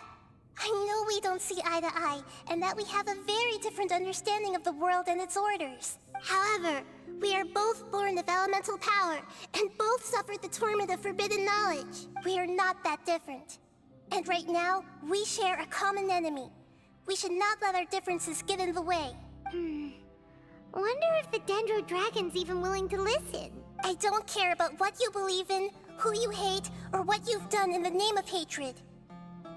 I know we don't see eye to eye, and that we have a very different understanding of the world and its orders. However, we are both born of elemental power, and both suffered the torment of forbidden knowledge. We are not that different. And right now, we share a common enemy. We should not let our differences get in the way. Wonder if the dendro dragon's even willing to listen. I don't care about what you believe in, who you hate, or what you've done in the name of hatred.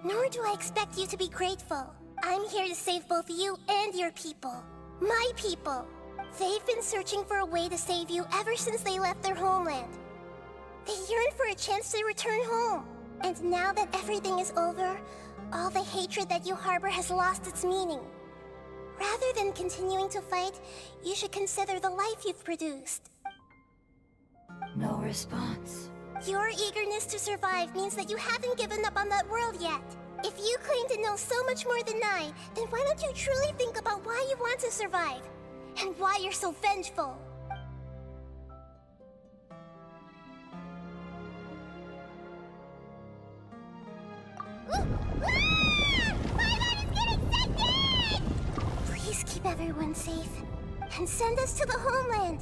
Nor do I expect you to be grateful. I'm here to save both you and your people. My people. They've been searching for a way to save you ever since they left their homeland. They yearn for a chance to return home. And now that everything is over, all the hatred that you harbor has lost its meaning. Rather than continuing to fight, you should consider the life you've produced. No response. Your eagerness to survive means that you haven't given up on that world yet. If you claim to know so much more than I, then why don't you truly think about why you want to survive? And why you're so vengeful? Please keep everyone safe. And send us to the homeland.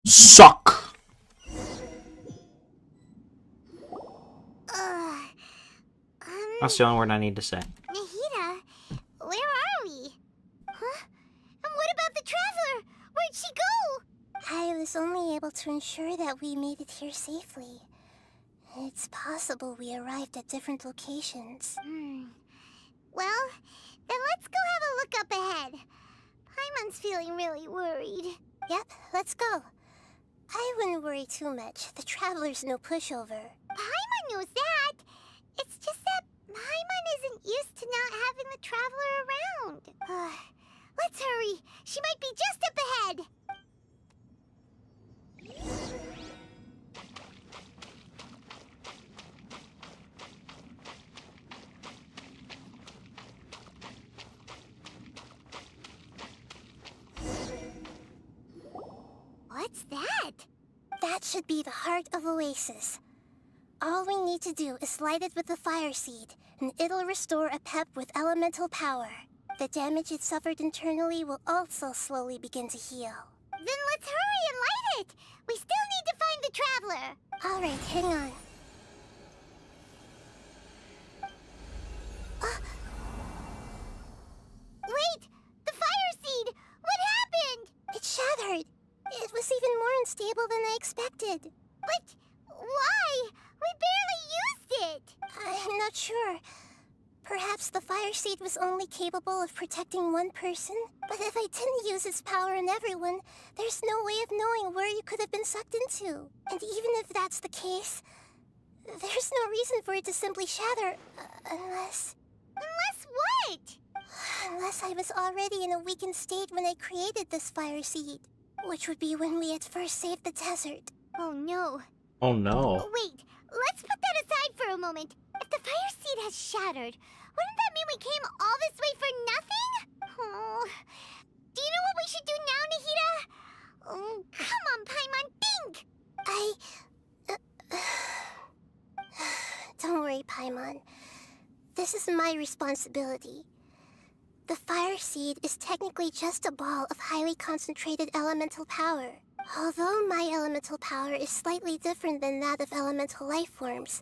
Suck! That's the only word I need to say. Nahida, where are we? Huh? And what about the traveler? Where'd she go? I was only able to ensure that we made it here safely. It's possible we arrived at different locations. Well, then let's go have a look up ahead. Paimon's feeling really worried. Yep, let's go. I wouldn't worry too much. The traveler's no pushover. Paimon knows that. It's just that Paimon isn't used to not having the Traveler around. Let's hurry. She might be just up ahead. What's that? That should be the heart of Oasis. All we need to do is light it with the fire seed, and it'll restore a pep with elemental power. The damage it suffered internally will also slowly begin to heal. Then let's hurry and light it! We still need to find the Traveler! Alright, hang on. Wait! The fire seed! What happened? It shattered! It was even more unstable than I expected. But why? We barely used it! I'm not sure. Perhaps the fire seed was only capable of protecting one person? But if I didn't use its power on everyone, there's no way of knowing where you could have been sucked into. And even if that's the case, there's no reason for it to simply shatter, unless... Unless what? Unless I was already in a weakened state when I created this fire seed. Which would be when we had first saved the desert. Oh no. Oh no. Wait, let's put that aside for a moment. If the fire seed has shattered, wouldn't that mean we came all this way for nothing? Oh. Do you know what we should do now, Nahida? Oh, come on, Paimon, think! Don't worry, Paimon. This is my responsibility. The fire seed is technically just a ball of highly concentrated elemental power. Although my elemental power is slightly different than that of elemental life forms,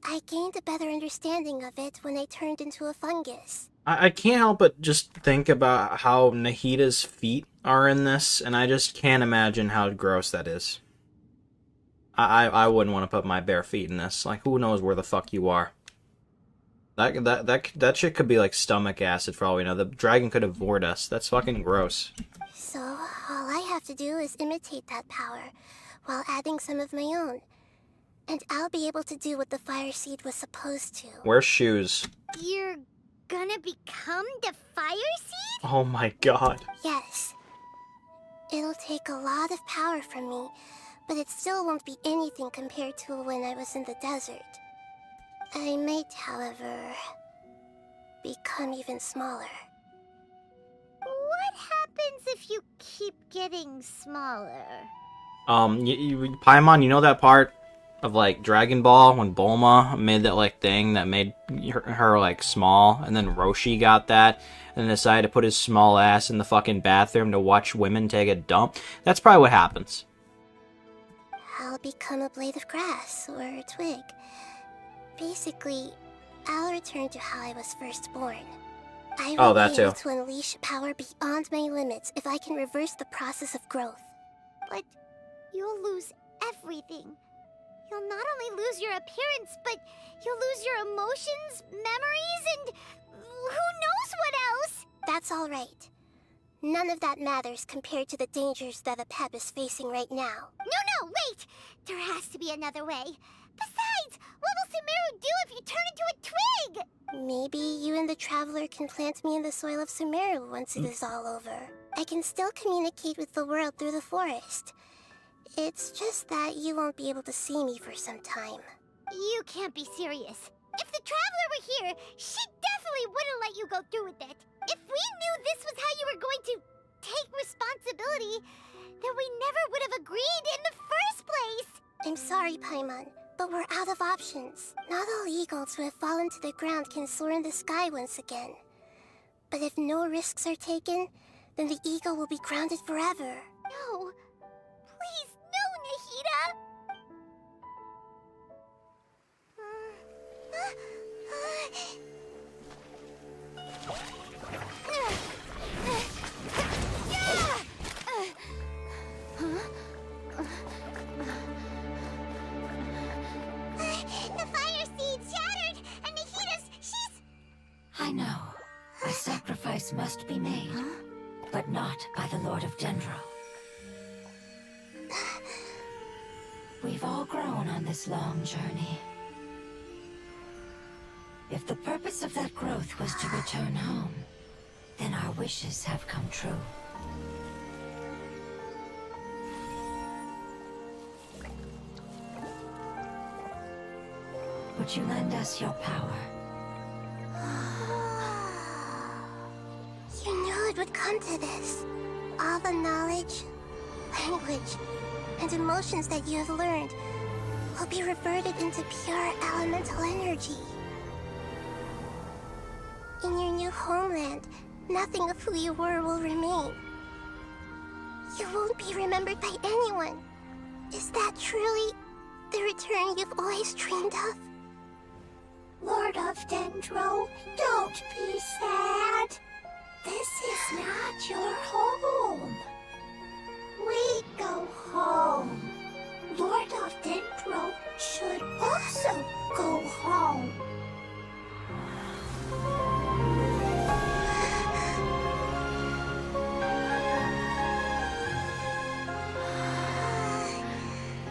I gained a better understanding of it when I turned into a fungus. I can't help but just think about how Nahida's feet are in this, and I just can't imagine how gross that is. I wouldn't want to put my bare feet in this. Like, who knows where the fuck you are? That shit could be like stomach acid for all we know. The dragon could have bored us. That's fucking gross. So, all I have to do is imitate that power, while adding some of my own. And I'll be able to do what the fire seed was supposed to. Wear shoes. You're gonna become the fire seed? Oh my god. Yes. It'll take a lot of power from me, but it still won't be anything compared to when I was in the desert. I might, however, become even smaller. What happens if you keep getting smaller? Paimon, you know that part of, like, Dragon Ball when Bulma made that, like, thing that made her like, small, and then Roshi got that, and then decided to put his small ass in the fucking bathroom to watch women take a dump? That's probably what happens. I'll become a blade of grass, or a twig. Basically, I'll return to how I was first born. I will be able to unleash power beyond my limits if I can reverse the process of growth. But you'll lose everything. You'll not only lose your appearance, but you'll lose your emotions, memories, and who knows what else? That's all right. None of that matters compared to the dangers that a Pep is facing right now. No, wait! There has to be another way. Besides, what will Sumeru do if you turn into a twig? Maybe you and the Traveler can plant me in the soil of Sumeru once it is all over. I can still communicate with the world through the forest. It's just that you won't be able to see me for some time. You can't be serious. If the Traveler were here, she definitely wouldn't let you go through with it. If we knew this was how you were going to take responsibility, then we never would have agreed in the first place. I'm sorry, Paimon, but we're out of options. Not all eagles who have fallen to the ground can soar in the sky once again. But if no risks are taken, then the eagle will be grounded forever. No. Please, no, Nahida! The fire seed shattered, and she's... I know. A sacrifice must be made, but not by the Lord of Dendro. We've all grown on this long journey. If the purpose of that growth was to return home, then our wishes have come true. Would you lend us your power? You knew it would come to this. All the knowledge, language, and emotions that you have learned will be reverted into pure elemental energy. In your new homeland, nothing of who you were will remain. You won't be remembered by anyone. Is that truly the return you've always dreamed of? Lord of Dendro, don't be sad. This is not your home. We go home. Lord of Dendro should also go home.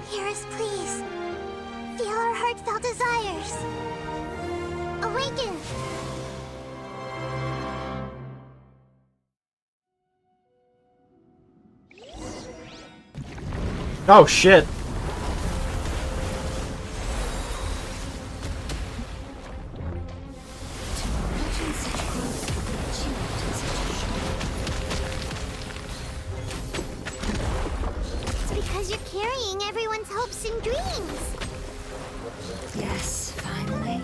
Hear us, please. Feel our heartfelt desires. Awaken! Oh shit. It's because you're carrying everyone's hopes and dreams. Yes, finally.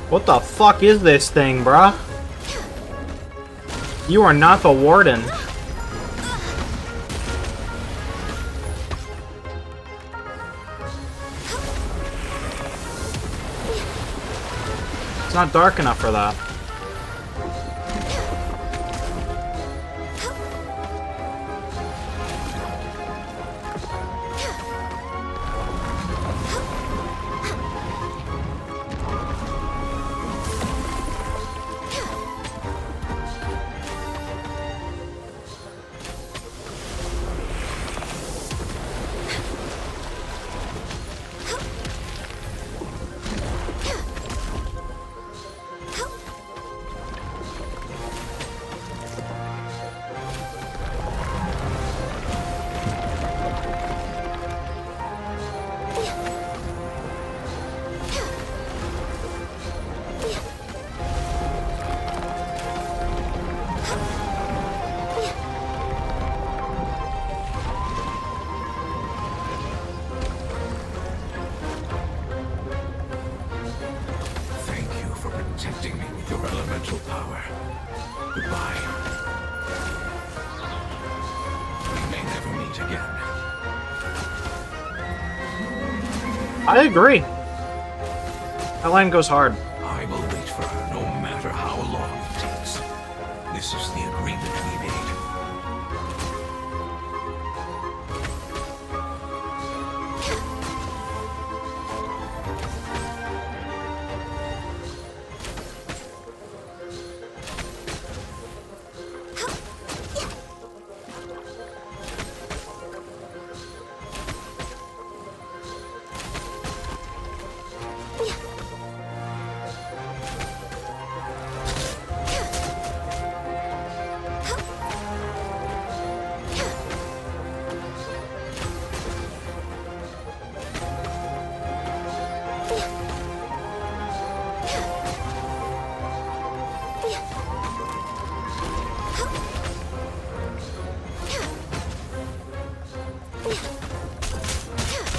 What the fuck is this thing, bruh? You are not the warden. It's not dark enough for that. Thank you for protecting me with your elemental power. Goodbye. We may never meet again. I agree. That line goes hard. I will wait for her no matter how long it takes. This is the agreement we made.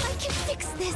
I can fix this.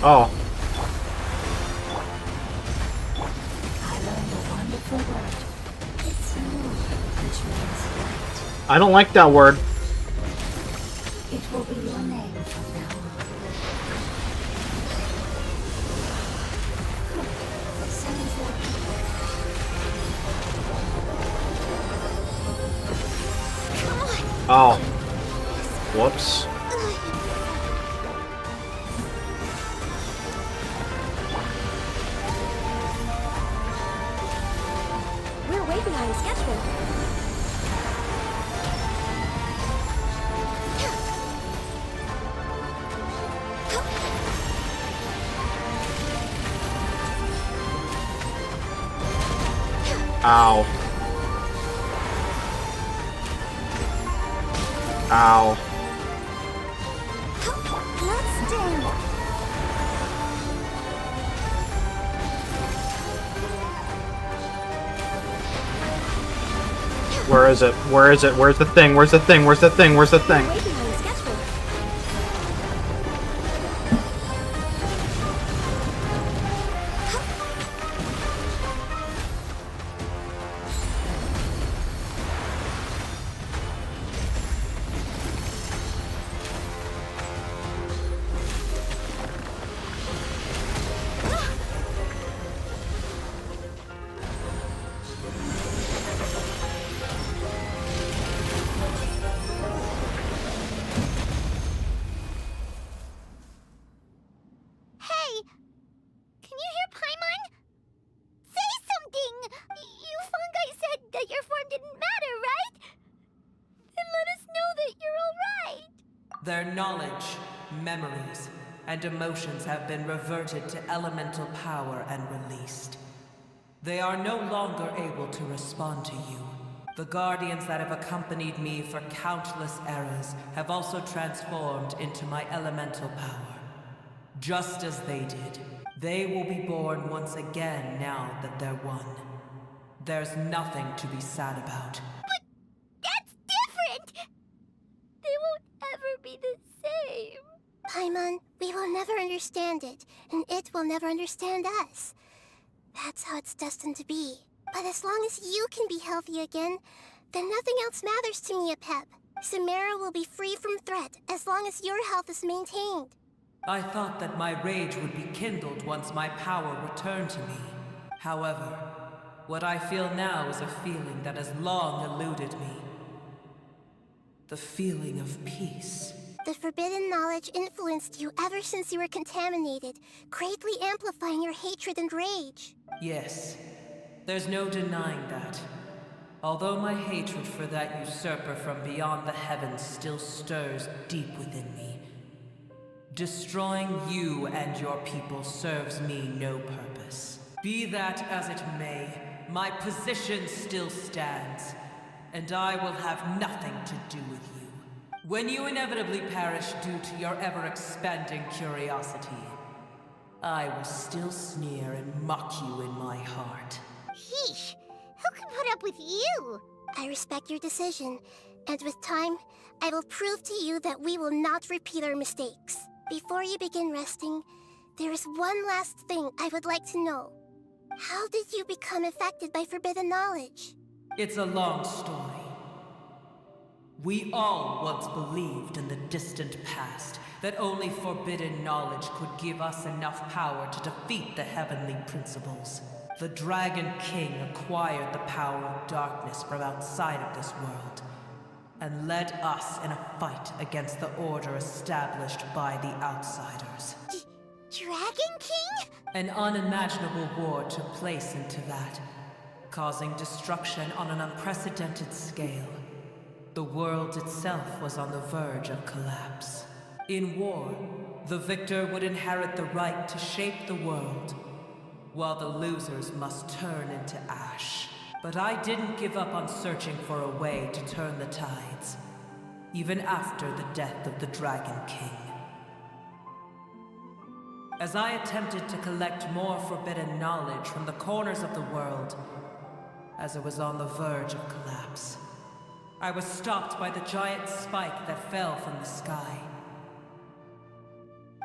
Oh. I don't like that word. It will be your name from now on. Oh. Whoops. We're way behind schedule. Ow. Ow. Let's stand. Where is it? Where is it? Where's the thing? Where's the thing? Where's the thing? Where's the thing? Way behind schedule. Hey! Can you hear Paimon? Say something! You fungi said that your form didn't matter, right? Then let us know that you're alright! Their knowledge, memories, and emotions have been reverted to elemental power and released. They are no longer able to respond to you. The guardians that have accompanied me for countless eras have also transformed into my elemental power. Just as they did, they will be born once again now that they're one. There's nothing to be sad about. But that's different! They won't ever be the same. Paimon, we will never understand it, and it will never understand us. That's how it's destined to be. But as long as you can be healthy again, then nothing else matters to me, Apep. Samara will be free from threat as long as your health is maintained. I thought that my rage would be kindled once my power returned to me. However, what I feel now is a feeling that has long eluded me. The feeling of peace. The forbidden knowledge influenced you ever since you were contaminated, greatly amplifying your hatred and rage. Yes, there's no denying that. Although my hatred for that usurper from beyond the heavens still stirs deep within me. Destroying you and your people serves me no purpose. Be that as it may, my position still stands, and I will have nothing to do with you. When you inevitably perish due to your ever-expanding curiosity, I will still sneer and mock you in my heart. Yeesh! Who can put up with you? I respect your decision, and with time, I will prove to you that we will not repeat our mistakes. Before you begin resting, there is one last thing I would like to know. How did you become affected by forbidden knowledge? It's a long story. We all once believed in the distant past that only forbidden knowledge could give us enough power to defeat the heavenly principles. The Dragon King acquired the power of darkness from outside of this world, and led us in a fight against the order established by the outsiders. Dragon King? An unimaginable war took place into that, causing destruction on an unprecedented scale. The world itself was on the verge of collapse. In war, the victor would inherit the right to shape the world, while the losers must turn into ash. But I didn't give up on searching for a way to turn the tides, even after the death of the Dragon King. As I attempted to collect more forbidden knowledge from the corners of the world, as it was on the verge of collapse, I was stopped by the giant spike that fell from the sky.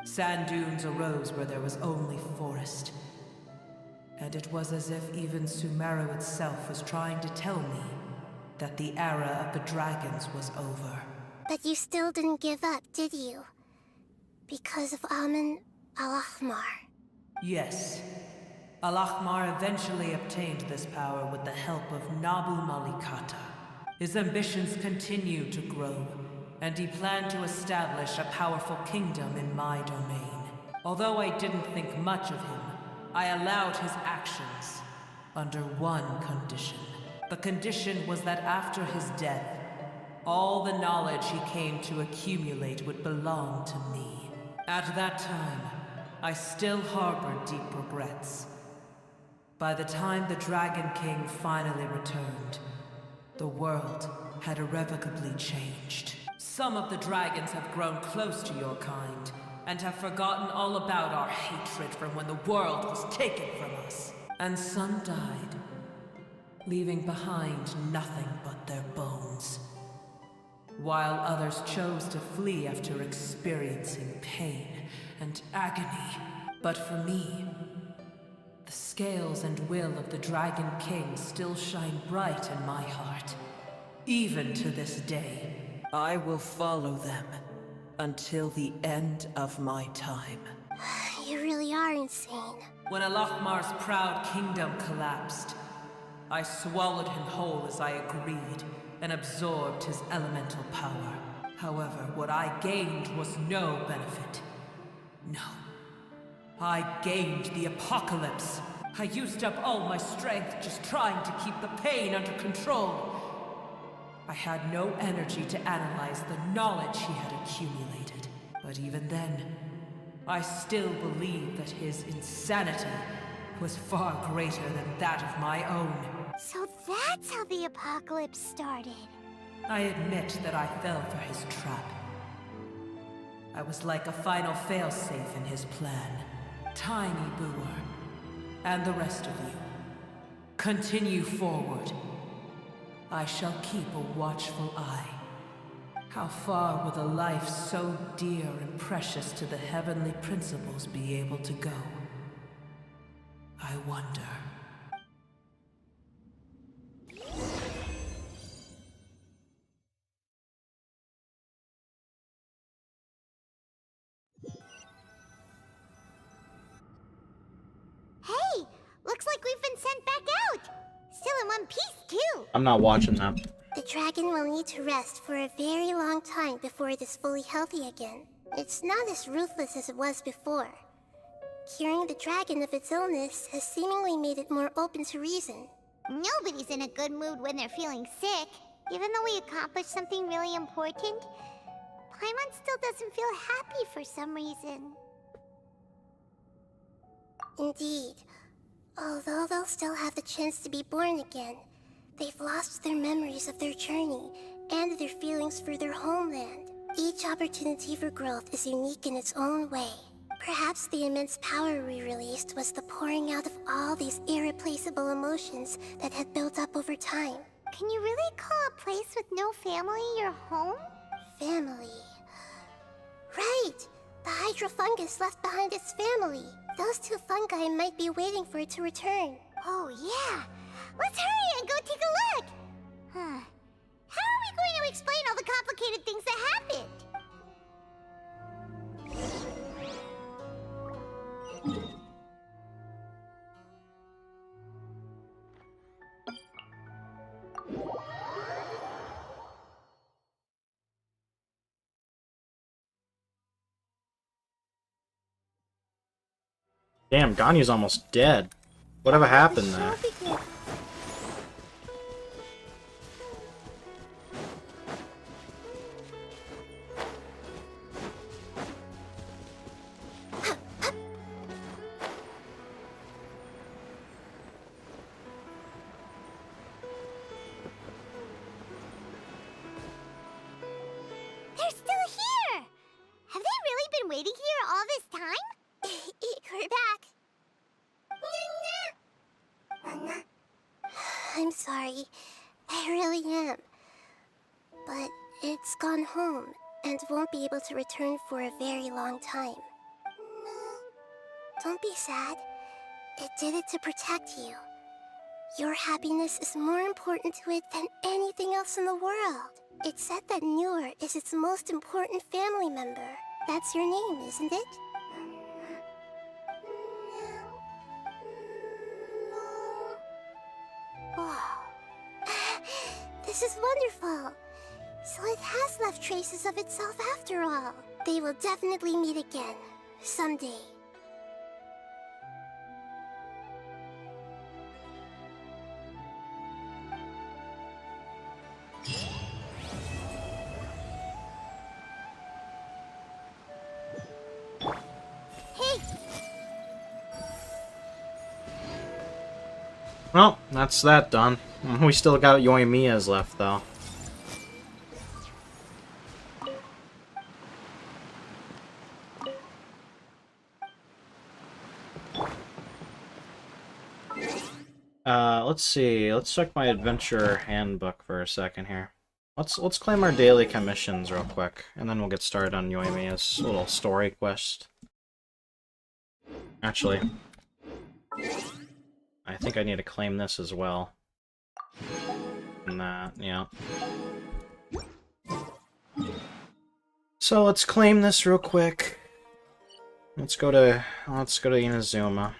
Sand dunes arose where there was only forest. And it was as if even Sumeru itself was trying to tell me that the era of the dragons was over. But you still didn't give up, did you? Because of Amun Al-Ahmar. Yes. Al-Ahmar eventually obtained this power with the help of Nabu Malikata. His ambitions continued to grow, and he planned to establish a powerful kingdom in my domain. Although I didn't think much of him, I allowed his actions under one condition. The condition was that after his death, all the knowledge he came to accumulate would belong to me. At that time, I still harbored deep regrets. By the time the Dragon King finally returned, the world had irrevocably changed. Some of the dragons have grown close to your kind, and have forgotten all about our hatred from when the world was taken from us. And some died, leaving behind nothing but their bones. While others chose to flee after experiencing pain and agony. But for me, the scales and will of the Dragon King still shine bright in my heart. Even to this day, I will follow them until the end of my time. You really are insane. When Al-Ahmar's proud kingdom collapsed, I swallowed him whole as I agreed, and absorbed his elemental power. However, what I gained was no benefit. No. I gained the apocalypse. I used up all my strength just trying to keep the pain under control. I had no energy to analyze the knowledge he had accumulated. But even then, I still believed that his insanity was far greater than that of my own. So that's how the apocalypse started. I admit that I fell for his trap. I was like a final failsafe in his plan. Tiny Boer, and the rest of you, continue forward. I shall keep a watchful eye. How far will a life so dear and precious to the heavenly principles be able to go? I wonder. Hey! Looks like we've been sent back out! Still in one piece, too! I'm not watching that. The dragon will need to rest for a very long time before it is fully healthy again. It's not as ruthless as it was before. Curing the dragon of its illness has seemingly made it more open to reason. Nobody's in a good mood when they're feeling sick. Even though we accomplished something really important, Paimon still doesn't feel happy for some reason. Indeed. Although they'll still have the chance to be born again, they've lost their memories of their journey and their feelings for their homeland. Each opportunity for growth is unique in its own way. Perhaps the immense power we released was the pouring out of all these irreplaceable emotions that had built up over time. Can you really call a place with no family your home? Family. Right! The hydrofungus left behind its family. Those two fungi might be waiting for it to return. Oh yeah! Let's hurry and go take a look! Huh. How are we going to explain all the complicated things that happened? Damn, Ganya's almost dead. Whatever happened there? They're still here! Have they really been waiting here all this time? We're back. I'm sorry. I really am. But it's gone home and won't be able to return for a very long time. Don't be sad. It did it to protect you. Your happiness is more important to it than anything else in the world. It's said that Noor is its most important family member. That's your name, isn't it? Oh. This is wonderful. So it has left traces of itself after all. They will definitely meet again. Someday. Well, that's that done. We still got Yoimiya's left, though. Let's see. Let's check my adventure handbook for a second here. Let's claim our daily commissions real quick, and then we'll get started on Yoimiya's little story quest. Actually, I think I need to claim this as well. And that, yeah. So let's claim this real quick. Let's go to Inazuma.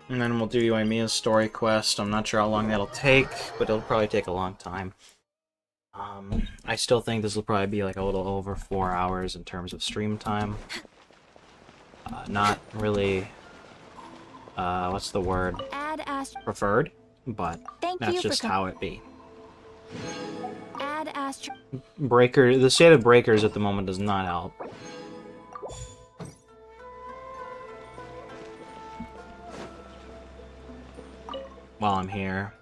And then we'll do Yoimiya's story quest. I'm not sure how long that'll take, but it'll probably take a long time. I still think this will probably be like a little over 4 hours in terms of stream time. Not really, what's the word? Preferred, but that's just how it be. The state of breakers at the moment does not help. While I'm here.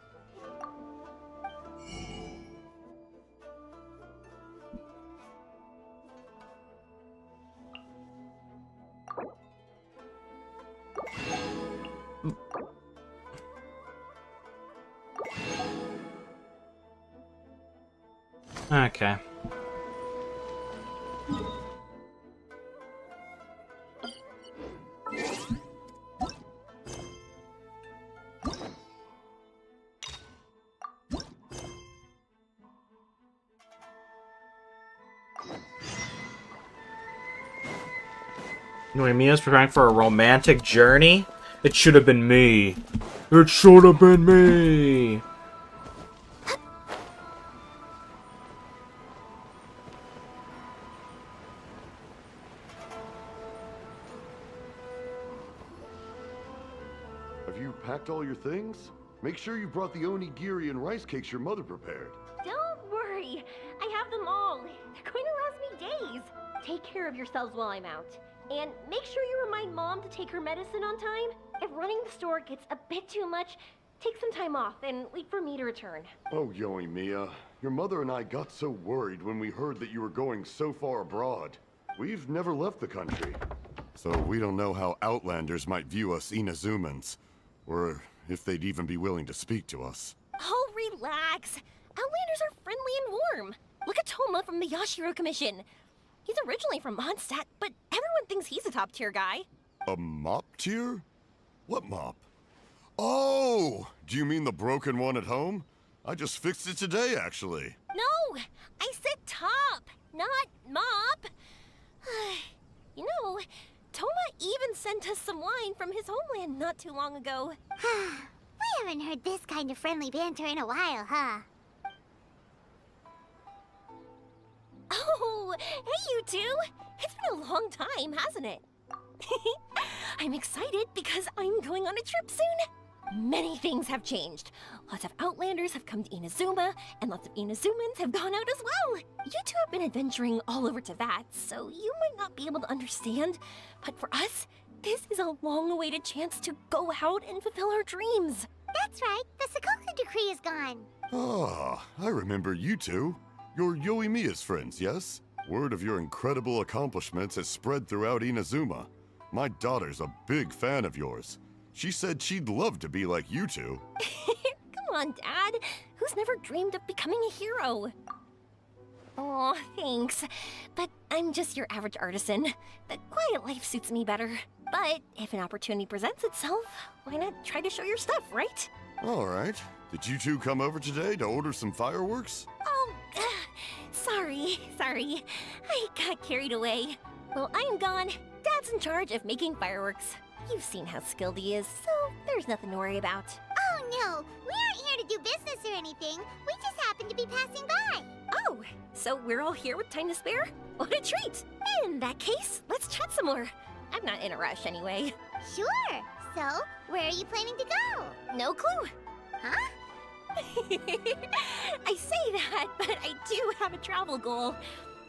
Okay. Yoimiya's preparing for a romantic journey? It should have been me. It should have been me. Have you packed all your things? Make sure you brought the onigiri and rice cakes your mother prepared. Don't worry. I have them all. They're going to last me days. Take care of yourselves while I'm out. And make sure you remind Mom to take her medicine on time. If running the store gets a bit too much, take some time off and wait for me to return. Oh, Yoimiya. Your mother and I got so worried when we heard that you were going so far abroad. We've never left the country. So we don't know how Outlanders might view us Inazumans. Or if they'd even be willing to speak to us. Oh, relax. Outlanders are friendly and warm. Look at Toma from the Yashiro Commission. He's originally from Mondstadt, but everyone thinks he's a top-tier guy. A mop tier? What mop? Oh! Do you mean the broken one at home? I just fixed it today, actually. No! I said top, not mop. You know, Toma even sent us some wine from his homeland not too long ago. We haven't heard this kind of friendly banter in a while, huh? Oh, hey you two! It's been a long time, hasn't it? I'm excited because I'm going on a trip soon. Many things have changed. Lots of Outlanders have come to Inazuma, and lots of Inazumans have gone out as well. You two have been adventuring all over Teyvat, so you might not be able to understand. But for us, this is a long-awaited chance to go out and fulfill our dreams. That's right. The Sakoku decree is gone. Ah, I remember you two. You're Yoimiya's friends, yes? Word of your incredible accomplishments has spread throughout Inazuma. My daughter's a big fan of yours. She said she'd love to be like you two. Come on, Dad. Who's never dreamed of becoming a hero? Aw, thanks. But I'm just your average artisan. The quiet life suits me better. But if an opportunity presents itself, why not try to show your stuff, right? Alright. Did you two come over today to order some fireworks? Oh, sorry. I got carried away. Well, I am gone. Dad's in charge of making fireworks. You've seen how skilled he is, so there's nothing to worry about. Oh no, we aren't here to do business or anything. We just happen to be passing by. Oh, so we're all here with time to spare? What a treat! In that case, let's chat some more. I'm not in a rush anyway. Sure. So, where are you planning to go? No clue. Huh? I say that, but I do have a travel goal.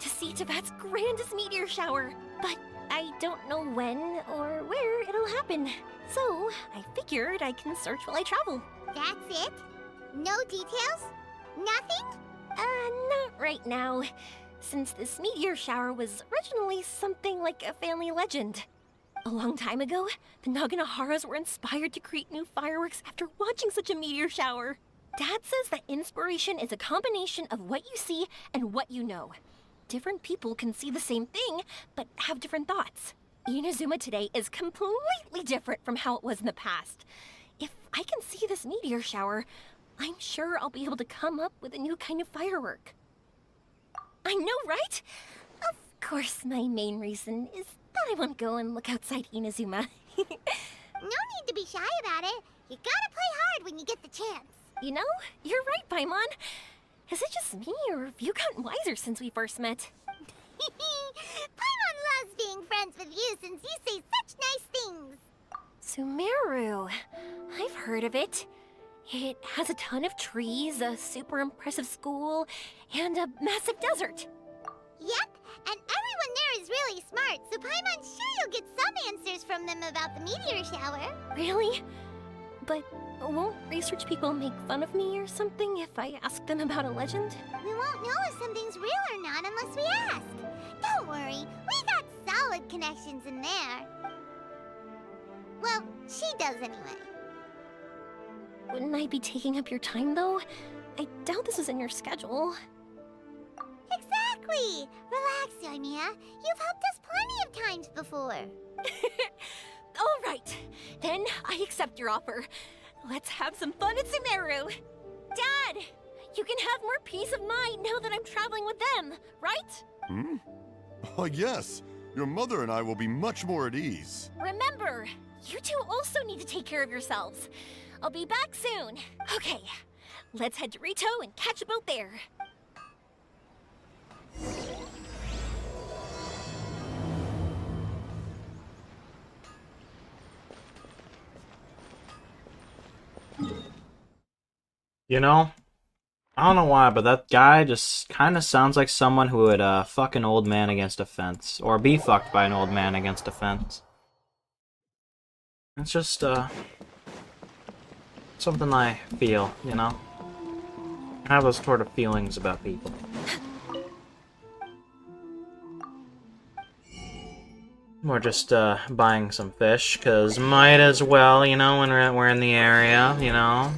To see Tibet's grandest meteor shower. But I don't know when or where it'll happen. So, I figured I can search while I travel. That's it? No details? Nothing? Not right now. Since this meteor shower was originally something like a family legend. A long time ago, the Naganaharas were inspired to create new fireworks after watching such a meteor shower. Dad says that inspiration is a combination of what you see and what you know. Different people can see the same thing, but have different thoughts. Inazuma today is completely different from how it was in the past. If I can see this meteor shower, I'm sure I'll be able to come up with a new kind of firework. I know, right? Of course, my main reason is that I want to go and look outside Inazuma. No need to be shy about it. You gotta play hard when you get the chance. You know, you're right, Paimon. Is it just me, or have you gotten wiser since we first met? Paimon loves being friends with you since you say such nice things. Sumeru. I've heard of it. It has a ton of trees, a super impressive school, and a massive desert. Yep, and everyone there is really smart, so Paimon's sure you'll get some answers from them about the meteor shower. Really? But won't research people make fun of me or something if I ask them about a legend? We won't know if something's real or not unless we ask. Don't worry, we got solid connections in there. Well, she does anyway. Wouldn't I be taking up your time, though? I doubt this is in your schedule. Exactly! Relax, Yoimiya. You've helped us plenty of times before. All right, then I accept your offer. Let's have some fun at Sumeru. Dad, you can have more peace of mind now that I'm traveling with them, right? Oh, yes. Your mother and I will be much more at ease. Remember, you two also need to take care of yourselves. I'll be back soon. Okay, let's head to Rito and catch a boat there. You know, I don't know why, but that guy just kind of sounds like someone who would fuck an old man against a fence, or be fucked by an old man against a fence. It's just something I feel, you know? I have those sort of feelings about people. We're just buying some fish, cause might as well, you know, when we're in the area, you know?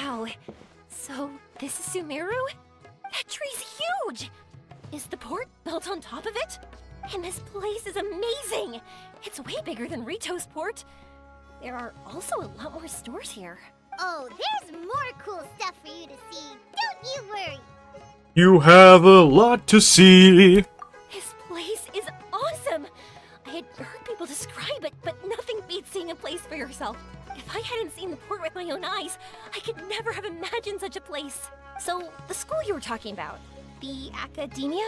Wow, so this is Sumeru? That tree's huge! Is the port built on top of it? And this place is amazing! It's way bigger than Rito's port. There are also a lot more stores here. Oh, there's more cool stuff for you to see. Don't you worry. You have a lot to see! This place is awesome! I had heard people describe it, but nothing beats seeing a place for yourself. If I hadn't seen the port with my own eyes, I could never have imagined such a place. So, the school you were talking about, the academia,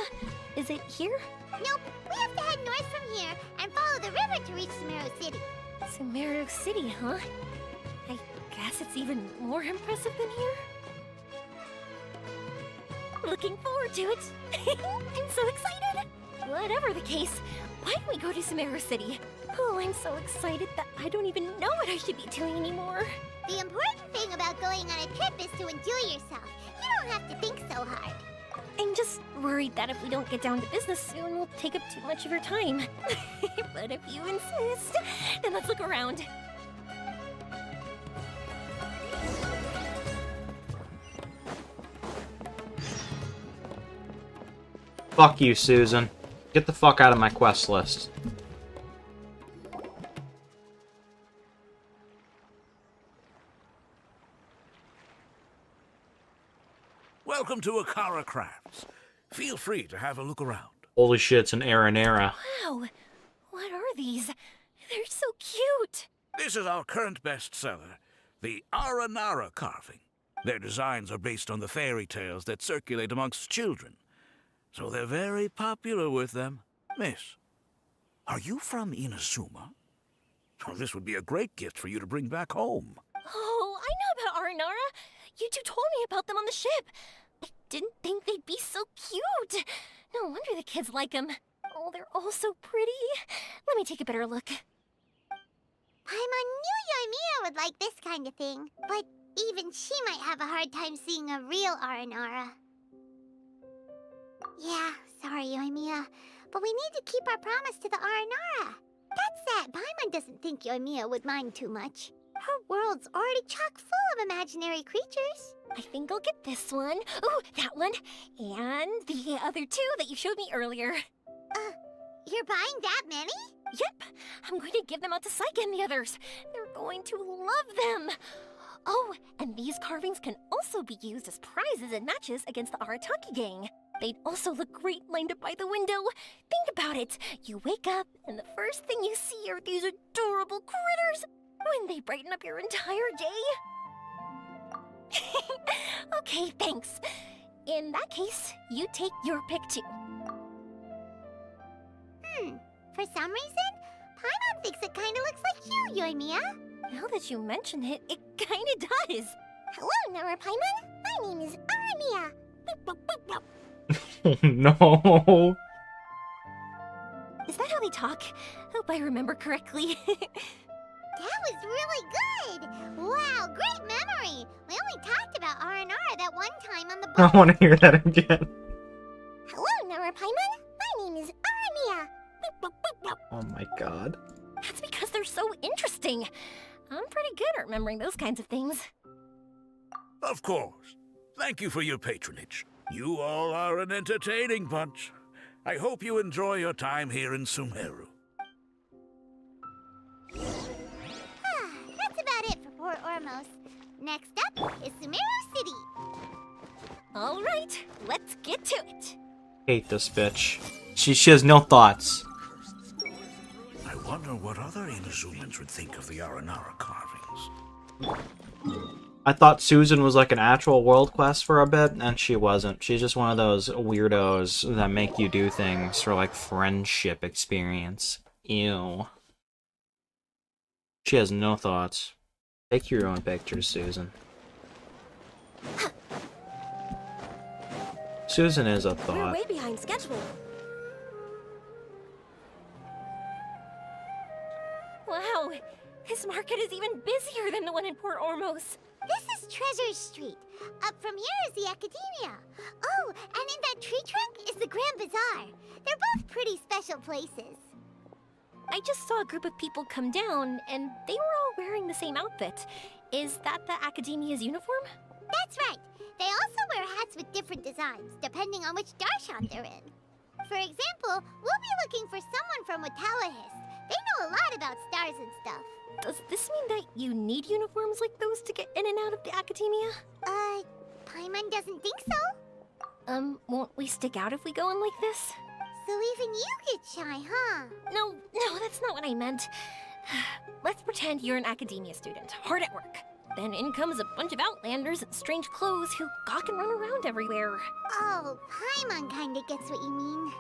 is it here? Nope, we have to head north from here and follow the river to reach Sumeru City. Sumeru City, huh? I guess it's even more impressive than here. Looking forward to it. I'm so excited. Whatever the case, why don't we go to Sumeru City? Oh, I'm so excited that I don't even know what I should be doing anymore. The important thing about going on a trip is to enjoy yourself. You don't have to think so hard. I'm just worried that if we don't get down to business soon, we'll take up too much of your time. But if you insist, then let's look around. Fuck you, Susan. Get the fuck out of my quest list. Welcome to Akara Crafts. Feel free to have a look around. Holy shit, it's an Aranera. Wow, what are these? They're so cute. This is our current bestseller, the Aranara carving. Their designs are based on the fairy tales that circulate amongst children, so they're very popular with them. Miss, are you from Inazuma? Well, this would be a great gift for you to bring back home. Oh, I know about Aranara. You two told me about them on the ship. I didn't think they'd be so cute. No wonder the kids like them. Oh, they're all so pretty. Let me take a better look. Paimon knew Yoimiya would like this kind of thing, but even she might have a hard time seeing a real Aranara. Yeah, sorry, Yoimiya, but we need to keep our promise to the Aranara. That said, Paimon doesn't think Yoimiya would mind too much. Her world's already chock full of imaginary creatures. I think I'll get this one. Ooh, that one. And the other two that you showed me earlier. You're buying that many? Yep. I'm going to give them out to Saika and the others. They're going to love them. Oh, and these carvings can also be used as prizes and matches against the Arataki gang. They'd also look great lined up by the window. Think about it. You wake up, and the first thing you see are these adorable critters. When they brighten up your entire day. Okay, thanks. In that case, you take your pick too. For some reason, Paimon thinks it kinda looks like you, Yoimiya. Now that you mention it, it kinda does. Hello, Nara Paimon. My name is Aramiya. No. Is that how they talk? Hope I remember correctly. That was really good! Wow, great memory! We only talked about Aranara that one time on the boat. I want to hear that again. Hello, Nara Paimon. My name is Aramiya. Oh my god. That's because they're so interesting. I'm pretty good at remembering those kinds of things. Of course. Thank you for your patronage. You all are an entertaining bunch. I hope you enjoy your time here in Sumeru. That's about it for Port Ormos. Next up is Sumeru City. All right, let's get to it. Hate this bitch. She has no thoughts. I wonder what other Inazumans would think of the Aranara carvings. I thought Susan was like an actual world quest for a bit, and she wasn't. She's just one of those weirdos that make you do things for like friendship experience. Ew. She has no thoughts. Take your own pictures, Susan. Susan is a We're thought. way behind schedule. Wow, this market is even busier than the one in Port Ormos. This is Treasure Street. Up from here is the Academia. Oh, and in that tree trunk is the Grand Bazaar. They're both pretty special places. I just saw a group of people come down, and they were all wearing the same outfit. Is that the Academia's uniform? That's right. They also wear hats with different designs, depending on which darshan they're in. For example, we'll be looking for someone from Watawahist. They know a lot about stars and stuff. Does this mean that you need uniforms like those to get in and out of the Academia? Paimon doesn't think so. Won't we stick out if we go in like this? So even you get shy, huh? No, that's not what I meant. Let's pretend you're an Academia student, hard at work. Then in comes a bunch of Outlanders in strange clothes who gawk and run around everywhere. Oh, Paimon kinda gets what you mean.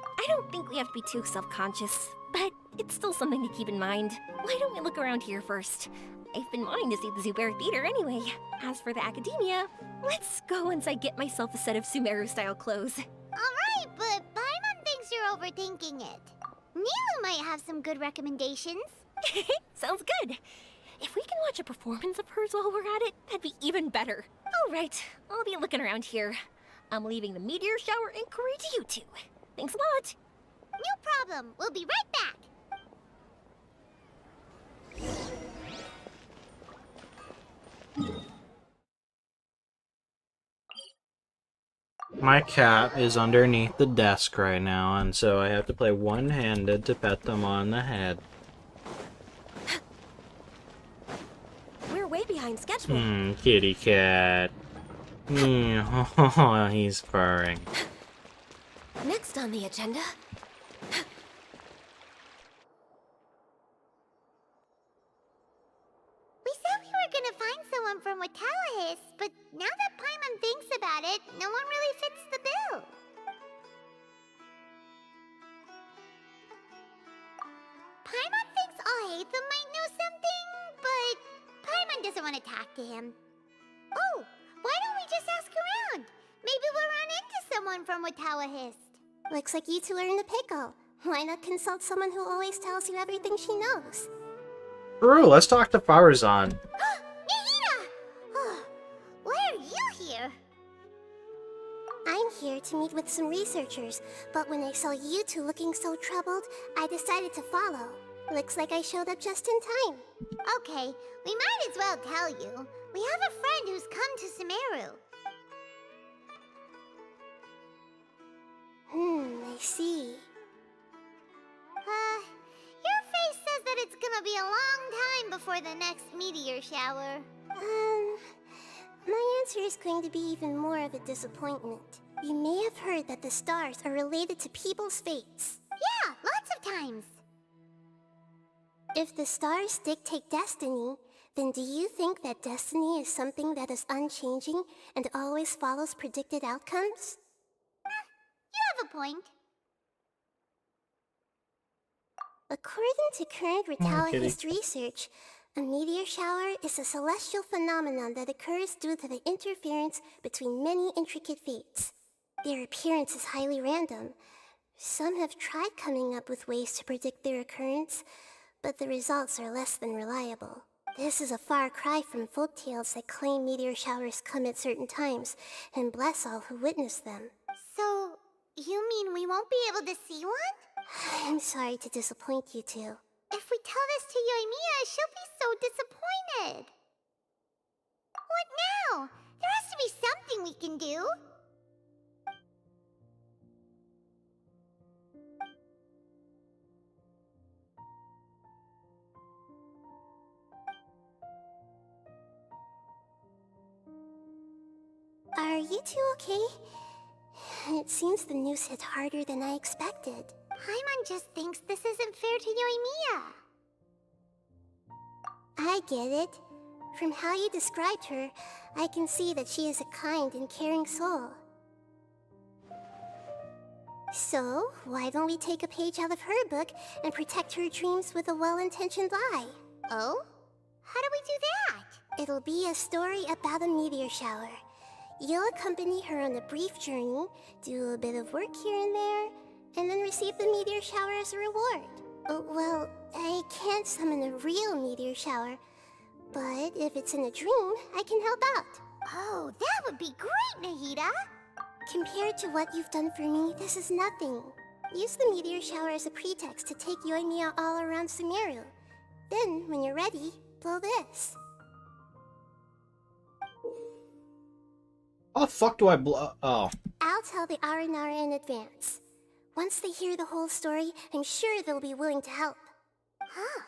I don't think we have to be too self-conscious, but it's still something to keep in mind. Why don't we look around here first? I've been wanting to see the Zubair Theater anyway. As for the academia, let's go once I get myself a set of Sumeru-style clothes. Alright, but Paimon thinks you're overthinking it. Nilu might have some good recommendations. Sounds good. If we can watch a performance of hers while we're at it, that'd be even better. Alright, I'll be looking around here. I'm leaving the meteor shower inquiry to you two. Thanks a lot. No problem. We'll be right back. My cat is underneath the desk right now, and so I have to play one-handed to pet them on the head. We're way behind schedule. Kitty cat. Oh, he's purring. Next on the agenda... We said we were gonna find someone from Watawahis, but now that Paimon thinks about it, no one really fits the bill. Paimon thinks Aetha might know something, but Paimon doesn't want to talk to him. Oh, why don't we just ask around? Maybe we'll run into someone from Watawahis. Looks like you two are in a pickle. Why not consult someone who always tells you everything she knows? True, let's talk to Farazan. Nahida! Oh, why are you here? I'm here to meet with some researchers, but when I saw you two looking so troubled, I decided to follow. Looks like I showed up just in time. Okay, we might as well tell you. We have a friend who's come to Sumeru. I see. Your face says that it's gonna be a long time before the next meteor shower. My answer is going to be even more of a disappointment. You may have heard that the stars are related to people's fates. Yeah, lots of times. If the stars dictate destiny, then do you think that destiny is something that is unchanging and always follows predicted outcomes? You have a point. According to current Watawahist research, a meteor shower is a celestial phenomenon that occurs due to the interference between many intricate fates. Their appearance is highly random. Some have tried coming up with ways to predict their occurrence, but the results are less than reliable. This is a far cry from folktales that claim meteor showers come at certain times, and bless all who witness them. So, you mean we won't be able to see one? I'm sorry to disappoint you two. If we tell this to Yoimiya, she'll be so disappointed. What now? There has to be something we can do. Are you two okay? It seems the news hit harder than I expected. Paimon just thinks this isn't fair to Yoimiya. I get it. From how you described her, I can see that she is a kind and caring soul. So, why don't we take a page out of her book and protect her dreams with a well-intentioned lie? Oh? How do we do that? It'll be a story about a meteor shower. You'll accompany her on a brief journey, do a bit of work here and there, and then receive the meteor shower as a reward. Well, I can't summon a real meteor shower, but if it's in a dream, I can help out. Oh, that would be great, Nahida! Compared to what you've done for me, this is nothing. Use the meteor shower as a pretext to take Yoimiya all around Sumeru. Then, when you're ready, blow this. How the fuck do I blow? Oh. I'll tell the Aranara in advance. Once they hear the whole story, I'm sure they'll be willing to help. Huh.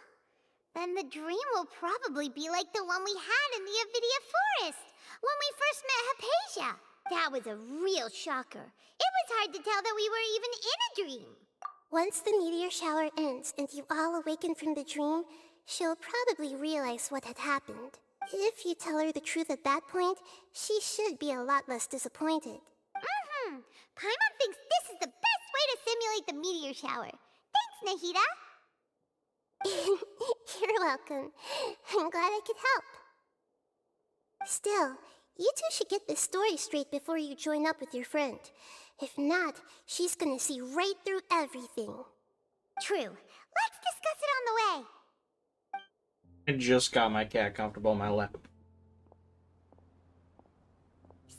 Then the dream will probably be like the one we had in the Avidia Forest, when we first met Hypatia. That was a real shocker. It was hard to tell that we were even in a dream. Once the meteor shower ends and you all awaken from the dream, she'll probably realize what had happened. If you tell her the truth at that point, she should be a lot less disappointed. Paimon thinks this is the best way to simulate the meteor shower. Thanks, Nahida. You're welcome. I'm glad I could help. Still, you two should get this story straight before you join up with your friend. If not, she's gonna see right through everything. True. Let's discuss it on the way. I just got my cat comfortable in my lap.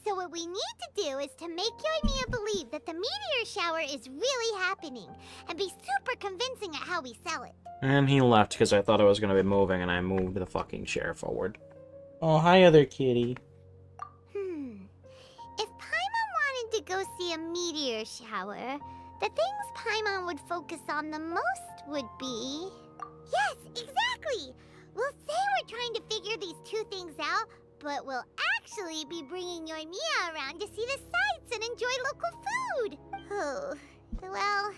So what we need to do is to make Yoimiya believe that the meteor shower is really happening, and be super convincing at how we sell it. And he left because I thought I was going to be moving, and I moved the fucking chair forward. Oh, hi, other kitty. If Paimon wanted to go see a meteor shower, the things Paimon would focus on the most would be... Yes, exactly! We'll say we're trying to figure these two things out, but we'll actually be bringing Yoimiya around to see the sights and enjoy local food. Oh, well,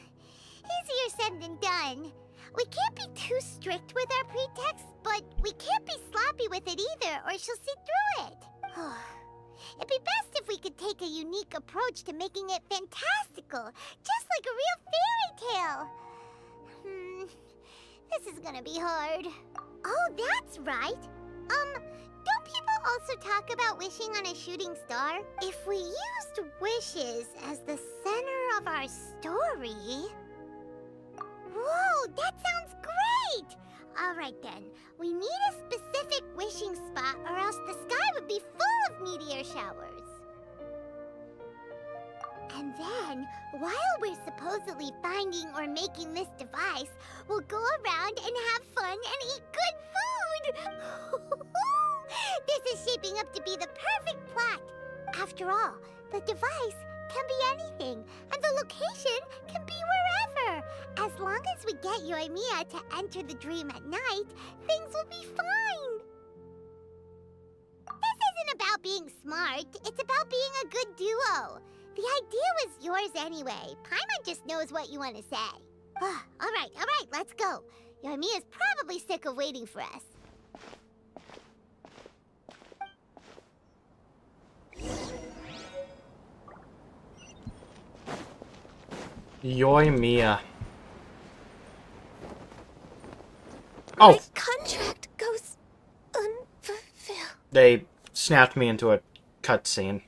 easier said than done. We can't be too strict with our pretexts, but we can't be sloppy with it either, or she'll see through it. It'd be best if we could take a unique approach to making it fantastical, just like a real fairy tale. This is gonna be hard. Oh, that's right. Don't people also talk about wishing on a shooting star? If we used wishes as the center of our story... Whoa, that sounds great! Alright then, we need a specific wishing spot or else the sky would be full of meteor showers. And then, while we're supposedly finding or making this device, we'll go around and have fun and eat good food! This is shaping up to be the perfect plot. After all, the device can be anything, and the location can be wherever. As long as we get Yoimiya to enter the dream at night, things will be fine. This isn't about being smart, it's about being a good duo. The idea was yours anyway. Paimon just knows what you want to say. Alright, let's go. Yoimiya's probably sick of waiting for us. Yoimiya. My contract goes unfulfilled. They snapped me into a cutscene.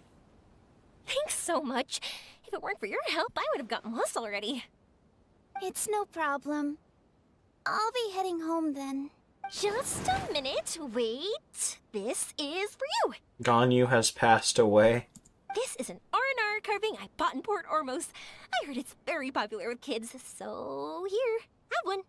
Thanks so much. If it weren't for your help, I would have gotten lost already. It's no problem. I'll be heading home then. Just a minute, wait. This is for you. Ganyu has passed away. This is an R&R carving I bought in Port Ormos. I heard it's very popular with kids, so here, have one.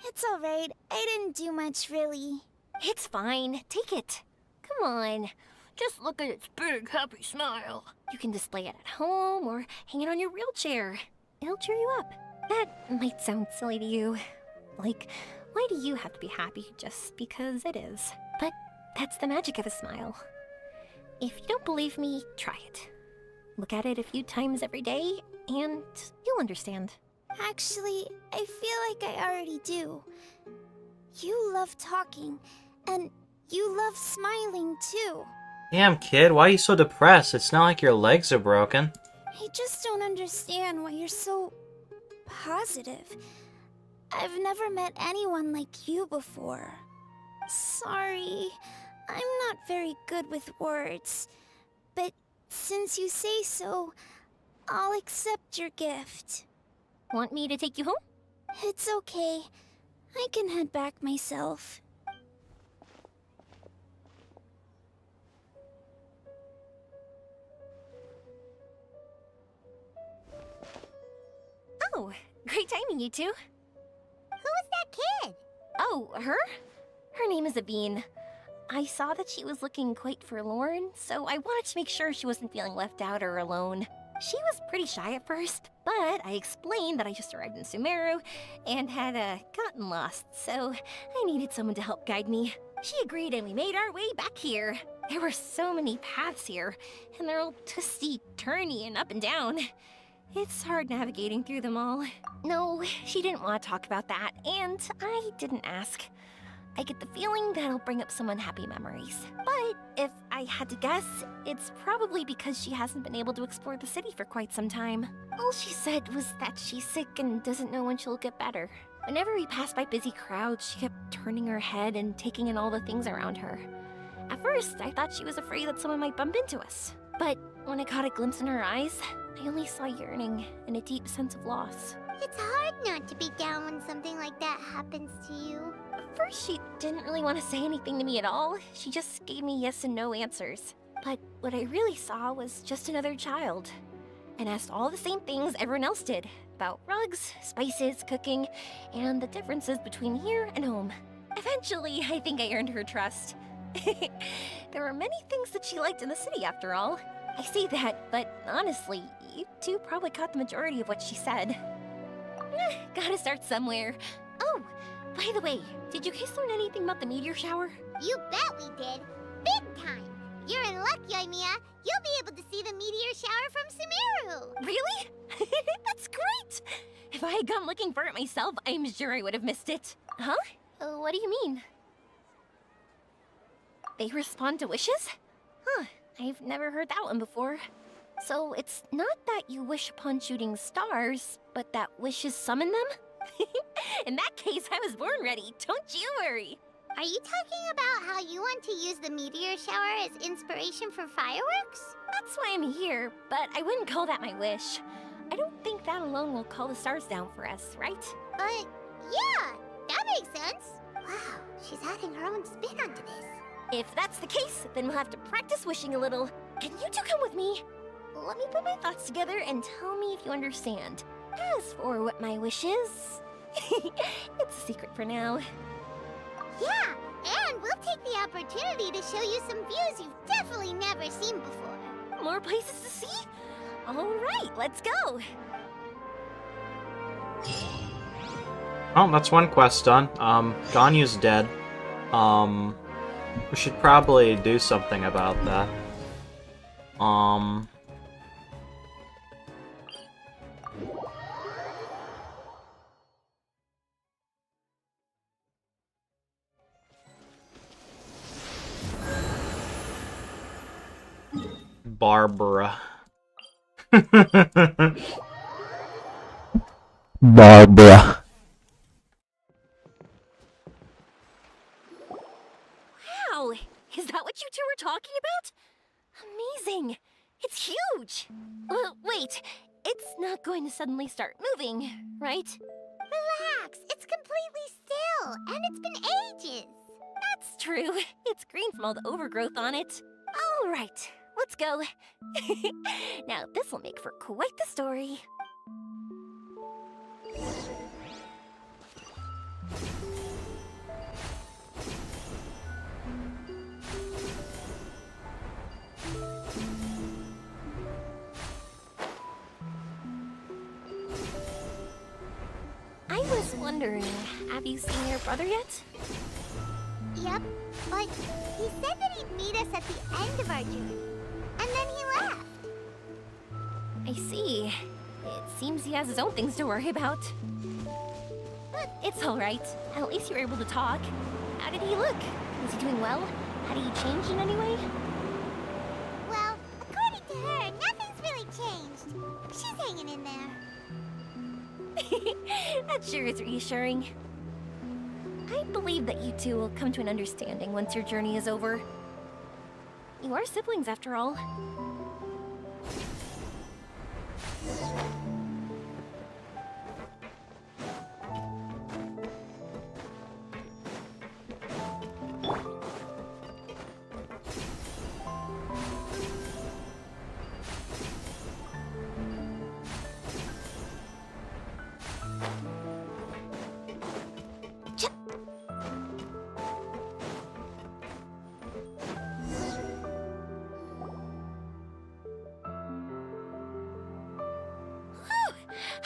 It's alright. I didn't do much, really. It's fine. Take it. Come on. Just look at its big, happy smile. You can display it at home or hang it on your wheelchair. It'll cheer you up. That might sound silly to you. Like, why do you have to be happy just because it is? But that's the magic of a smile. If you don't believe me, try it. Look at it a few times every day, and you'll understand. Actually, I feel like I already do. You love talking, and you love smiling too. Damn, kid, why are you so depressed? It's not like your legs are broken. I just don't understand why you're so positive. I've never met anyone like you before. Sorry, I'm not very good with words. But since you say so, I'll accept your gift. Want me to take you home? It's okay. I can head back myself. Oh, great timing, you two. Who was that kid? Oh, her? Her name is Abine. I saw that she was looking quite forlorn, so I wanted to make sure she wasn't feeling left out or alone. She was pretty shy at first, but I explained that I just arrived in Sumeru and had gotten lost, so I needed someone to help guide me. She agreed and we made our way back here. There were so many paths here, and they're all twisty, turny, and up and down. It's hard navigating through them all. No, she didn't want to talk about that, and I didn't ask. I get the feeling that'll bring up some unhappy memories. But if I had to guess, it's probably because she hasn't been able to explore the city for quite some time. All she said was that she's sick and doesn't know when she'll get better. Whenever we passed by busy crowds, she kept turning her head and taking in all the things around her. At first, I thought she was afraid that someone might bump into us. But when I caught a glimpse in her eyes, I only saw yearning and a deep sense of loss. It's hard not to be down when something like that happens to you. At first, she didn't really want to say anything to me at all. She just gave me yes and no answers. But what I really saw was just another child, and asked all the same things everyone else did about rugs, spices, cooking, and the differences between here and home. Eventually, I think I earned her trust. There were many things that she liked in the city, after all. I say that, but honestly, you two probably caught the majority of what she said. Gotta start somewhere. Oh, by the way, did you guys learn anything about the meteor shower? You bet we did. Big time. You're in luck, Yoimiya. You'll be able to see the meteor shower from Sumeru. Really? That's great! If I had gone looking for it myself, I'm sure I would have missed it. Huh? What do you mean? They respond to wishes? Huh, I've never heard that one before. So it's not that you wish upon shooting stars, but that wishes summon them? In that case, I was born ready. Don't you worry. Are you talking about how you want to use the meteor shower as inspiration for fireworks? That's why I'm here, but I wouldn't call that my wish. I don't think that alone will call the stars down for us, right? But yeah, that makes sense. Wow, she's adding her own spin onto this. If that's the case, then we'll have to practice wishing a little. Can you two come with me? Let me put my thoughts together and tell me if you understand. As for what my wish is, it's a secret for now. Yeah, and we'll take the opportunity to show you some views you've definitely never seen before. More places to see? All right, let's go. Oh, that's one quest done. Ganyu's dead. We should probably do something about that. Barbara. Barbara. Wow, is that what you two were talking about? Amazing. It's huge. Wait, it's not going to suddenly start moving, right? Relax, it's completely still, and it's been ages. That's true. It's green from all the overgrowth on it. All right, let's go. Now, this will make for quite the story. I was wondering, have you seen your brother yet? Yep, but he said that he'd meet us at the end of our journey, and then he left. I see. It seems he has his own things to worry about. But it's alright. At least you were able to talk. How did he look? Was he doing well? Had he changed in any way? Well, according to her, nothing's really changed. She's hanging in there. That sure is reassuring. I believe that you two will come to an understanding once your journey is over. You are siblings, after all.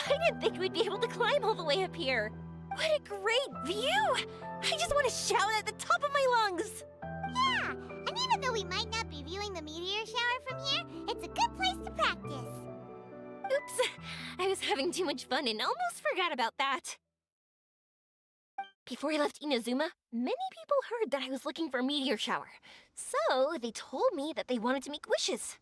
I didn't think we'd be able to climb all the way up here. What a great view! I just want to shout at the top of my lungs! Yeah, and even though we might not be viewing the meteor shower from here, it's a good place to practice. Oops, I was having too much fun and almost forgot about that. Before I left Inazuma, many people heard that I was looking for a meteor shower. So they told me that they wanted to make wishes.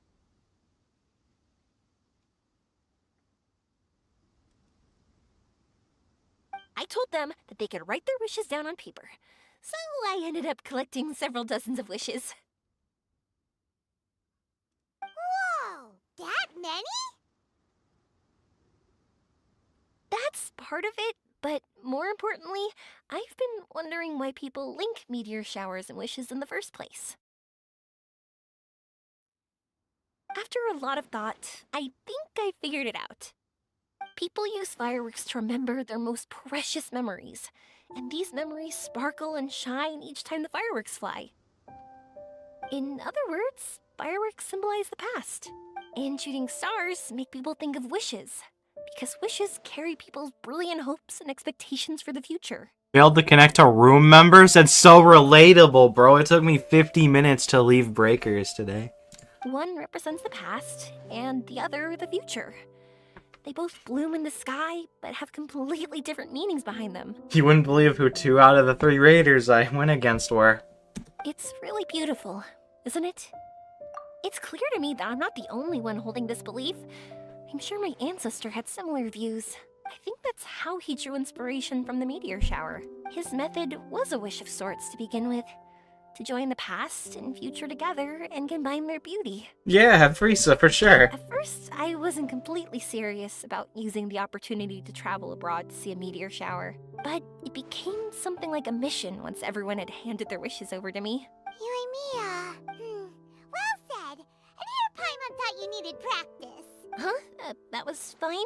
I I told them that they could write their wishes down on paper. So I ended up collecting several dozens of wishes. Whoa! That many? That's part of it, but more importantly, I've been wondering why people link meteor showers and wishes in the first place. After a lot of thought, I think I figured it out. People use fireworks to remember their most precious memories, and these memories sparkle and shine each time the fireworks fly. In other words, fireworks symbolize the past, and shooting stars make people think of wishes, because wishes carry people's brilliant hopes and expectations for the future. Failed to connect to room members? That's so relatable, bro. It took me 50 minutes to leave Breakers today. One represents the past, and the other the future. They both bloom in the sky, but have completely different meanings behind them. You wouldn't believe who 2 out of the 3 raiders I went against were. It's really beautiful, isn't it? It's clear to me that I'm not the only one holding this belief. I'm sure my ancestor had similar views. I think that's how he drew inspiration from the meteor shower. His method was a wish of sorts to begin with. To join the past and future together and combine their beauty. Yeah, Frisa, for sure. At first, I wasn't completely serious about using the opportunity to travel abroad to see a meteor shower. But it became something like a mission once everyone had handed their wishes over to me. Yoimiya. Well said. And here Paimon thought you needed practice. Huh? That was fine?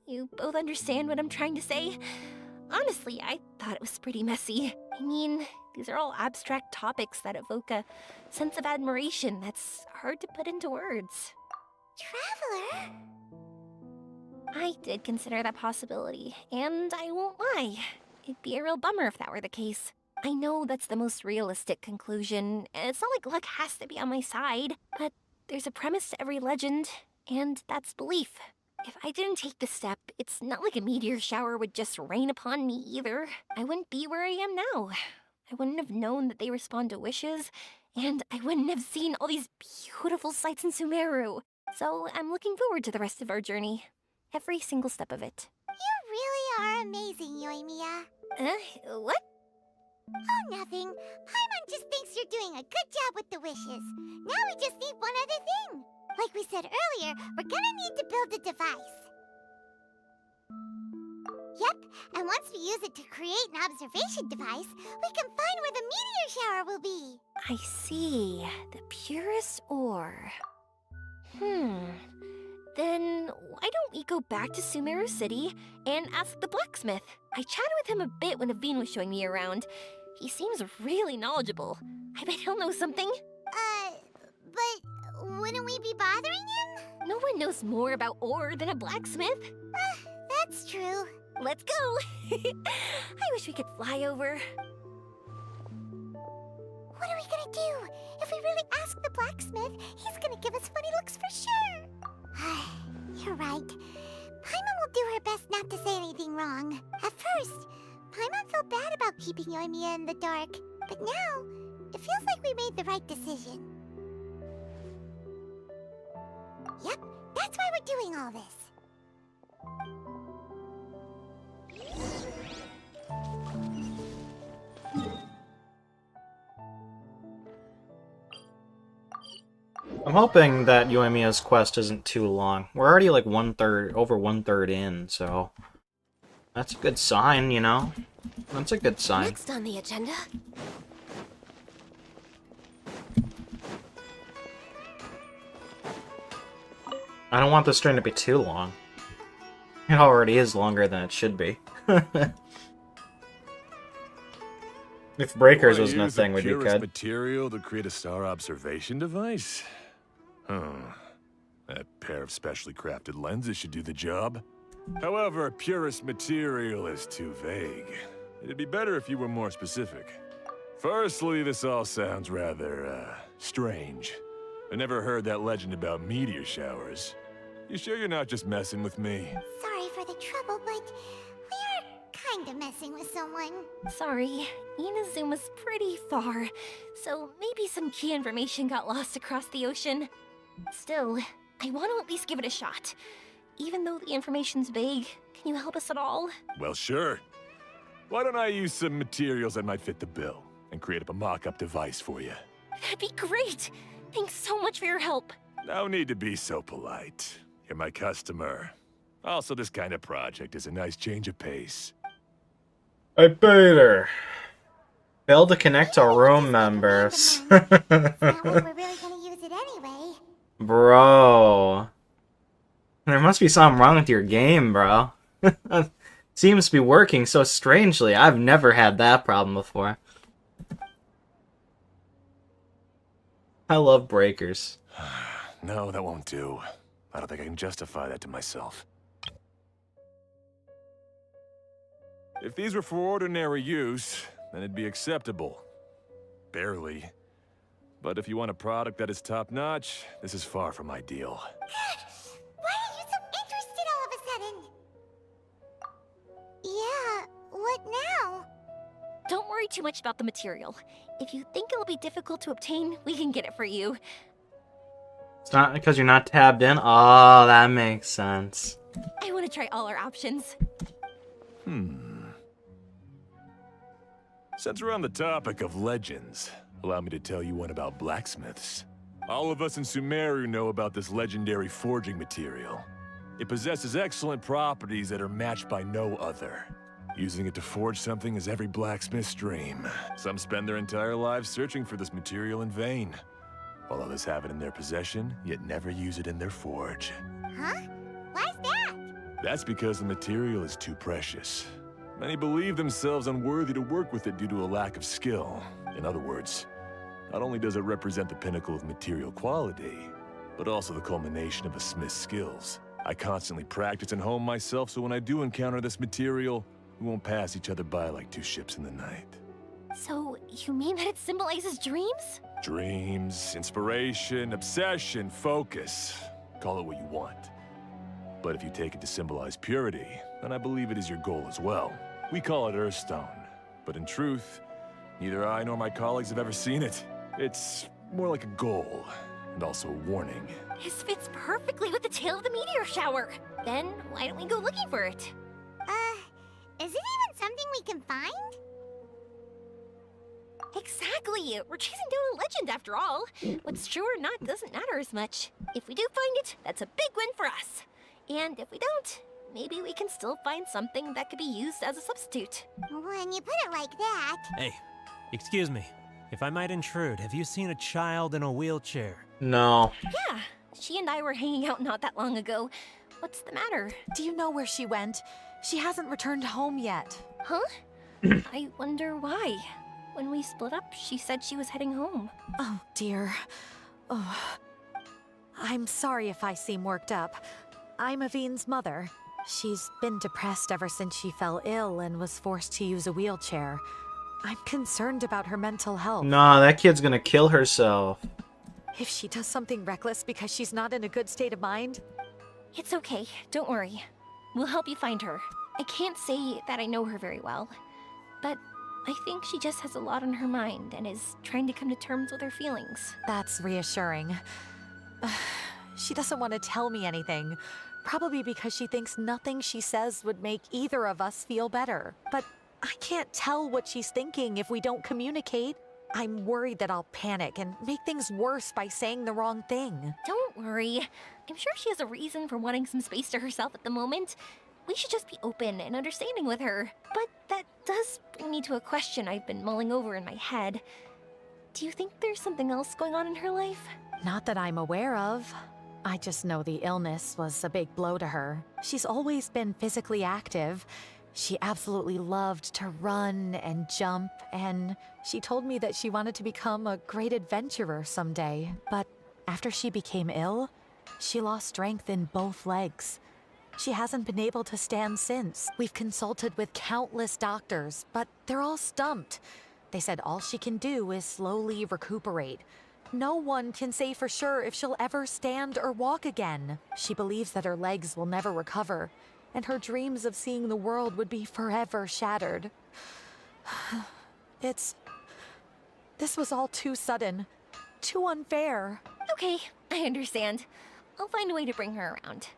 You both understand what I'm trying to say? Honestly, I thought it was pretty messy. I mean, these are all abstract topics that evoke a sense of admiration that's hard to put into words. Traveler? I did consider that possibility, and I won't lie. It'd be a real bummer if that were the case. I know that's the most realistic conclusion, and it's not like luck has to be on my side, but there's a premise to every legend, and that's belief. If I didn't take this step, it's not like a meteor shower would just rain upon me either. I wouldn't be where I am now. I wouldn't have known that they respond to wishes, and I wouldn't have seen all these beautiful sights in Sumeru. So I'm looking forward to the rest of our journey. Every single step of it. You really are amazing, Yoimiya. What? Oh, nothing. Paimon just thinks you're doing a good job with the wishes. Now we just need one other thing. Like we said earlier, we're gonna need to build a device. Yep, and once we use it to create an observation device, we can find where the meteor shower will be. I see. The purest ore. Then why don't we go back to Sumeru City and ask the blacksmith? I chatted with him a bit when Aveen was showing me around. He seems really knowledgeable. I bet he'll know something. But wouldn't we be bothering him? No one knows more about ore than a blacksmith. That's true. Let's go! I wish we could fly over. What are we gonna do? If we really ask the blacksmith, he's gonna give us funny looks for sure. You're right. Paimon will do her best not to say anything wrong. At first, Paimon felt bad about keeping Yoimiya in the dark, but now, it feels like we made the right decision. Yep, that's why we're doing all this. I'm hoping that Yoimiya's quest isn't too long. We're already like over one third in, so that's a good sign, you know? That's a good sign. Next on the agenda. I don't want this turn to be too long. It already is longer than it should be. If Breakers wasn't a thing, we'd be good. Material to create a star observation device? That pair of specially crafted lenses should do the job. However, purest material is too vague. It'd be better if you were more specific. Firstly, this all sounds rather, strange. I never heard that legend about meteor showers. You sure you're not just messing with me? Sorry for the trouble, but we are kinda messing with someone. Sorry, Inazuma's pretty far, so maybe some key information got lost across the ocean. Still, I want to at least give it a shot. Even though the information's vague, can you help us at all? Well, sure. Why don't I use some materials that might fit the bill and create up a mock-up device for you? That'd be great. Thanks so much for your help. No need to be so polite. You're my customer. Also, this kind of project is a nice change of pace. I paid her. Failed to connect to room members. Not like we're really gonna use it anyway. Bro. There must be something wrong with your game, bro. Seems to be working so strangely. I've never had that problem before. I love breakers. No, that won't do. I don't think I can justify that to myself. If these were for ordinary use, then it'd be acceptable. Barely. But if you want a product that is top-notch, this is far from ideal. Why are you so interested all of a sudden? Yeah, what now? Don't worry too much about the material. If you think it'll be difficult to obtain, we can get it for you. It's not because you're not tabbed in? Oh, that makes sense. I want to try all our options. Since we're on the topic of legends, allow me to tell you one about blacksmiths. All of us in Sumeru know about this legendary forging material. It possesses excellent properties that are matched by no other. Using it to forge something is every blacksmith's dream. Some spend their entire lives searching for this material in vain, while others have it in their possession, yet never use it in their forge. Huh? Why's that? That's because the material is too precious. Many believe themselves unworthy to work with it due to a lack of skill. In other words, not only does it represent the pinnacle of material quality, but also the culmination of a smith's skills. I constantly practice and hone myself, so when I do encounter this material, we won't pass each other by like two ships in the night. So, you mean that it symbolizes dreams? Dreams, inspiration, obsession, focus. Call it what you want. But if you take it to symbolize purity, then I believe it is your goal as well. We call it Earthstone, but in truth, neither I nor my colleagues have ever seen it. It's more like a goal, and also a warning. This fits perfectly with the tale of the meteor shower. Then, why don't we go looking for it? Is it even something we can find? Exactly! We're chasing down a legend after all. What's true or not doesn't matter as much. If we do find it, that's a big win for us. And if we don't, maybe we can still find something that could be used as a substitute. When you put it like that... Hey, excuse me. If I might intrude, have you seen a child in a wheelchair? No. Yeah, she and I were hanging out not that long ago. What's the matter? Do you know where she went? She hasn't returned home yet. Huh? I wonder why. When we split up, she said she was heading home. Oh, dear. Oh. I'm sorry if I seem worked up. I'm Avine's mother. She's been depressed ever since she fell ill and was forced to use a wheelchair. I'm concerned about her mental health. Nah, that kid's gonna kill herself. If she does something reckless because she's not in a good state of mind... It's okay, don't worry. We'll help you find her. I can't say that I know her very well, but I think she just has a lot on her mind and is trying to come to terms with her feelings. That's reassuring. She doesn't want to tell me anything, probably because she thinks nothing she says would make either of us feel better. But I can't tell what she's thinking if we don't communicate. I'm worried that I'll panic and make things worse by saying the wrong thing. Don't worry. I'm sure she has a reason for wanting some space to herself at the moment. We should just be open and understanding with her. But that does bring me to a question I've been mulling over in my head. Do you think there's something else going on in her life? Not that I'm aware of. I just know the illness was a big blow to her. She's always been physically active. She absolutely loved to run and jump, and she told me that she wanted to become a great adventurer someday. But after she became ill, she lost strength in both legs. She hasn't been able to stand since. We've consulted with countless doctors, but they're all stumped. They said all she can do is slowly recuperate. No one can say for sure if she'll ever stand or walk again. She believes that her legs will never recover, and her dreams of seeing the world would be forever shattered. This was all too sudden. Too unfair. Okay, I understand. I'll find a way to bring her around.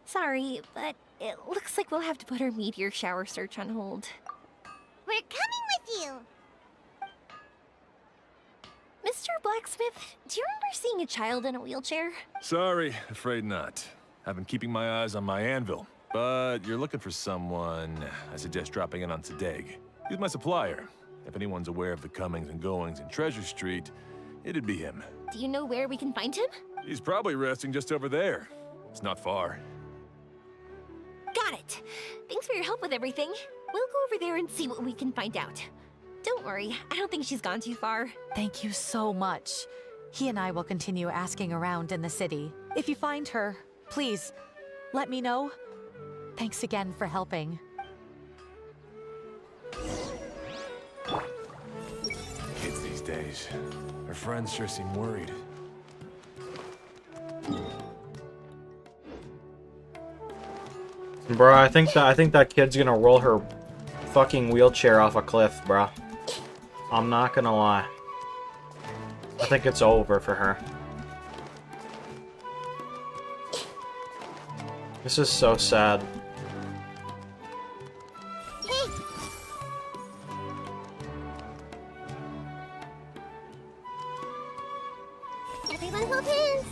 Sorry, but it looks like we'll have to put our meteor shower search on hold. We're coming with you! Mr. Blacksmith, do you remember seeing a child in a wheelchair? Sorry, afraid not. I've been keeping my eyes on my anvil. But you're looking for someone, I suggest dropping in on Sedeg. He's my supplier. If anyone's aware of the comings and goings in Treasure Street, it'd be him. Do you know where we can find him? He's probably resting just over there. It's not far. Got it. Thanks for your help with everything. We'll go over there and see what we can find out. Don't worry, I don't think she's gone too far. Thank you so much. He and I will continue asking around in the city. If you find her, please, let me know. Thanks again for helping. Kids these days. Her friends sure seem worried. Bro, I think that kid's gonna roll her fucking wheelchair off a cliff, bro. I'm not gonna lie. I think it's over for her. This is so sad. Hey! Everyone hold hands!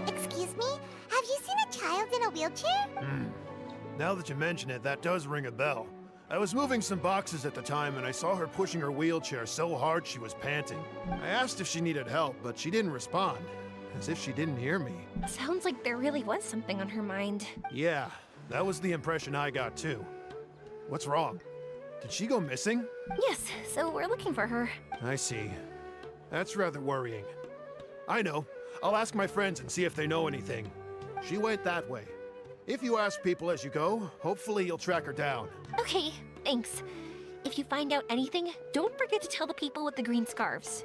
Excuse me? Have you seen a child in a wheelchair? Now that you mention it, that does ring a bell. I was moving some boxes at the time and I saw her pushing her wheelchair so hard she was panting. I asked if she needed help, but she didn't respond. As if she didn't hear me. Sounds like there really was something on her mind. Yeah, that was the impression I got too. What's wrong? Did she go missing? Yes, so we're looking for her. I see. That's rather worrying. I know. I'll ask my friends and see if they know anything. She went that way. If you ask people as you go, hopefully you'll track her down. Okay, thanks. If you find out anything, don't forget to tell the people with the green scarves.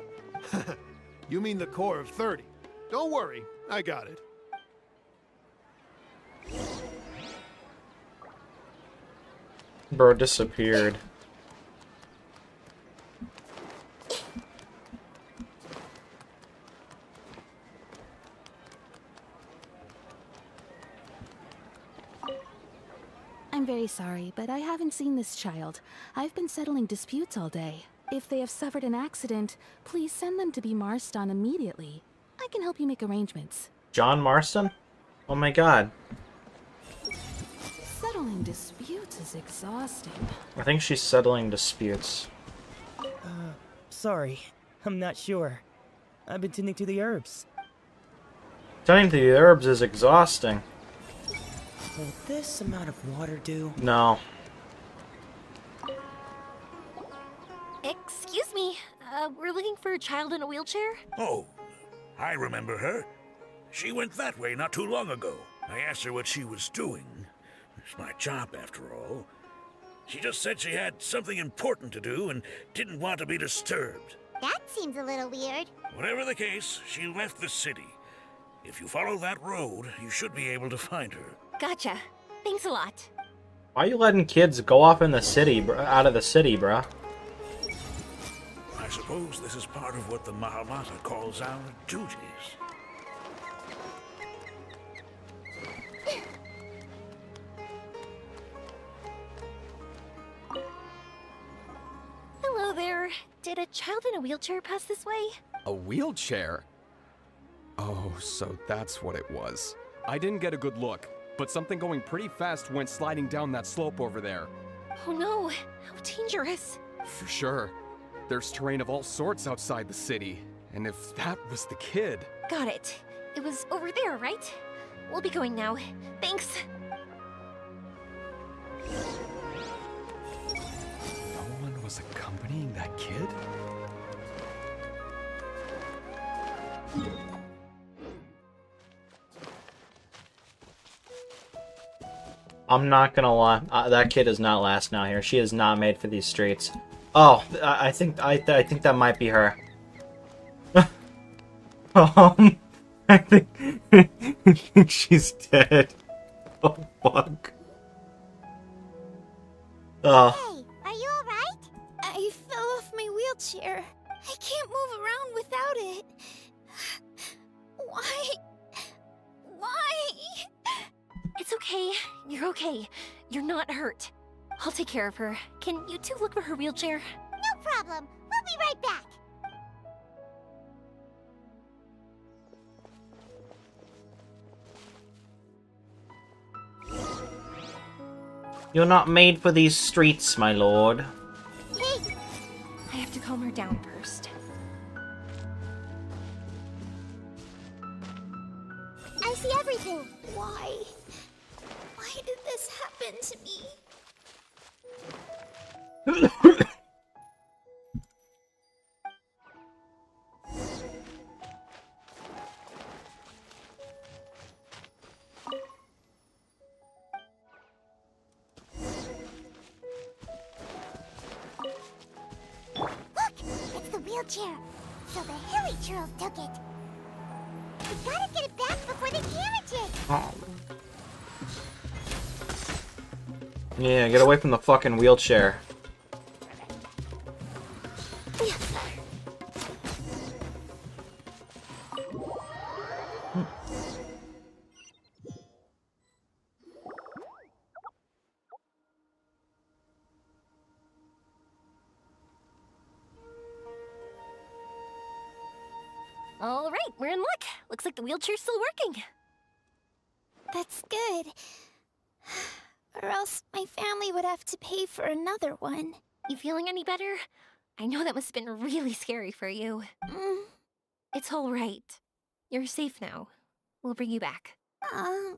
You mean the core of 30. Don't worry, I got it. Bro disappeared. I'm very sorry, but I haven't seen this child. I've been settling disputes all day. If they have suffered an accident, please send them to be Marston immediately. I can help you make arrangements. John Marston? Oh my god. Settling disputes is exhausting. I think she's settling disputes. Sorry. I'm not sure. I've been tending to the herbs. Tending to the herbs is exhausting. Will this amount of water do? No. Excuse me, we're looking for a child in a wheelchair? Oh, I remember her. She went that way not too long ago. I asked her what she was doing. It's my job, after all. She just said she had something important to do and didn't want to be disturbed. That seems a little weird. Whatever the case, she left the city. If you follow that road, you should be able to find her. Gotcha. Thanks a lot. Why are you letting kids go off in the city, out of the city, bruh? I suppose this is part of what the Mahamata calls our duties. Hello there. Did a child in a wheelchair pass this way? A wheelchair? Oh, so that's what it was. I didn't get a good look, but something going pretty fast went sliding down that slope over there. Oh no, how dangerous. For sure. There's terrain of all sorts outside the city, and if that was the kid... Got it. It was over there, right? We'll be going now. Thanks. No one was accompanying that kid? I'm not gonna lie, that kid is not last out here. She is not made for these streets. Oh, I think that might be her. I think she's dead. Oh fuck. Oh. Hey, are you alright? I fell off my wheelchair. I can't move around without it. Why okay. You're okay. You're not hurt. I'll take care of her. Can you two look for her wheelchair? No problem. We'll be right back. You're not made for these streets, my lord. Hey! I have to calm her down first. I see everything. Why? Why did this happen to me? Wheelchair. So the hilly churls took it. We gotta get it back before they damage it. Oh. Yeah, get away from the fucking wheelchair. All right, we're in luck. Looks like the wheelchair's still working. That's good. Or else my family would have to pay for another one. You feeling any better? I know that must have been really scary for you. It's all right. You're safe now. We'll bring you back. Do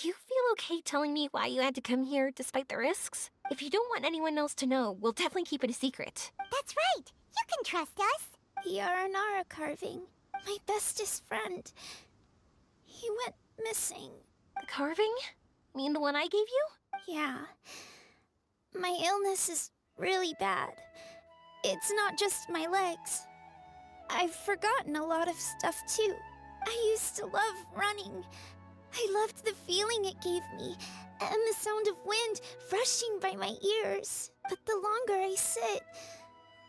you feel okay telling me why you had to come here despite the risks? If you don't want anyone else to know, we'll definitely keep it a secret. That's right. You can trust us. The Aranara carving. My bestest friend. He went missing. The carving? Mean the one I gave you? Yeah. My illness is really bad. It's not just my legs. I've forgotten a lot of stuff too. I used to love running. I loved the feeling it gave me, and the sound of wind rushing by my ears. But the longer I sit,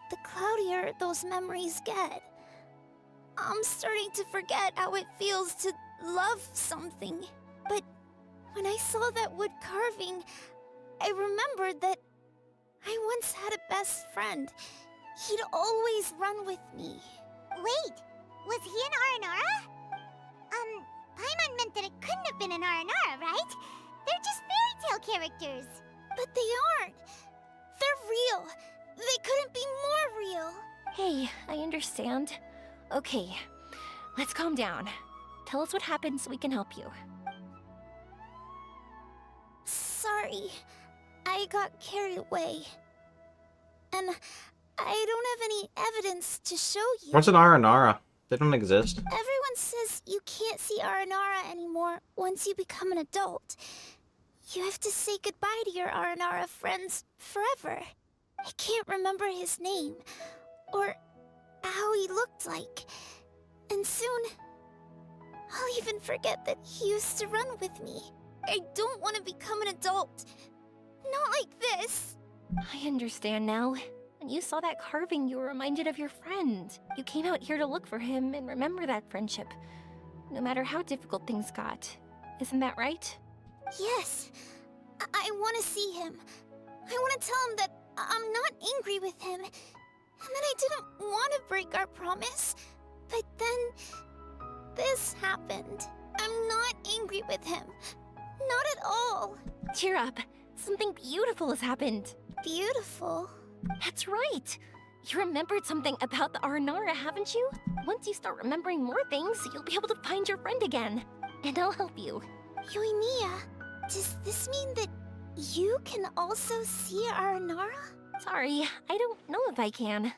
the cloudier those memories get. I'm starting to forget how it feels to love something. But when I saw that wood carving, I remembered that I once had a best friend. He'd always run with me. Wait, was he an Aranara? Paimon meant that it couldn't have been an Aranara, right? They're just fairy tale characters. But they aren't. They're real. They couldn't be more real. Hey, I understand. Okay, let's calm down. Tell us what happened so we can help you. Sorry. I got carried away. And I don't have any evidence to show you. What's an Aranara? They don't exist. Everyone says you can't see Aranara anymore once you become an adult. You have to say goodbye to your Aranara friends forever. I can't remember his name, or how he looked like. And soon, I'll even forget that he used to run with me. I don't want to become an adult. Not like this. I understand now. When you saw that carving, you were reminded of your friend. You came out here to look for him and remember that friendship, no matter how difficult things got. Isn't that right? Yes. I want to see him. I want to tell him that I'm not angry with him, and that I didn't want to break our promise. But then, this happened. I'm not angry with him. Not at all. Cheer up. Something beautiful has happened. Beautiful? That's right. You remembered something about the Aranara, haven't you? Once you start remembering more things, you'll be able to find your friend again. And I'll help you. Yoimiya, does this mean that you can also see Aranara? Sorry, I don't know if I can.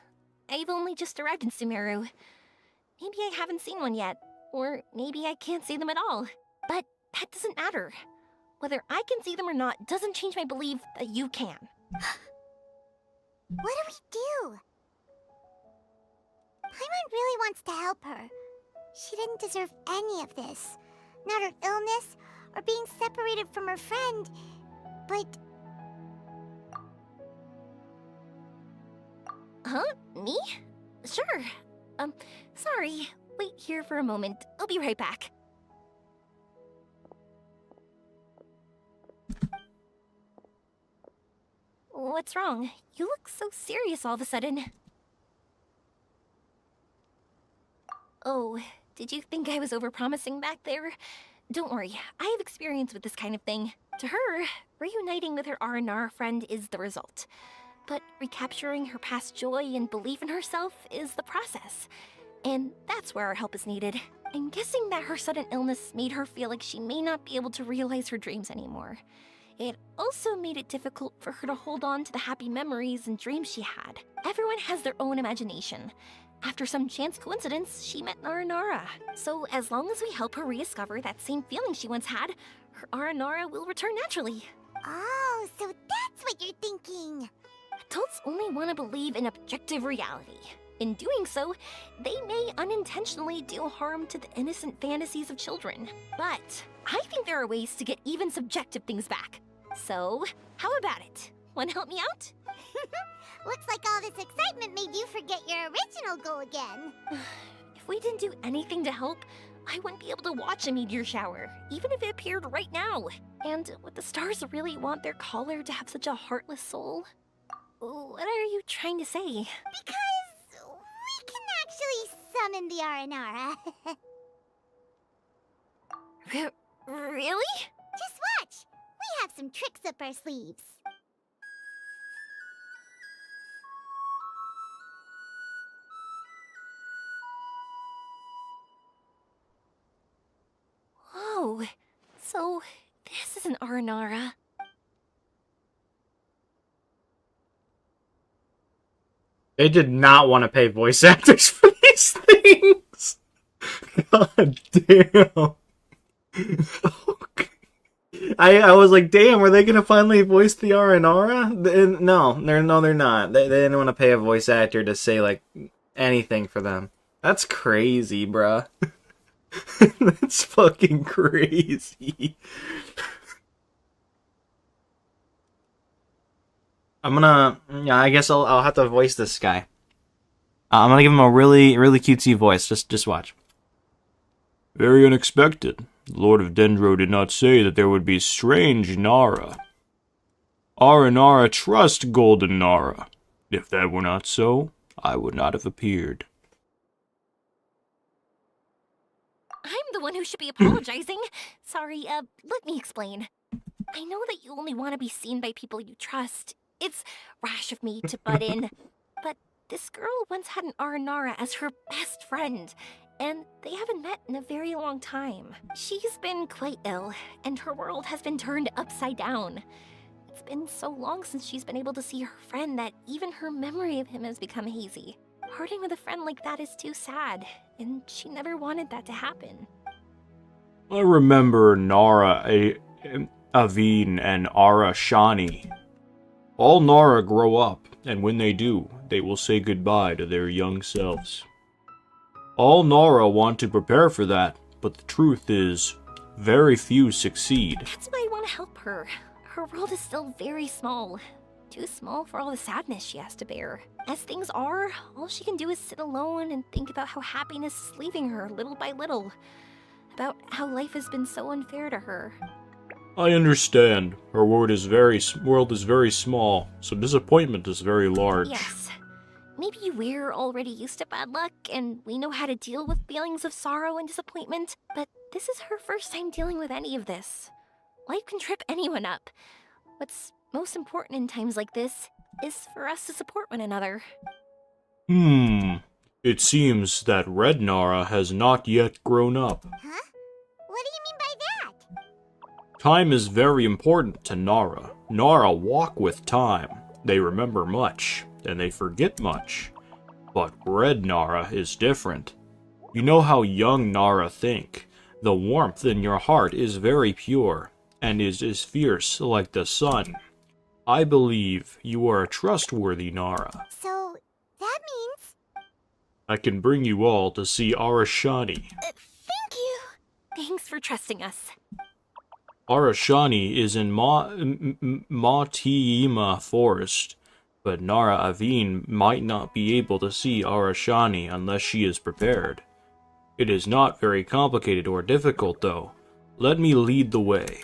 I've only just arrived in Sumeru. Maybe I haven't seen one yet, or maybe I can't see them at all. But that doesn't matter. Whether I can see them or not doesn't change my belief that you can. What do we do? Paimon really wants to help her. She didn't deserve any of this. Not her illness, or being separated from her friend. But... Huh? Me? Sure. Sorry. Wait here for a moment. I'll be right back. What's wrong? You look so serious all of a sudden. Oh, did you think I was overpromising back there? Don't worry, I have experience with this kind of thing. To her, reuniting with her Aranara friend is the result. But recapturing her past joy and belief in herself is the process. And that's where our help is needed. I'm guessing that her sudden illness made her feel like she may not be able to realize her dreams anymore. It also made it difficult for her to hold on to the happy memories and dreams she had. Everyone has their own imagination. After some chance coincidence, she met Aranara. So as long as we help her rediscover that same feeling she once had, her Aranara will return naturally. Oh, so that's what you're thinking. Adults only want to believe in objective reality. In doing so, they may unintentionally do harm to the innocent fantasies of children. But I think there are ways to get even subjective things back. So, how about it? Want to help me out? Looks like all this excitement made you forget your original goal again. If we didn't do anything to help, I wouldn't be able to watch a meteor shower, even if it appeared right now. And would the stars really want their caller to have such a heartless soul? What are you trying to say? Because we can actually summon the Aranara. Really? Just watch! We have some tricks up our sleeves. Oh, so this is an Aranara. They did not want to pay voice actors for these things. God damn. I was like, damn, are they gonna finally voice the Aranara? No, they're not. They didn't want to pay a voice actor to say like anything for them. That's crazy, bruh. That's fucking crazy. I guess I'll have to voice this guy. I'm gonna give him a really cutesy voice. Just watch. Very unexpected. The Lord of Dendro did not say that there would be strange Nara. Aranara trust Golden Nara. If that were not so, I would not have appeared. I'm the one who should be apologizing. Sorry, let me explain. I know that you only want to be seen by people you trust. It's rash of me to butt in. But this girl once had an Aranara as her best friend, and they haven't met in a very long time. She's been quite ill, and her world has been turned upside down. It's been so long since she's been able to see her friend that even her memory of him has become hazy. Parting with a friend like that is too sad, and she never wanted that to happen. I remember Nara, Aveen, and Ara Shani. All Nara grow up, and when they do, they will say goodbye to their young selves. All Nara want to prepare for that, but the truth is, very few succeed. That's why I want to help her. Her world is still very small. Too small for all the sadness she has to bear. As things are, all she can do is sit alone and think about how happiness is leaving her little by little. About how life has been so unfair to her. I understand. Her world is very small, so disappointment is very large. Yes. Maybe we're already used to bad luck, and we know how to deal with feelings of sorrow and disappointment, but this is her first time dealing with any of this. Life can trip anyone up. What's most important in times like this is for us to support one another. It seems that Red Nara has not yet grown up. Huh? What do you mean by that? Time is very important to Nara. Nara walk with time. They remember much, and they forget much. But Red Nara is different. You know how young Nara think. The warmth in your heart is very pure, and is as fierce like the sun. I believe you are a trustworthy Nara. So, that means... I can bring you all to see Arashani. Thank you! Thanks for trusting us. Arashani is in Matiima Forest, but Nara Aveen might not be able to see Arashani unless she is prepared. It is not very complicated or difficult, though. Let me lead the way.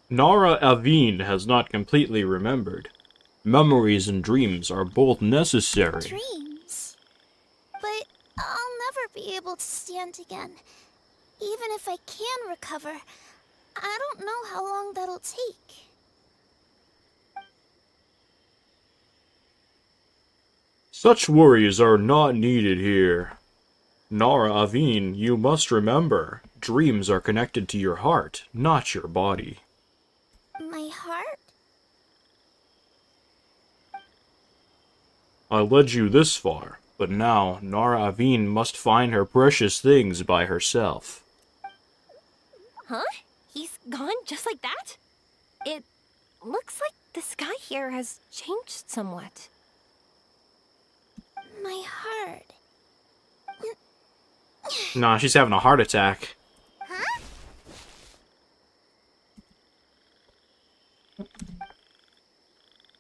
Nara Aveen has not completely remembered. Memories and dreams are both necessary. Dreams? But I'll never be able to stand again. Even if I can recover, I don't know how long that'll take. Such worries are not needed here. Nara Aveen, you must remember, dreams are connected to your heart, not your body. My heart? I led you this far, but now Nara Aveen must find her precious things by herself. Huh? He's gone just like that? It looks like the sky here has changed somewhat. My heart. Nah, she's having a heart attack. Huh?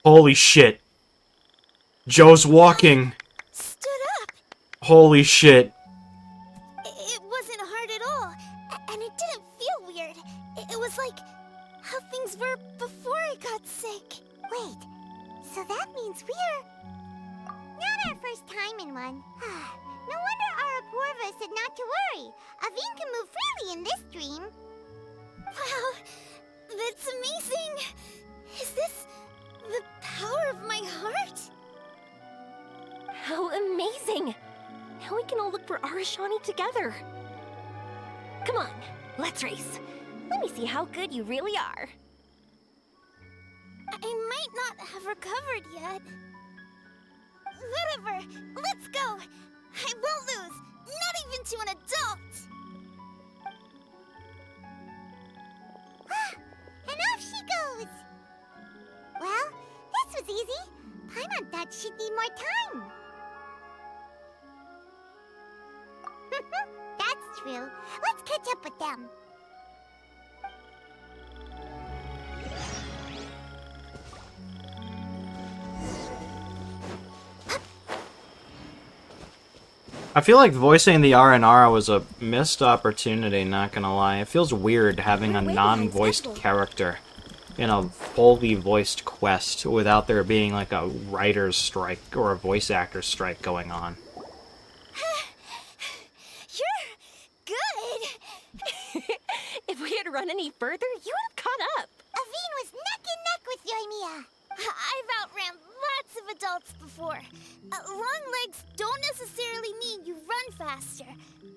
Holy shit. Joe's walking. Stood up. Holy shit. It wasn't hard at all, and it didn't feel weird. It was like how things were before I got sick. Wait, so that means we're not our first time in one. No wonder Arapurva said not to worry. Aveen can move freely in this dream. Wow, that's amazing. Is this the power of my heart? How amazing! Now we can all look for Arashani together. Come on, let's race. Let me see how good you really are. I might not have recovered yet. Whatever, let's go. I won't lose, not even to an adult. And off she goes. Well, this was easy. Paimon thought she'd need more time. That's true. Let's catch up with them. I feel like voicing the Aranara was a missed opportunity, not gonna lie. It feels weird having a non-voiced character in a fully voiced quest without there being like a writer's strike or a voice actor's strike going on. You're good. If we had run any further, you would have caught up. Aveen was neck and neck with Yoimiya. I've outran lots of adults before. Long legs don't necessarily mean you run faster.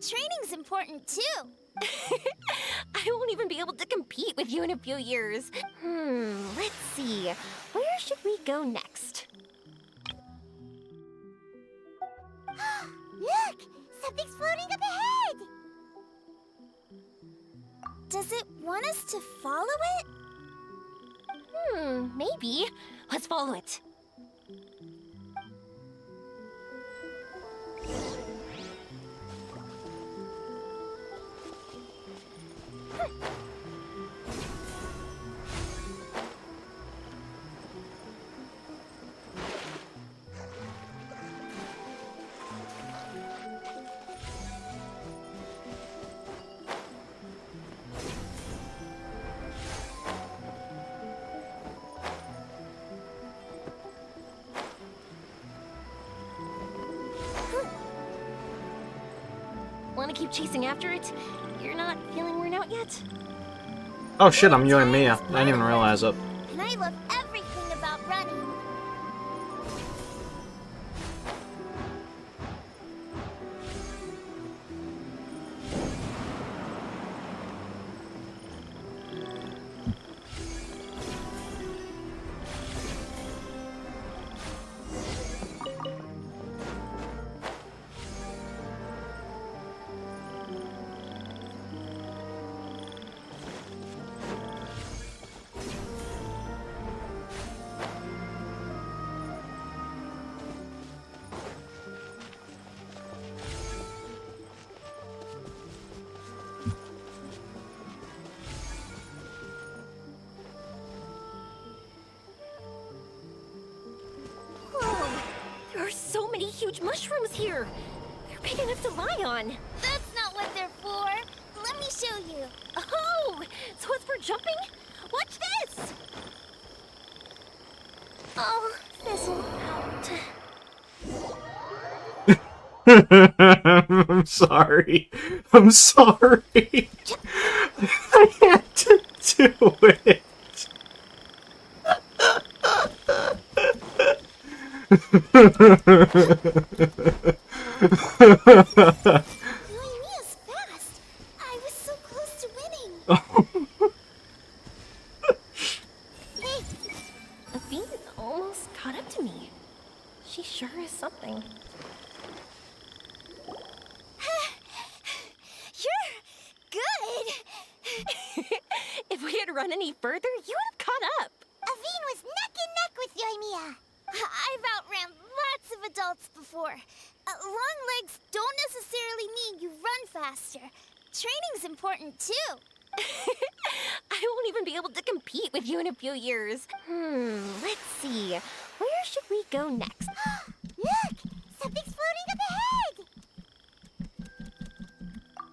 Training's important too. I won't even be able to compete with you in a few years. Let's see. Where should we go next? Look! Something's floating up ahead! Does it want us to follow it? Maybe. Let's follow it. Want to keep chasing after it? You're not feeling worn out yet? Oh shit, I'm Yoimiya. I didn't even realize it. And I love everything about running. Huge mushrooms here. They're big enough to lie on. That's not what they're for. Let me show you. Oh, so it's for jumping? Watch this! Oh, fizzle out. I'm sorry. I'm sorry. I had to do it. Yoimiya's fast. I was so close to winning. Hey, Athene almost caught up to me. She sure is something. You're good! If we had run any further, you would have caught up. Athene was neck and neck with Yoimiya. I've outran lots of adults before. Long legs don't necessarily mean you run faster. Training's important too. I won't even be able to compete with you in a few years. Let's see. Where should we go next? Look! Something's floating up ahead!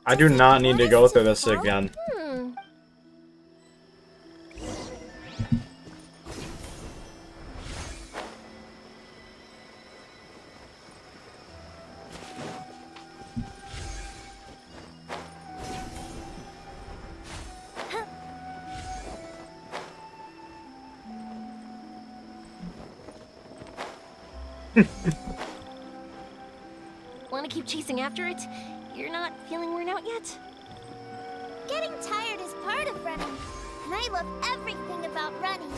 I do not need to go through this again. Want to keep chasing after it? You're not feeling worn out yet? Getting tired is part of running, and I love everything about running.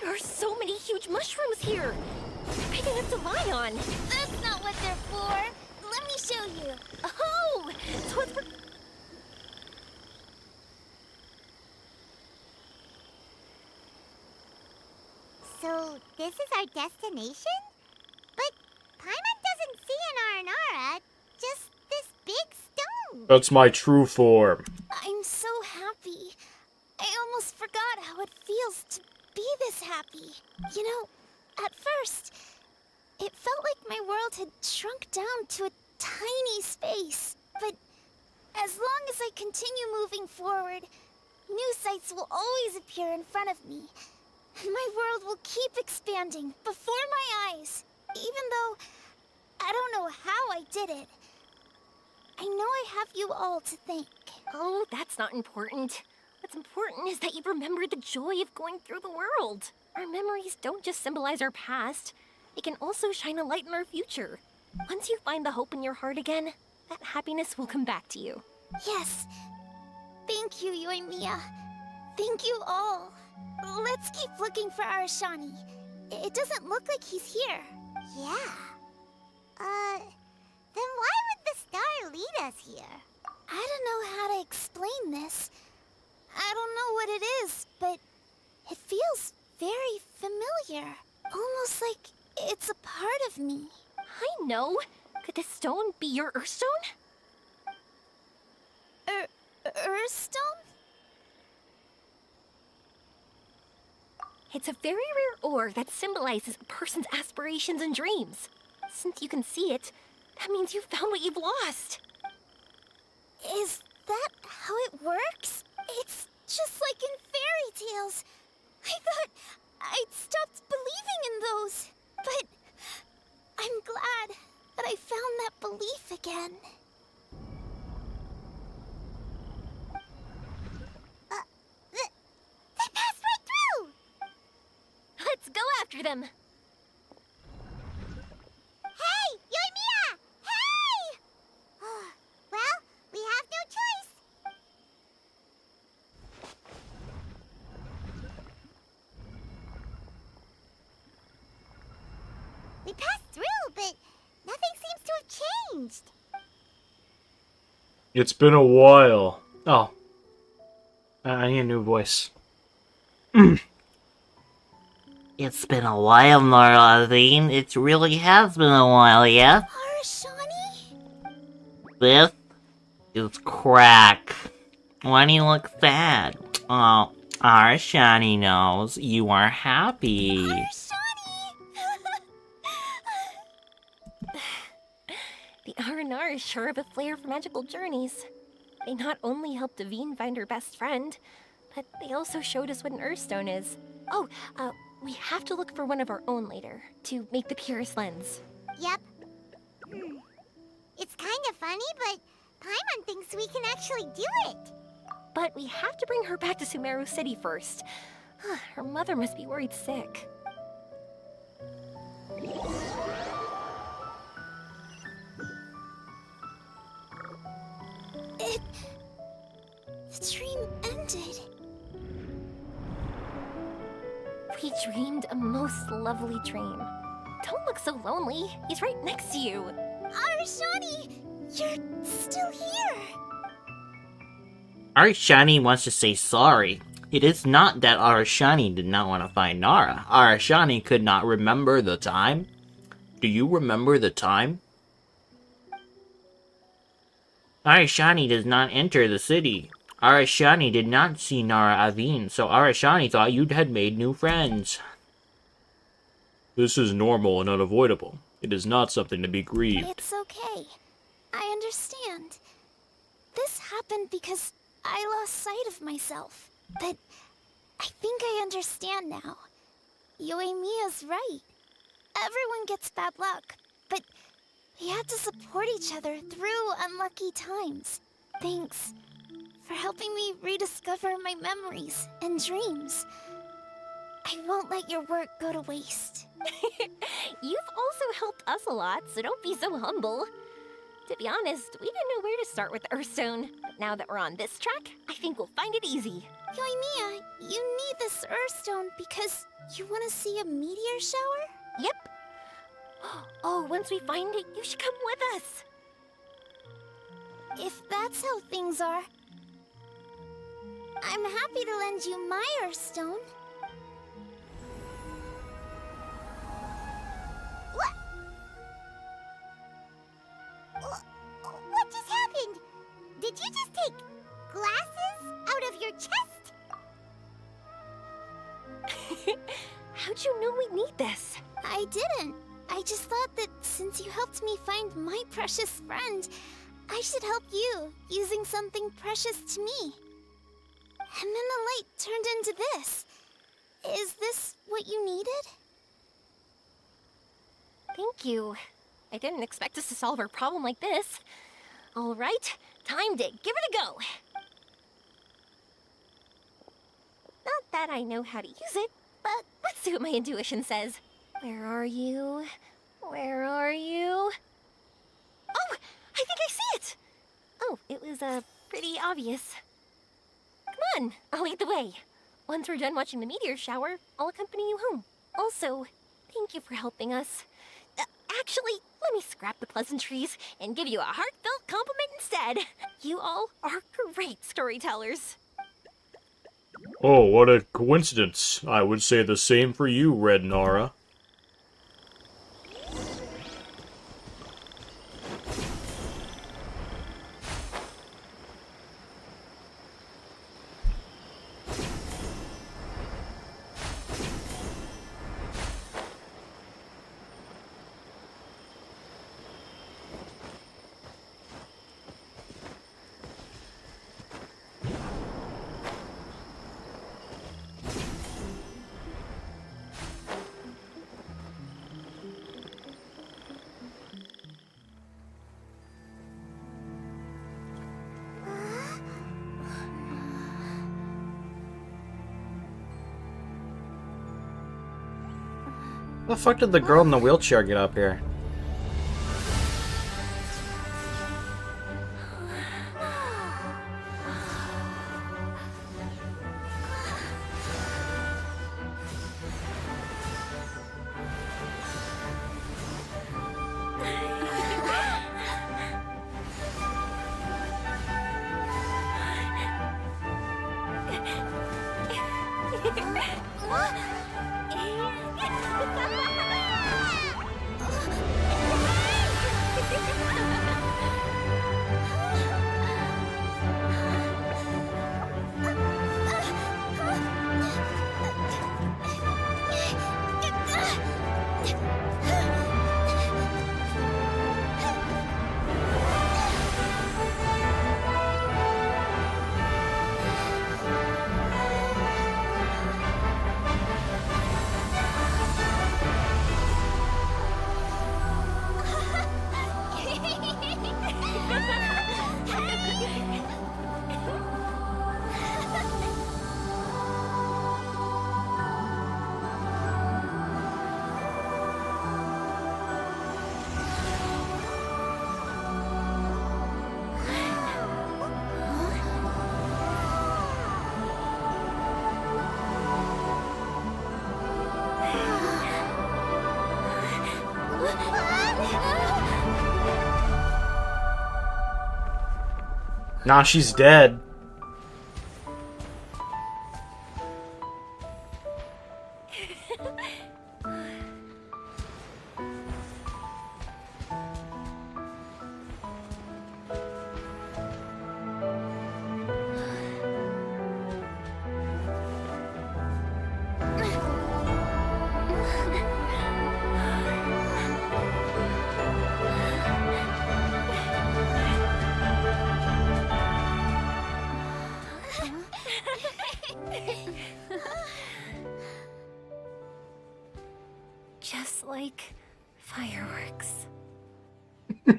There are so many huge mushrooms here. Big enough to lie on. That's not what they're for. Let me show you. Oh! So it's for... So, this is our destination? But Paimon doesn't see an Aranara, just this big stone. That's my true form. I'm so happy. I almost forgot how it feels to be this happy. You know, at first, it felt like my world had shrunk down to a tiny space. But as long as I continue moving forward, new sights will always appear in front of me. And my world will keep expanding before my eyes. Even though I don't know how I did it. I know I have you all to thank. Oh, that's not important. What's important is that you remember the joy of going through the world. Our memories don't just symbolize our past. They can also shine a light in our future. Once you find the hope in your heart again, that happiness will come back to you. Yes. Thank you, Yoimiya. Thank you all. Let's keep looking for Arashani. It doesn't look like he's here. Yeah. Then why would the star lead us here? I don't know how to explain this. I don't know what it is, but it feels very familiar. Almost like it's a part of me. I know. Could this stone be your Earthstone? Earthstone? It's a very rare ore that symbolizes a person's aspirations and dreams. Since you can see it, that means you've found what you've lost. Is that how it works? It's just like in fairy tales. I thought I'd stopped believing in those. But I'm glad that I found that belief again. They passed right through! Let's go after them. Hey, Yoimiya! Hey! Well, we have no choice. changed? It's been a while. Oh. I need a new voice. It's been a while, Nora Aline. It really has been a while, yeah? This is crack. Why do you look sad? Oh, Arashani knows you are happy. The R&R is sure of a flair for magical journeys. They not only helped Davine find her best friend, but they also showed us what an Earthstone is. Oh, we have to look for one of our own later, to make the purest lens. Yep. It's kind of funny, but Paimon thinks we can actually do it. But we have to bring her back to Sumeru City first. Her mother must be worried sick. The dream ended. We dreamed a most lovely dream. Don't look so lonely. He's right next to you. Arashani, you're still here. Arashani wants to say sorry. It is not that Arashani did not want to find Nara. Arashani could not remember the time. Do you remember the time? Arashani does not enter the city. Arashani did not see Nara Aveen, so Arashani thought you had made new friends. This is normal and unavoidable. It is not something to be grieved. It's okay. I understand. This happened because I lost sight of myself. But I think I understand now. Yoimiya's right. Everyone gets bad luck, but we have to support each other through unlucky times. Thanks for helping me rediscover my memories and dreams. I won't let your work go to waste. You've also helped us a lot, so don't be so humble. To be honest, we didn't know where to start with the Earthstone. But now that we're on this track, I think we'll find it easy. Yoimiya, you need this Earthstone because you want to see a meteor shower? Yep. Oh, once we find it, you should come with us. If that's how things are, I'm happy to lend you my Earthstone. What just happened? Did you just take glasses out of your chest? How'd you know we'd need this? I didn't. I just thought that since you helped me find my precious friend, I should help you using something precious to me. And then the light turned into this. Is this what you needed? Thank you. I didn't expect us to solve our problem like this. All right, time to give it a go. Not that I know how to use it, but let's see what my intuition says. Where are you? Where are you? Oh, I think I see it! Oh, it was, pretty obvious. Come on, I'll lead the way. Once we're done watching the meteor shower, I'll accompany you home. Also, thank you for helping us. Actually, let me scrap the pleasantries and give you a heartfelt compliment instead. You all are great storytellers. Oh, what a coincidence. I would say the same for you, Red Nara. How the fuck did the girl in the wheelchair get up here? Nah, she's dead. Just like fireworks. We're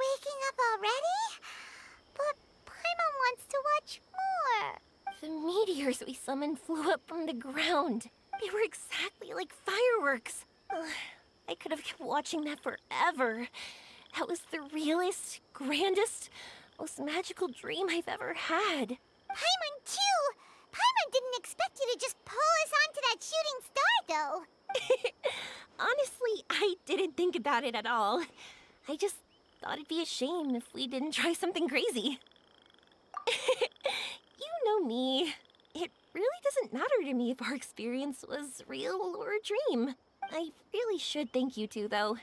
waking up already? But Paimon wants to watch more. The meteors we summoned flew up from the ground. They were exactly like fireworks. Ugh, I could have kept watching that forever. That was the realest, grandest, most magical dream I've ever had. Paimon too! Paimon didn't expect you to just pull us onto that shooting star, though. Honestly, I didn't think about it at all. I just thought it'd be a shame if we didn't try something crazy. You know me. It really doesn't matter to me if our experience was real or a dream. I really should thank you two, though.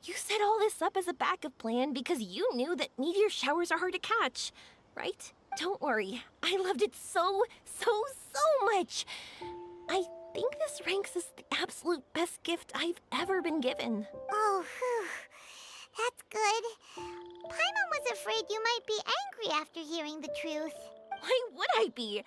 You set all this up as a backup plan because you knew that meteor showers are hard to catch, right? Don't worry. I loved it so much. I think this ranks as the absolute best gift I've ever been given. Oh, whew. That's good. Paimon was afraid you might be angry after hearing the truth. Why would I be?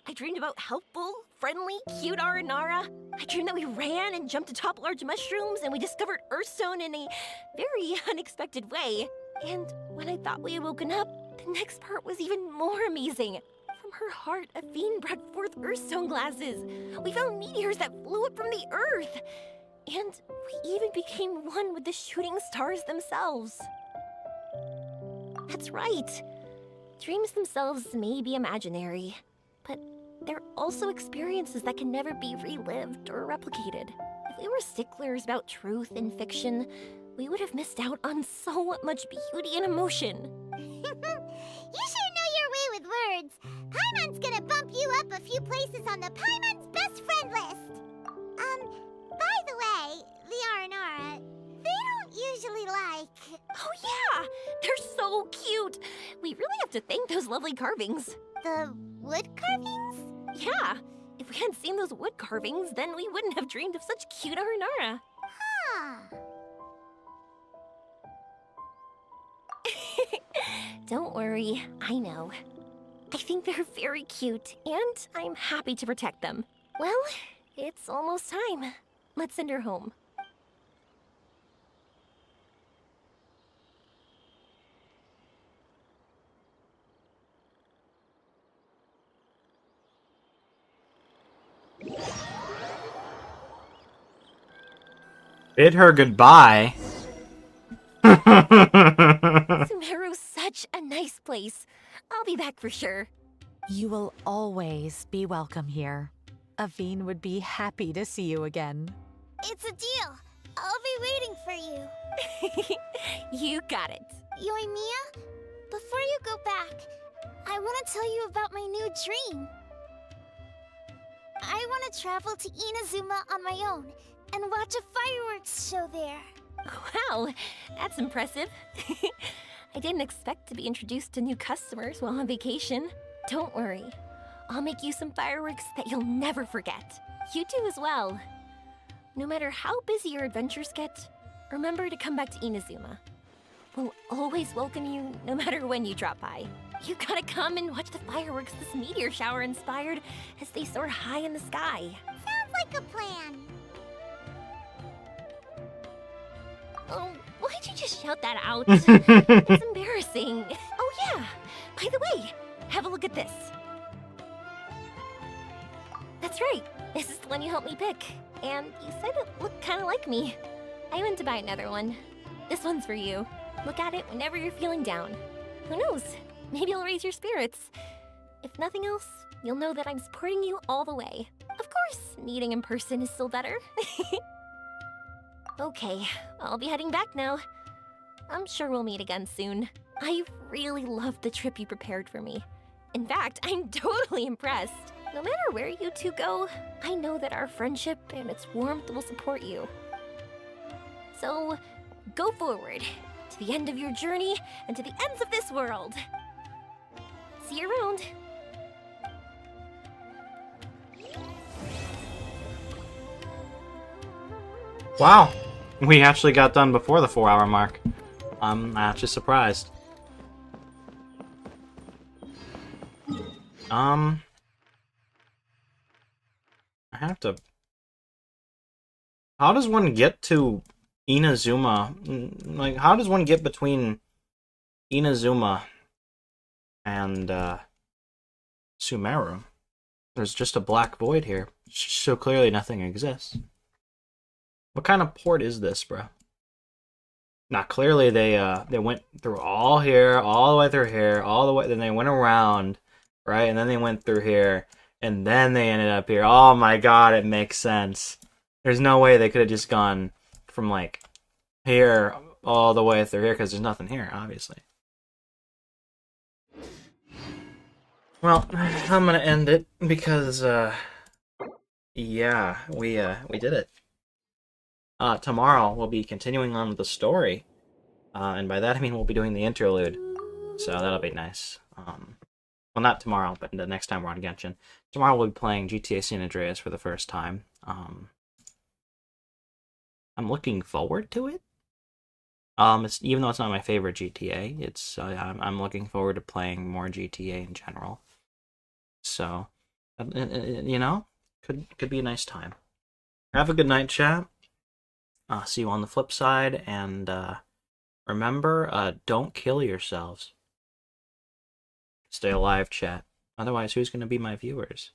I dreamed about helpful, friendly, cute Aranara. I dreamed that we ran and jumped atop large mushrooms and we discovered Earthstone in a very unexpected way. And when I thought we had woken up, the next part was even more amazing. From her heart, Athene brought forth Earthstone glasses. We found meteors that flew up from the Earth. And we even became one with the shooting stars themselves. That's right. Dreams themselves may be imaginary, but they're also experiences that can never be relived or replicated. If we were sticklers about truth in fiction, we would have missed out on so much beauty and emotion. You sure know your way with words. Paimon's gonna bump you up a few places on the Paimon's best friend list. By the way, the Aranara, they don't usually like... Oh yeah! They're so cute! We really have to thank those lovely carvings. The wood carvings? Yeah! If we hadn't seen those wood carvings, then we wouldn't have dreamed of such cute Aranara. Huh. Don't worry, I know. I think they're very cute, and I'm happy to protect them. Well, it's almost time. Let's send her home. Bid her goodbye. Sumeru's such a nice place. I'll be back for sure. You will always be welcome here. Aveen would be happy to see you again. It's a deal. I'll be waiting for you. You got it. Yoimiya, before you go back, I want to tell you about my new dream. I want to travel to Inazuma on my own and watch a fireworks show there. Wow, that's impressive. I didn't expect to be introduced to new customers while on vacation. Don't worry. I'll make you some fireworks that you'll never forget. You do as well. No matter how busy your adventures get, remember to come back to Inazuma. We'll always welcome you no matter when you drop by. You gotta come and watch the fireworks this meteor shower inspired as they soar high in the sky. Sounds like a plan. Oh, why'd you just shout that out? It's embarrassing. Oh yeah, by the way, have a look at this. That's right, this is the one you helped me pick. And you said it looked kind of like me. I went to buy another one. This one's for you. Look at it whenever you're feeling down. Who knows? Maybe it'll raise your spirits. If nothing else, you'll know that I'm supporting you all the way. Of course, meeting in person is still better. Okay, I'll be heading back now. I'm sure we'll meet again soon. I really loved the trip you prepared for me. In fact, I'm totally impressed. No matter where you two go, I know that our friendship and its warmth will support you. So, go forward, to the end of your journey and to the ends of this world. See you around. Wow, we actually got done before the 4-hour mark. I'm actually surprised. I have to... How does one get to Inazuma? Like, how does one get between Inazuma and Sumeru? There's just a black void here, so clearly nothing exists. What kind of port is this, bro? Now, clearly they went through all here, all the way through here, all the way, then they went around, right? And then they went through here, and then they ended up here. Oh my god, it makes sense. There's no way they could have just gone from, like, here all the way through here, because there's nothing here, obviously. Well, I'm gonna end it, because, yeah, we did it. Tomorrow we'll be continuing on with the story, and by that I mean we'll be doing the interlude, so that'll be nice. Well, not tomorrow, but the next time we're on Genshin. Tomorrow we'll be playing GTA San Andreas for the first time. I'm looking forward to it. Even though it's not my favorite GTA, it's I'm looking forward to playing more GTA in general. So, you know, could be a nice time. Have a good night, chat. See you on the flip side, and remember, don't kill yourselves. Stay alive, chat. Otherwise, who's going to be my viewers?